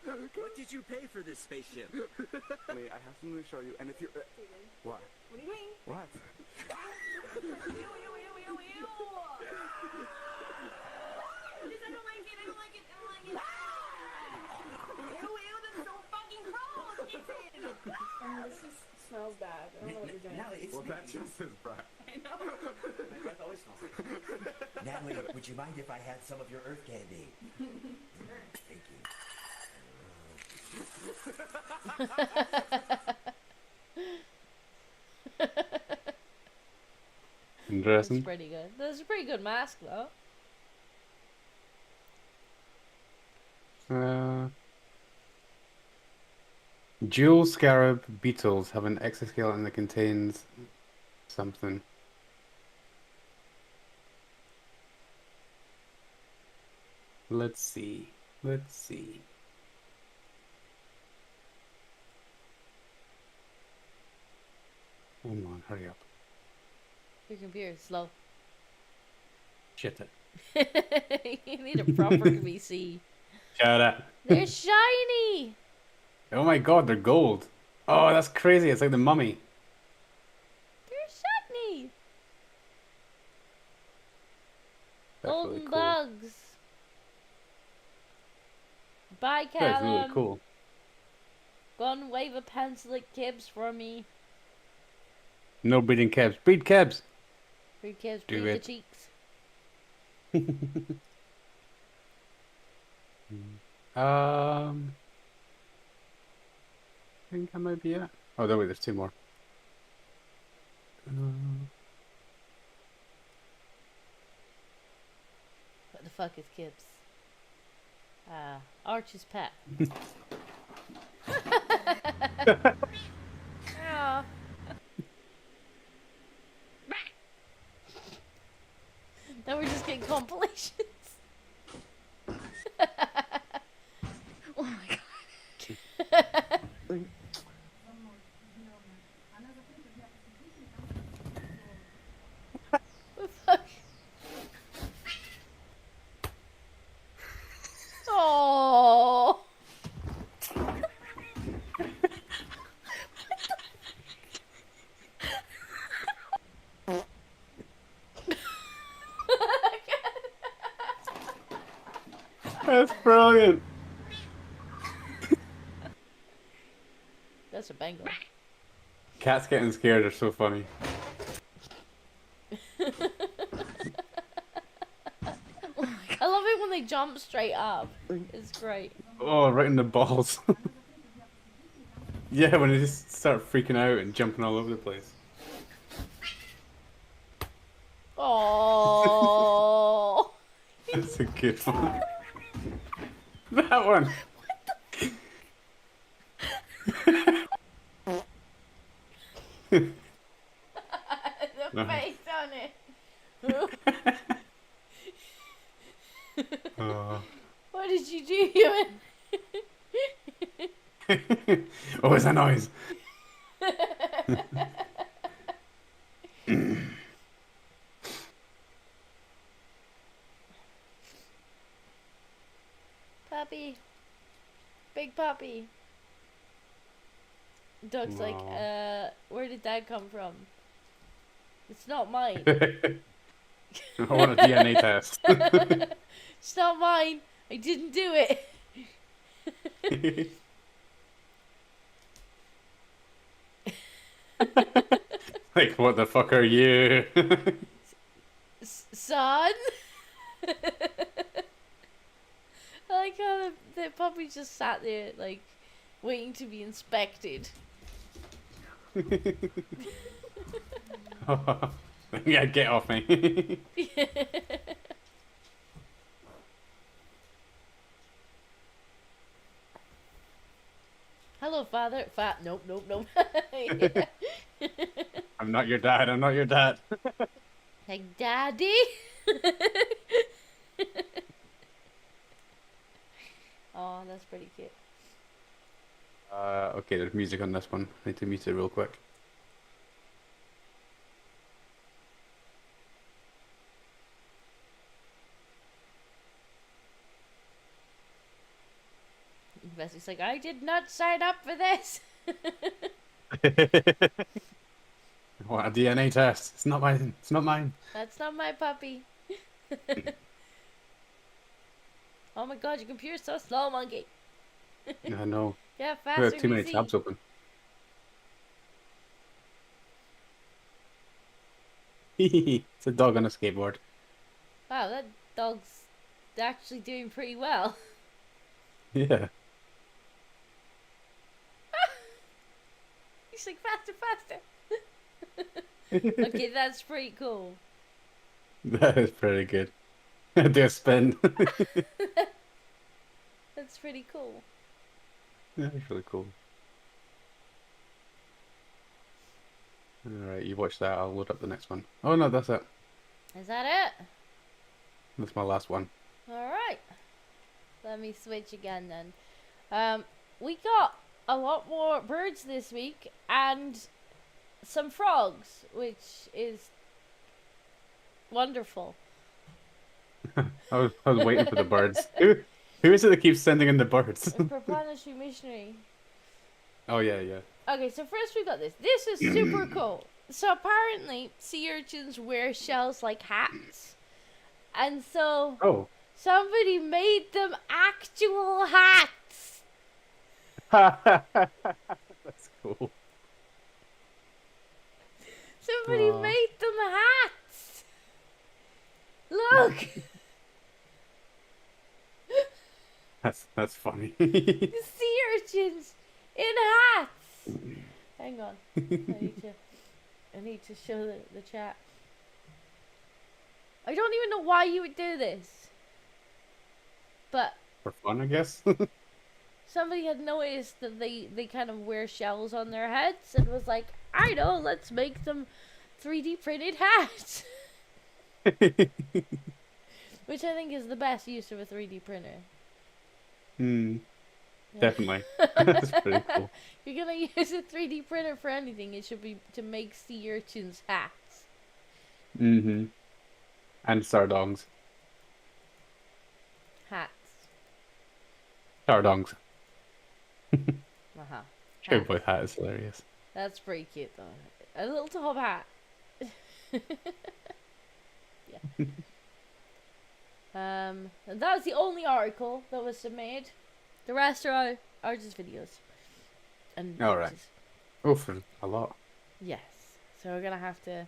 N: What did you pay for this spaceship?
F: Wait, I have something to show you. And if you're... What?
C: What are you doing?
F: What?
C: Ew, ew, ew, ew, ew. I don't like it, I don't like it, I don't like it. Ew, ew, that's so fucking gross. Kitten. This just smells bad. I don't know what you're doing.
N: Natalie, it's
F: Well,
N: me.
F: that's just his breath.
C: I know.
N: My breath always smells like Natalie, would you mind if I had some of your earth candy? Thank you.
B: Interesting.
A: That's pretty good. That's a pretty good mask, though.
B: Jewel scarab beetles have an exoskeleton that contains something. Let's see. Let's see. Come on, hurry up.
A: Your computer's slow.
B: Shit it.
A: You need a proper VC.
B: Shut up.
A: They're shiny!
B: Oh my god, they're gold. Oh, that's crazy. It's like the mummy.
A: They're shiny!
B: That's
A: Golden
B: really cool.
A: bugs. Bye, Callum.
B: That's really cool.
A: Go and wave a pencil at Kibbs for me.
B: No breeding cabs. Breed cabs.
A: Breed Kibbs,
B: Do
A: breed
B: it.
A: the cheeks.
B: I think I might be it. Oh, no, wait, there's two more.
A: What the fuck is Kibbs? Arch's pet. Aw. Now we're just getting compilations.
H: Oh my god.
B: That's brilliant.
A: That's a Bengal.
B: Cats getting scared are so funny.
A: I love it when they jump straight up. It's great.
B: Oh, right in the balls. Yeah, when they just start freaking out and jumping all over the place.
A: Oh.
B: That's a good one. That one.
A: The face on it. What did you do, human?
B: What was that noise?
A: Puppy. Big puppy. Doug's like, where did that come from? It's not mine.
B: I want a DNA test.
A: It's not mine. I didn't do it.
B: Like, what the fuck are you?
A: Son? I like how the puppy just sat there, like, waiting to be inspected.
B: Yeah, get off me.
A: Hello, father. Nope, nope, nope.
B: I'm not your dad. I'm not your dad.
A: Like, daddy? Oh, that's pretty cute.
B: Okay, there's music on this one. I need to mute it real quick.
A: Bessie's like, I did not sign up for this.
B: What, a DNA test? It's not mine. It's not mine.
A: That's not my puppy. Oh my god, your computer's so slow, monkey.
B: I know.
A: Yeah,
B: We
A: faster.
B: have too many tabs open. It's a dog on a skateboard.
A: Wow, that dog's actually doing pretty well.
B: Yeah.
A: He's like, faster, faster. Okay, that's pretty cool.
B: That is pretty good. Do a spin.
A: That's pretty cool.
B: Yeah, that's really cool. Alright, you watch that, I'll load up the next one. Oh no, that's it.
A: Is that it?
B: That's my last one.
A: Alright. Let me switch again then. We got a lot more birds this week and some frogs, which is wonderful.
B: I was waiting for the birds. Who is it that keeps sending in the birds?
A: Proplanetary missionary.
B: Oh yeah, yeah.
A: Okay, so first we got this. This is super cool. So apparently, sea urchins wear shells like hats. And so somebody made them actual hats.
B: That's cool.
A: Somebody made them hats. Look.
B: That's funny.
A: The sea urchins in hats. Hang on. I need to show the chat. I don't even know why you would do this. But
B: For fun, I guess.
A: somebody had noticed that they kind of wear shells on their heads and was like, I know, let's make them 3D printed hats. Which I think is the best use of a 3D printer.
B: Definitely. That's pretty cool.
A: If you're gonna use a 3D printer for anything, it should be to make sea urchins hats.
B: And sardongs.
A: Hats.
B: Sardongs.
A: Uh-huh.
B: Cowboy hat is hilarious.
A: That's pretty cute though. A little top hat. Yeah. And that was the only article that was submitted. The rest are just videos. And
B: All right.
A: pictures.
B: Oh, for a lot.
A: Yes. So we're gonna have to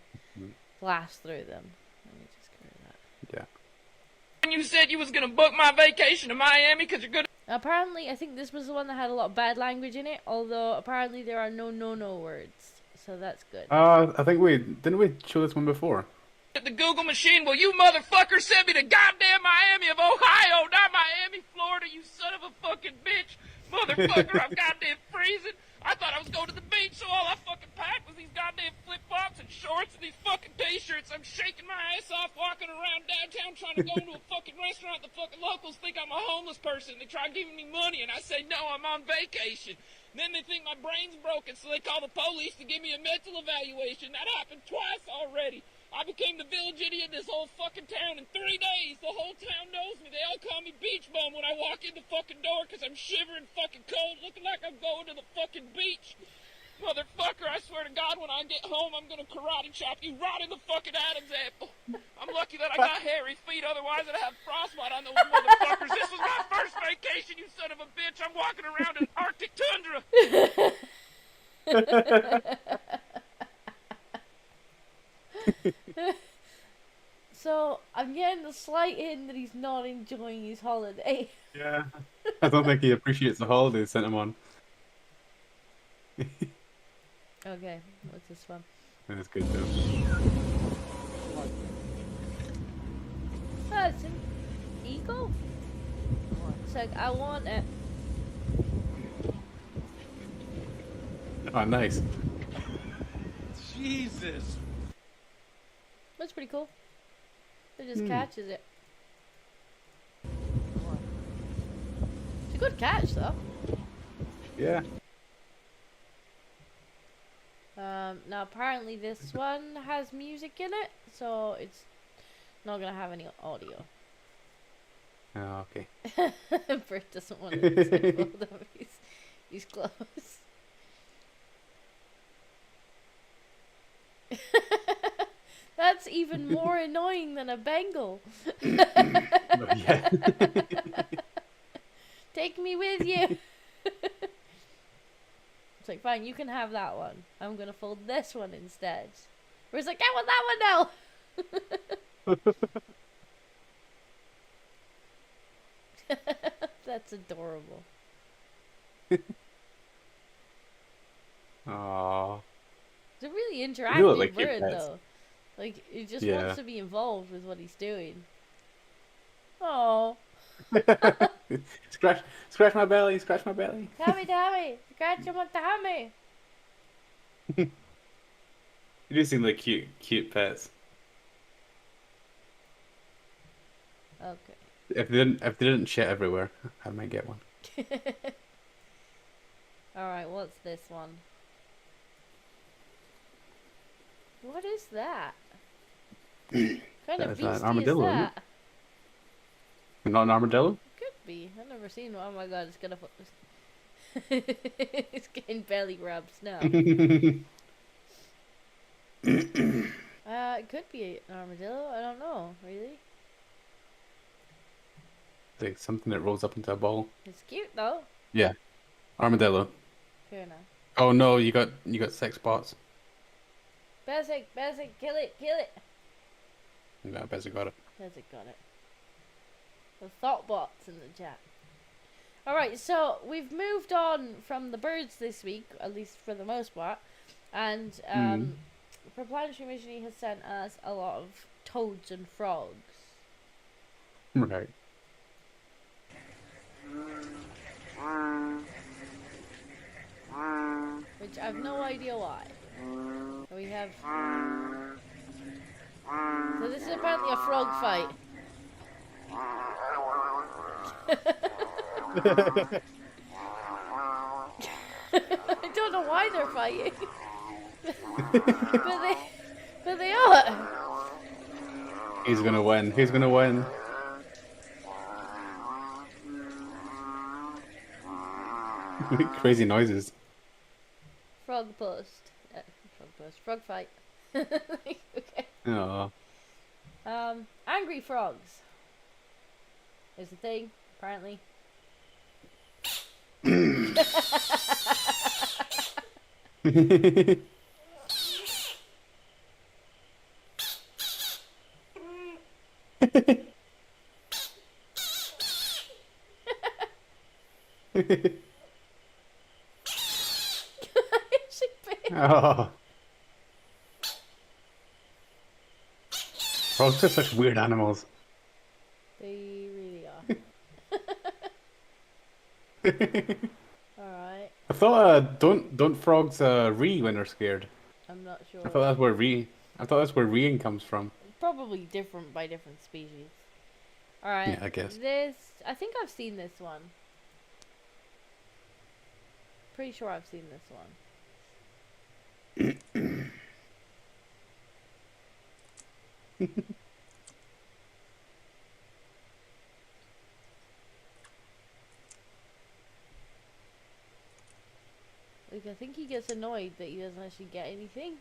A: blast through them. Let me just go to that.
B: Yeah.
O: You said you was gonna book my vacation to Miami because you're gonna.
A: Apparently, I think this was the one that had a lot of bad language in it. Although apparently there are no words, so that's good.
B: I think didn't we show this one before?
O: At the Google machine, well, you motherfucker sent me to goddamn Miami of Ohio, not Miami, Florida, you son of a fucking bitch. Motherfucker, I'm goddamn freezing. I thought I was going to the beach, so all I fucking packed was these goddamn flip-flops and shorts and these fucking t-shirts. I'm shaking my ass off walking around downtown trying to go into a fucking restaurant. The fucking locals think I'm a homeless person. They try giving me money, and I say, no, I'm on vacation. And then they think my brain's broken, so they call the police to give me a mental evaluation. That happened twice already. I became the village idiot in this whole fucking town in 3 days. The whole town knows me. They all call me Beach Bum when I walk in the fucking door because I'm shivering fucking cold, looking like I'm going to the fucking beach. Motherfucker, I swear to God, when I get home, I'm gonna karate chop you right in the fucking Adam's apple. I'm lucky that I got hairy feet, otherwise I'd have frostbite on those motherfuckers. This was my first vacation, you son of a bitch. I'm walking around in Arctic tundra.
A: So I'm getting the slight hint that he's not enjoying his holiday.
B: Yeah. I don't think he appreciates the holiday sent him on.
A: Okay, what's this one?
B: That's good though.
A: Oh, it's an eagle? It's like, I want it.
B: Oh, nice.
K: Jesus.
A: That's pretty cool. It just catches it. It's a good catch, though.
B: Yeah.
A: Now apparently this one has music in it, so it's not gonna have any audio.
B: Oh, okay.
A: Bert doesn't want to listen both of he's close. That's even more annoying than a Bengal.
B: Yeah.
A: Take me with you. It's like, fine, you can have that one. I'm gonna fold this one instead. Where he's like, I want that one now. That's adorable.
B: Aww.
A: It's a really
B: They
A: interactive
B: look like cute
A: bird,
B: pets.
A: though. Like, it just
B: Yeah.
A: wants to be involved with what he's doing. Oh,
B: Scratch my belly, scratch my belly.
A: Tommy, scratch him with Tommy.
B: You do seem like cute pets.
A: Okay.
B: If they didn't shit everywhere, I might get one.
A: Alright, what's this one? What is that? Kind of
B: That's
A: beastie
B: an
A: is
B: armadillo, isn't
A: that?
B: Not an armadillo?
A: Could be. I've never seen one. Oh my god, it's gonna... it's getting belly rubs now. It could be an armadillo. I don't know, really.
B: Like something that rolls up into a ball.
A: It's cute though.
B: Yeah. Armadillo.
A: Fair enough.
B: Oh no, you got 6 spots.
A: Basic, kill it.
B: Yeah, Bezzy got it.
A: Basic got it. The thought bots in the chat. Alright, so we've moved on from the birds this week, at least for the most part. And for Planetary Mission, he has sent us a lot of toads and frogs.
B: Right.
A: Which I have no idea why. We have... So this is apparently a frog fight. I don't know why they're fighting. but they are.
B: He's gonna win. He's gonna win. Crazy noises.
A: Frog fight. Okay.
B: Oh.
A: Angry frogs. is a thing, apparently.
B: Oh. Frogs are such weird animals.
A: They really are. Alright.
B: I thought don't frogs ree when they're scared.
A: I'm not sure.
B: I thought that's where reeing comes from.
A: Probably different by different species. Alright.
B: Yeah, I guess.
A: I think I've seen this one. Pretty sure I've seen this one. Like, I think he gets annoyed that he doesn't actually get anything.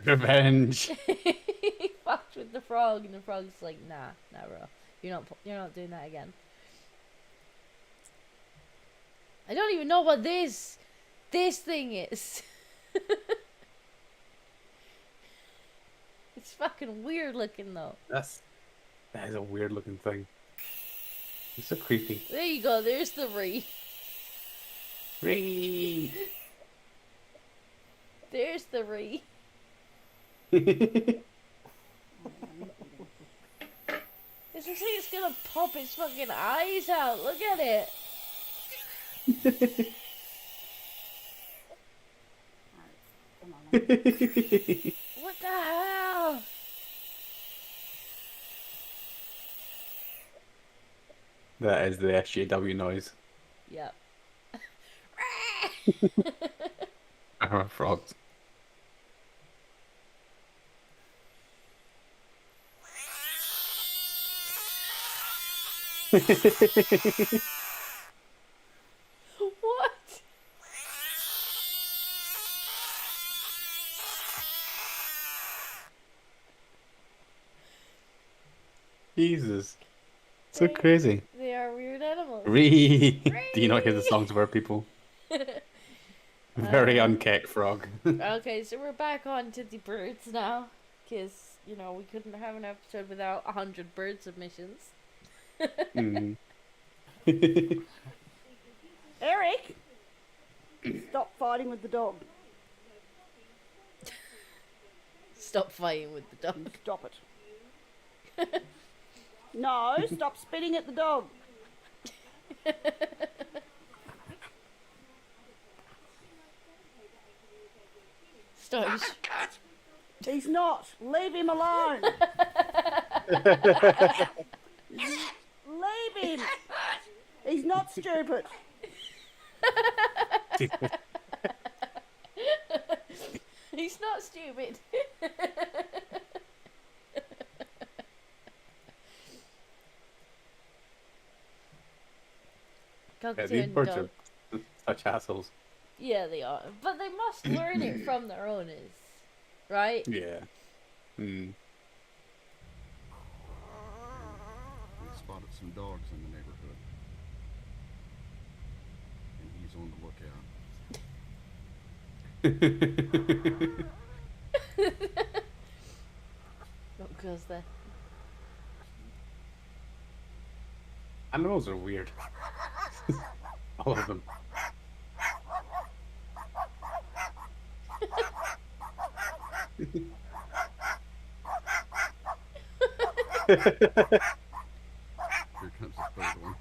B: Revenge.
A: He fucked with the frog, and the frog's like, nah, bro, you're not doing that again. I don't even know what this thing is. It's fucking weird looking though.
B: That is a weird looking thing. It's so creepy.
A: There you go. There's the Ree.
B: Ree.
A: There's the Ree. It's looks like it's gonna pop its fucking eyes out. Look at it. What the hell?
B: That is the SJW noise.
A: Yep.
B: Frogs.
A: What?
B: Jesus. So crazy.
A: They are weird animals.
B: Ree. Do you not hear the songs of our people? Very unkept frog.
A: Okay, so we're back on to the birds now. Because, you know, we couldn't have an episode without 100 bird submissions.
P: Eric! Stop fighting with the dog.
A: Stop fighting with the dog.
P: Stop it. No, stop spitting at the dog.
A: Stop.
P: He's not. Leave him alone. Leave him. He's not stupid.
A: He's not stupid.
B: Yeah, these birds are such assholes.
A: Yeah, they are. But they must learn it from their owners, right?
B: Yeah.
F: We spotted some dogs in the neighborhood. And he's on the lookout.
A: What goes there?
B: Animals are weird. All of them.
F: Here comes the third one.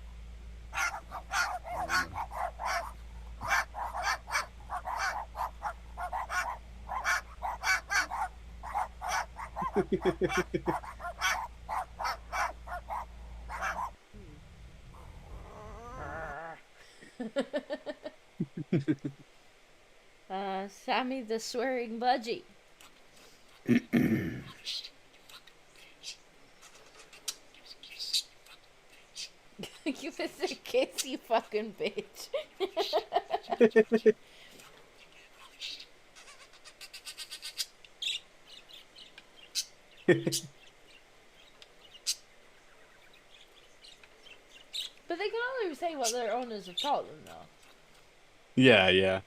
A: Sammy the swearing budgie. Give us a kiss, you fucking bitch. But they can only say what their owners have taught them, though.
B: Yeah, yeah.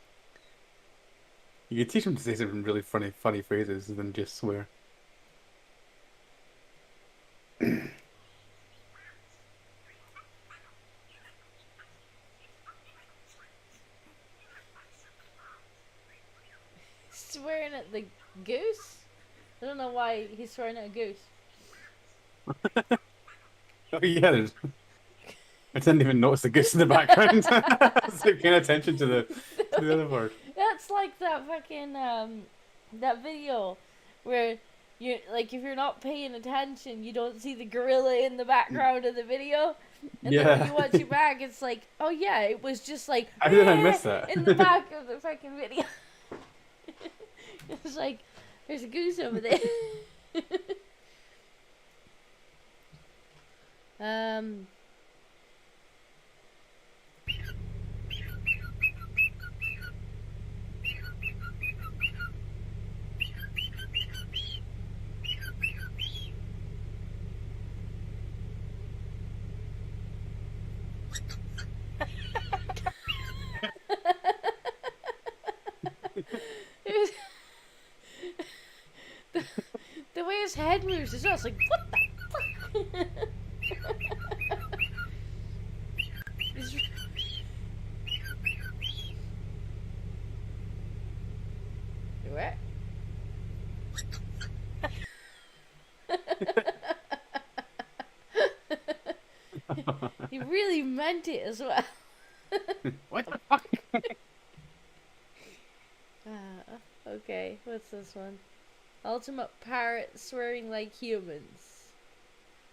B: You could teach them to say some really funny phrases and then just swear.
A: Swearing at the goose? I don't know why he's swearing at a goose.
B: Oh yeah, I didn't even notice the goose in the background. I was like paying attention to the other part.
A: That's like that fucking that video where you like if you're not paying attention, you don't see the gorilla in the background of the video, and then when you watch it back, it's like, oh yeah, it was just like
B: How did I miss that?
A: in the back of the fucking video. It's like there's a goose over there. The way his head moves is just like, what the fuck? What? He really meant it as well.
B: What the fuck?
A: Okay, what's this one? Ultimate parrot swearing like humans.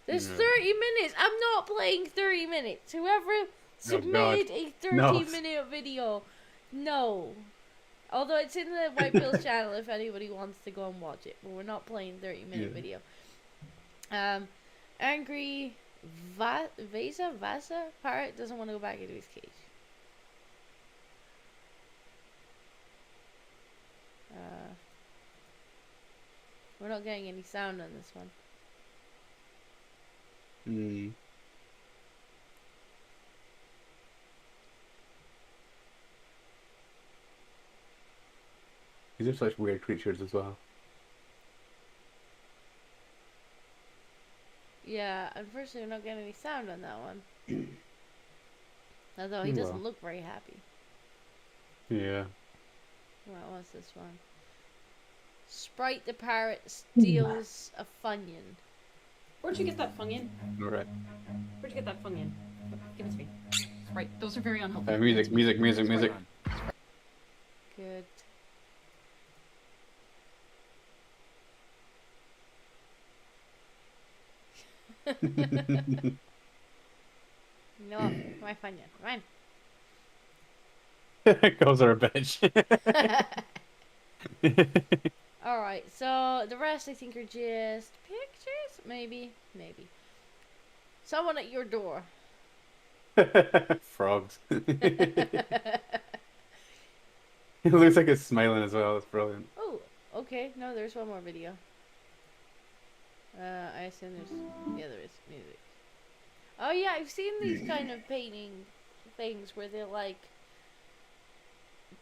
A: There's 30 minutes. I'm not playing 30 minutes. Whoever submitted a 30-minute video, no. Although it's in the White Bill's channel if anybody wants to go and watch it. But we're not playing 30-minute video. Angry Vasa parrot doesn't want to go back into his cage. We're not getting any sound on this one.
B: These are such weird creatures as well.
A: Yeah, unfortunately we're not getting any sound on that one. Although he doesn't look very happy.
B: Yeah.
A: What's this one? Sprite the parrot steals a Funyun.
H: Where'd you get that Funyun?
B: Right.
H: Where'd you get that Funyun? Give it to me. Sprite. Those are very unhealthy.
B: Music.
A: Good. No, my Funyun. Mine.
B: Girls are a bitch.
A: Alright, so the rest I think are just pictures? Maybe. Someone at your door.
B: Frogs. It looks like it's smiling as well. It's brilliant.
A: Oh, okay. No, there's one more video. I assume there's... Yeah, there is. Music. Oh yeah, I've seen these kind of painting things where they like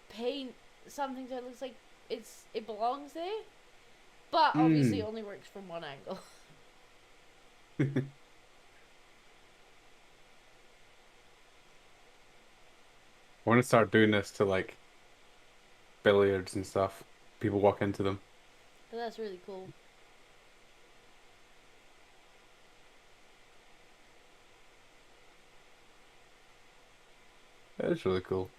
A: paint something that looks like it belongs there, but obviously only works from one angle.
B: I want to start doing this to like billiards and stuff. People walk into them.
A: But that's really cool.
B: That is really cool.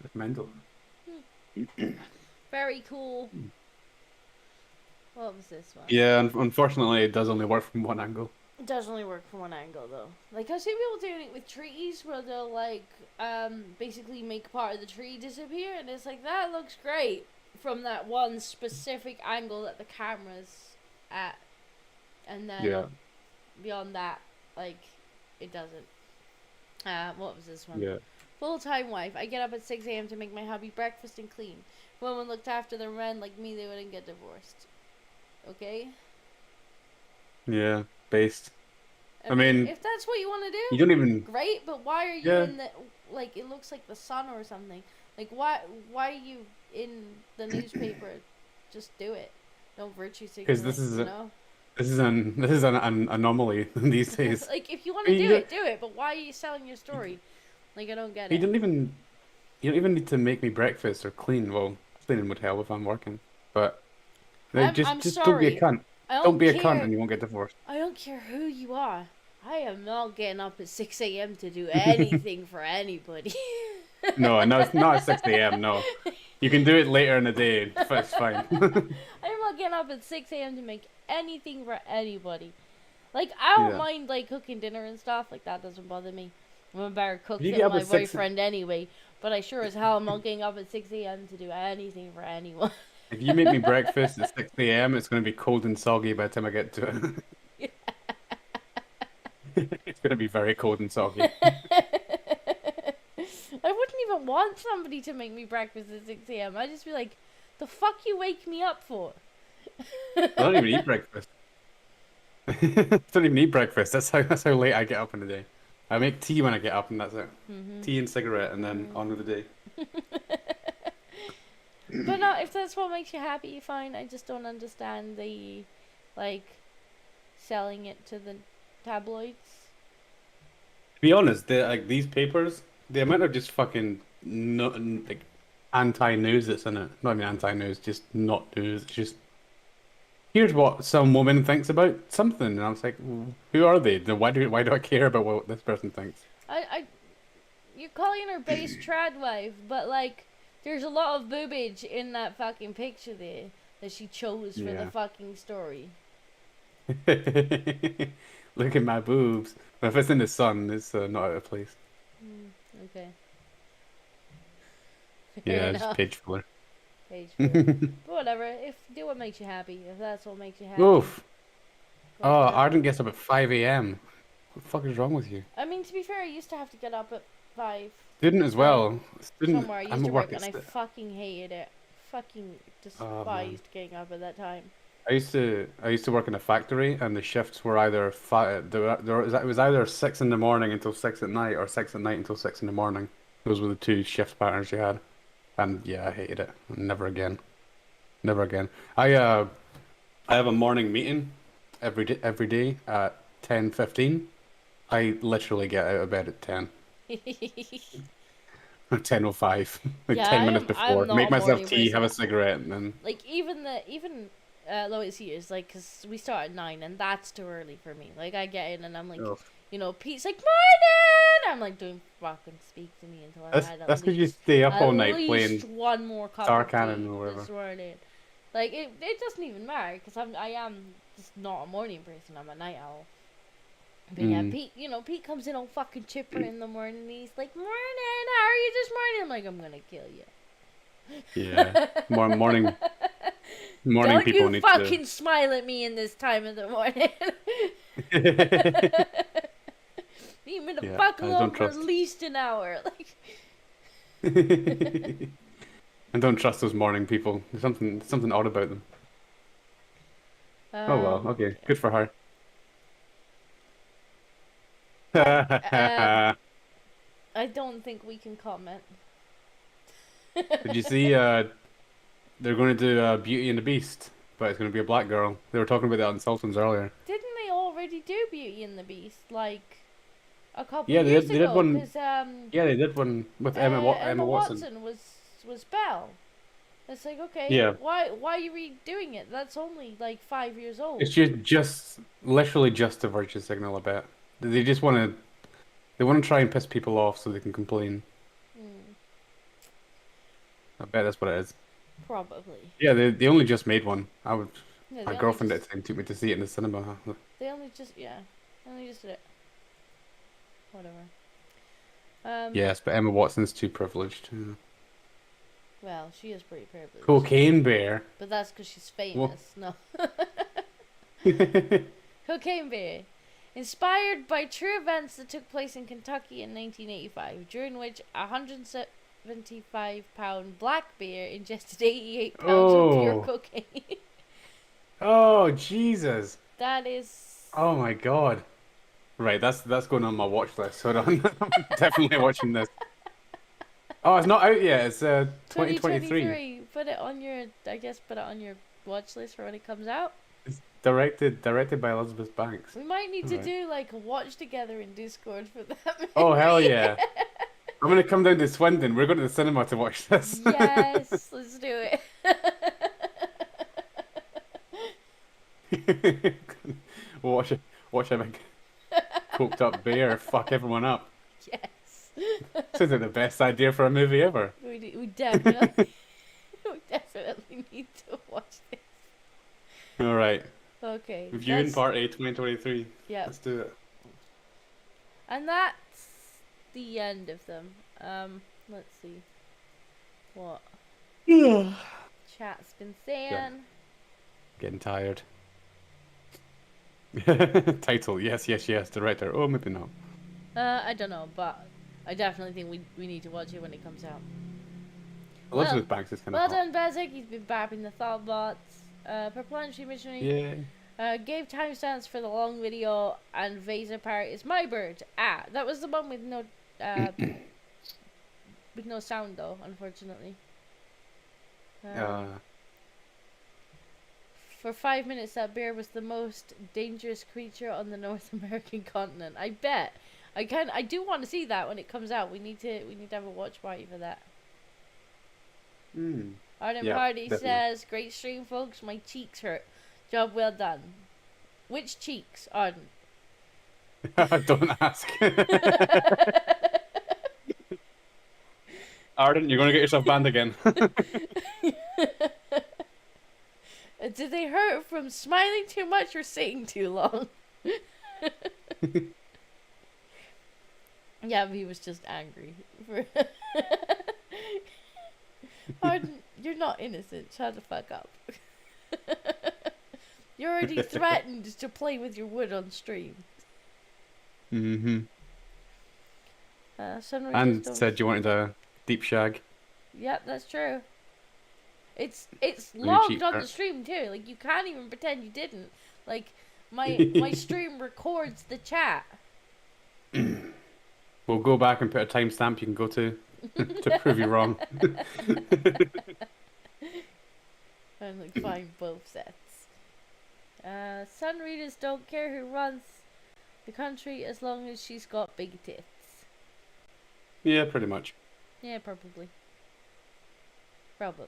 B: That's mental.
A: Very cool. What was this one?
B: Yeah, unfortunately, it does only work from one angle.
A: It does only work from one angle though. Like I've seen people doing it with trees where they'll like basically make part of the tree disappear, and it's like that looks great from that one specific angle that the camera's at, and then beyond that, like it doesn't. What was this one?
B: Yeah.
A: Full-time wife. I get up at 6 a.m. to make my hubby breakfast and clean. If women looked after their men like me, they wouldn't get divorced. Okay?
B: Yeah, based. I mean,
A: if that's what you want to do,
B: you don't even...
A: great, but why are you
B: Yeah.
A: in the, like, it looks like the sun or something. Like, why are you in the newspaper? Just do it. No virtue signaling,
B: Because this is
A: you know?
B: this is an anomaly these days.
A: Like, if you want to do it, but why are you selling your story? Like, I don't get it.
B: You don't even need to make me breakfast or clean. Well, cleaning would help if I'm working. But
A: I'm
B: just don't be a
A: sorry.
B: cunt. Don't be a cunt
A: care.
B: and you won't get divorced.
A: I don't care who you are. I am not getting up at 6 a.m. to do anything for anybody.
B: No, it's not at 6 a.m. No, you can do it later in the day. It's fine.
A: I'm not getting up at 6 a.m. to make anything for anybody. Like, I don't mind, like, cooking dinner and stuff. Like, that doesn't bother me. I'm a better cook than my boyfriend anyway. But I sure as hell am not getting up at 6 a.m. to do anything for anyone.
B: If you make me breakfast at 6 a.m., it's going to be cold and soggy by the time I get to it. It's going to be very cold and soggy.
A: I wouldn't even want somebody to make me breakfast at 6 a.m. I'd just be like, the fuck you wake me up for?
B: I don't even eat breakfast. I don't even eat breakfast. That's how late I get up in the day. I make tea when I get up and that's it. Tea and cigarette and then on with the day.
A: But no, if that's what makes you happy, fine. I just don't understand the, like, selling it to the tabloids.
B: To be honest, these papers, the amount of just fucking like anti-news that's in it. Not even anti-news, just not news. It's just, here's what some woman thinks about something, and I was like, who are they? Why do I care about what this person thinks?
A: You're calling her base trad wife, but like, there's a lot of boobage in that fucking picture there that she chose for the fucking story.
B: Look at my boobs. But if it's in the sun, it's not out of place.
A: Okay.
B: Yeah, just page filler.
A: Page filler. But whatever. Do what makes you happy. If that's what makes you happy.
B: Oof. Oh, Arden gets up at 5 a.m. What the fuck is wrong with you?
A: I mean, to be fair, I used to have to get up at 5.
B: Student as well. Student.
A: Somewhere I used to work and I fucking hated it. Fucking despised getting up at that time.
B: I used to work in a factory, and the shifts were either it was either 6 in the morning until 6 at night, or 6 at night until 6 in the morning. Those were the two shift patterns you had, and yeah, I hated it. Never again. Never again. I have a morning meeting every day at 10:15. I literally get out of bed at 10. 10:05, like
A: yeah,
B: 10 minutes before. Make myself tea,
A: person.
B: have a cigarette, and then.
A: Like even Lois years, like, cause we start at 9, and that's too early for me. Like I get in and I'm like, you know, Pete's like morning. I'm like, don't fucking speak to me until I had
B: That's because you stay up all night playing
A: one more cup
B: Star
A: of
B: Cannon
A: tea
B: or whatever.
A: this morning. Like it doesn't even matter because I am just not a morning person. I'm a night owl. But yeah, Pete comes in all fucking chipper in the morning. And he's like, morning, how are you this morning? I'm like, I'm gonna kill you.
B: Yeah, morning
A: Don't
B: people
A: you
B: need
A: fucking smile at me in this time of the morning. You need to buckle up for at least an hour. Like.
B: And don't trust those morning people. There's something odd about them. Oh well, okay, good for her.
A: I don't think we can comment.
B: Did you see? They're going to do Beauty and the Beast, but it's going to be a black girl. They were talking about that on Sultans earlier.
A: Didn't they already do Beauty and the Beast like a couple
B: Yeah,
A: years
B: they did
A: ago?
B: one. Yeah, they did one with Emma Watson.
A: was Belle. It's like, okay,
B: yeah.
A: Why are you redoing it? That's only like 5 years old.
B: It's just literally just a virtue signal. I bet they just want to try and piss people off so they can complain. I bet that's what it is.
A: Probably.
B: Yeah, they only just made one.
A: Yeah,
B: my girlfriend at the time took me to see it in the cinema.
A: They only just did it. Whatever.
B: Yes, but Emma Watson's too privileged.
A: Well, she is pretty privileged.
B: Cocaine Bear.
A: But that's because she's famous. No. Cocaine Bear. Inspired by true events that took place in Kentucky in 1985, during which a 175-pound black bear ingested 88 pounds of pure
B: Oh.
A: cocaine.
B: Oh, Jesus.
A: That is...
B: Oh my God. Right, that's going on my watch list. Hold on. I'm definitely watching this. Oh, it's not out yet. It's 2023.
A: Put it on your, I guess, put it on your watch list for when it comes out.
B: It's directed by Elizabeth Banks.
A: We might need to
B: Right.
A: do like a watch together in Discord for that movie.
B: Oh, hell yeah. I'm going to come down to Swindon. We're going to the cinema to watch this.
A: Yes, let's do it.
B: watch a big coked up bear fuck everyone up.
A: Yes.
B: Sounds like the best idea for a movie ever.
A: We definitely, we definitely need to watch this.
B: All right.
A: Okay.
B: Reviewing
A: that's-
B: Part A 2023.
A: Yeah.
B: Let's do it.
A: And that's the end of them. Let's see. What chat's been saying.
B: Getting tired. Title, yes. Director, oh, maybe not.
A: I don't know, but I definitely think we need to watch it when it comes out.
B: Elizabeth Banks is kind
A: Well
B: of
A: done, Bezic. He's been bapping the thought bots. Perplanetary Missionary.
B: Yeah.
A: Gave timestamps for the long video, and Vasa part is my bird. Ah, that was the one with no sound though, unfortunately. For 5 minutes, that bear was the most dangerous creature on the North American continent. I bet. I do want to see that when it comes out. We need to have a watch party for that. Arden
B: Yeah,
A: Party
B: definitely.
A: says, "Great stream, folks. My cheeks hurt. Job well done." Which cheeks, Arden?
B: Don't ask. Arden, you're going to get yourself banned again.
A: Did they hurt from smiling too much or sitting too long? Yeah, but he was just angry. Arden, you're not innocent. Shut the fuck up. You already threatened to play with your wood on stream.
B: Mm-hmm.
A: Sunrise
B: And
A: don't-
B: said you wanted a deep shag.
A: Yep, that's true. It's
B: you
A: logged
B: cheat
A: on
B: her.
A: the stream too. Like you can't even pretend you didn't. Like my stream records the chat.
B: We'll go back and put a timestamp you can go to prove you wrong.
A: And like find both sets. Sun readers don't care who runs the country as long as she's got big tits.
B: Yeah, pretty much.
A: Yeah, probably. Probably.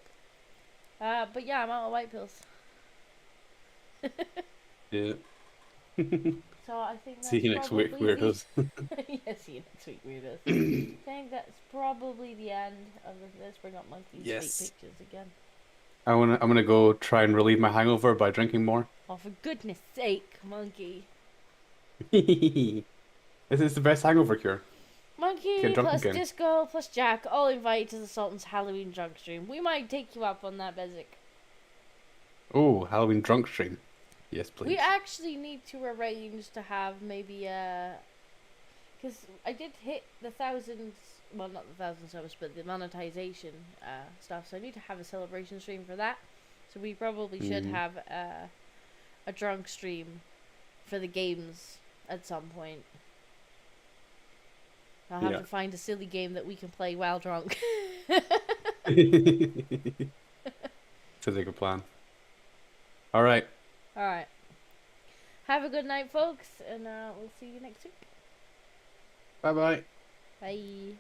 A: But yeah, I'm out of white pills.
B: Yeah.
A: So I think that's
B: See you next week,
A: probably
B: weirdos.
A: Yeah, see you next week, weirdos. I think that's probably the end of this. Let's bring up Monkey's
B: Yes.
A: fake pictures again.
B: I'm gonna go try and relieve my hangover by drinking more.
A: Oh, for goodness sake, Monkey.
B: This is the best hangover cure.
A: Monkey
B: Get drunk
A: plus
B: again.
A: Disco plus Jack all invited to the Sultan's Halloween drunk stream. We might take you up on that, Bezic.
B: Oh, Halloween drunk stream. Yes, please.
A: We actually need to arrange to have maybe because I did hit the thousands, well not the 1,000 subs, but the monetization stuff. So I need to have a celebration stream for that. So we probably should have a drunk stream for the games at some point. I'll have to find a silly game that we can play while drunk.
B: Sounds like a plan. All right.
A: Alright. Have a good night, folks, and we'll see you next week.
B: Bye-bye.
A: Bye.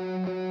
A: Bye.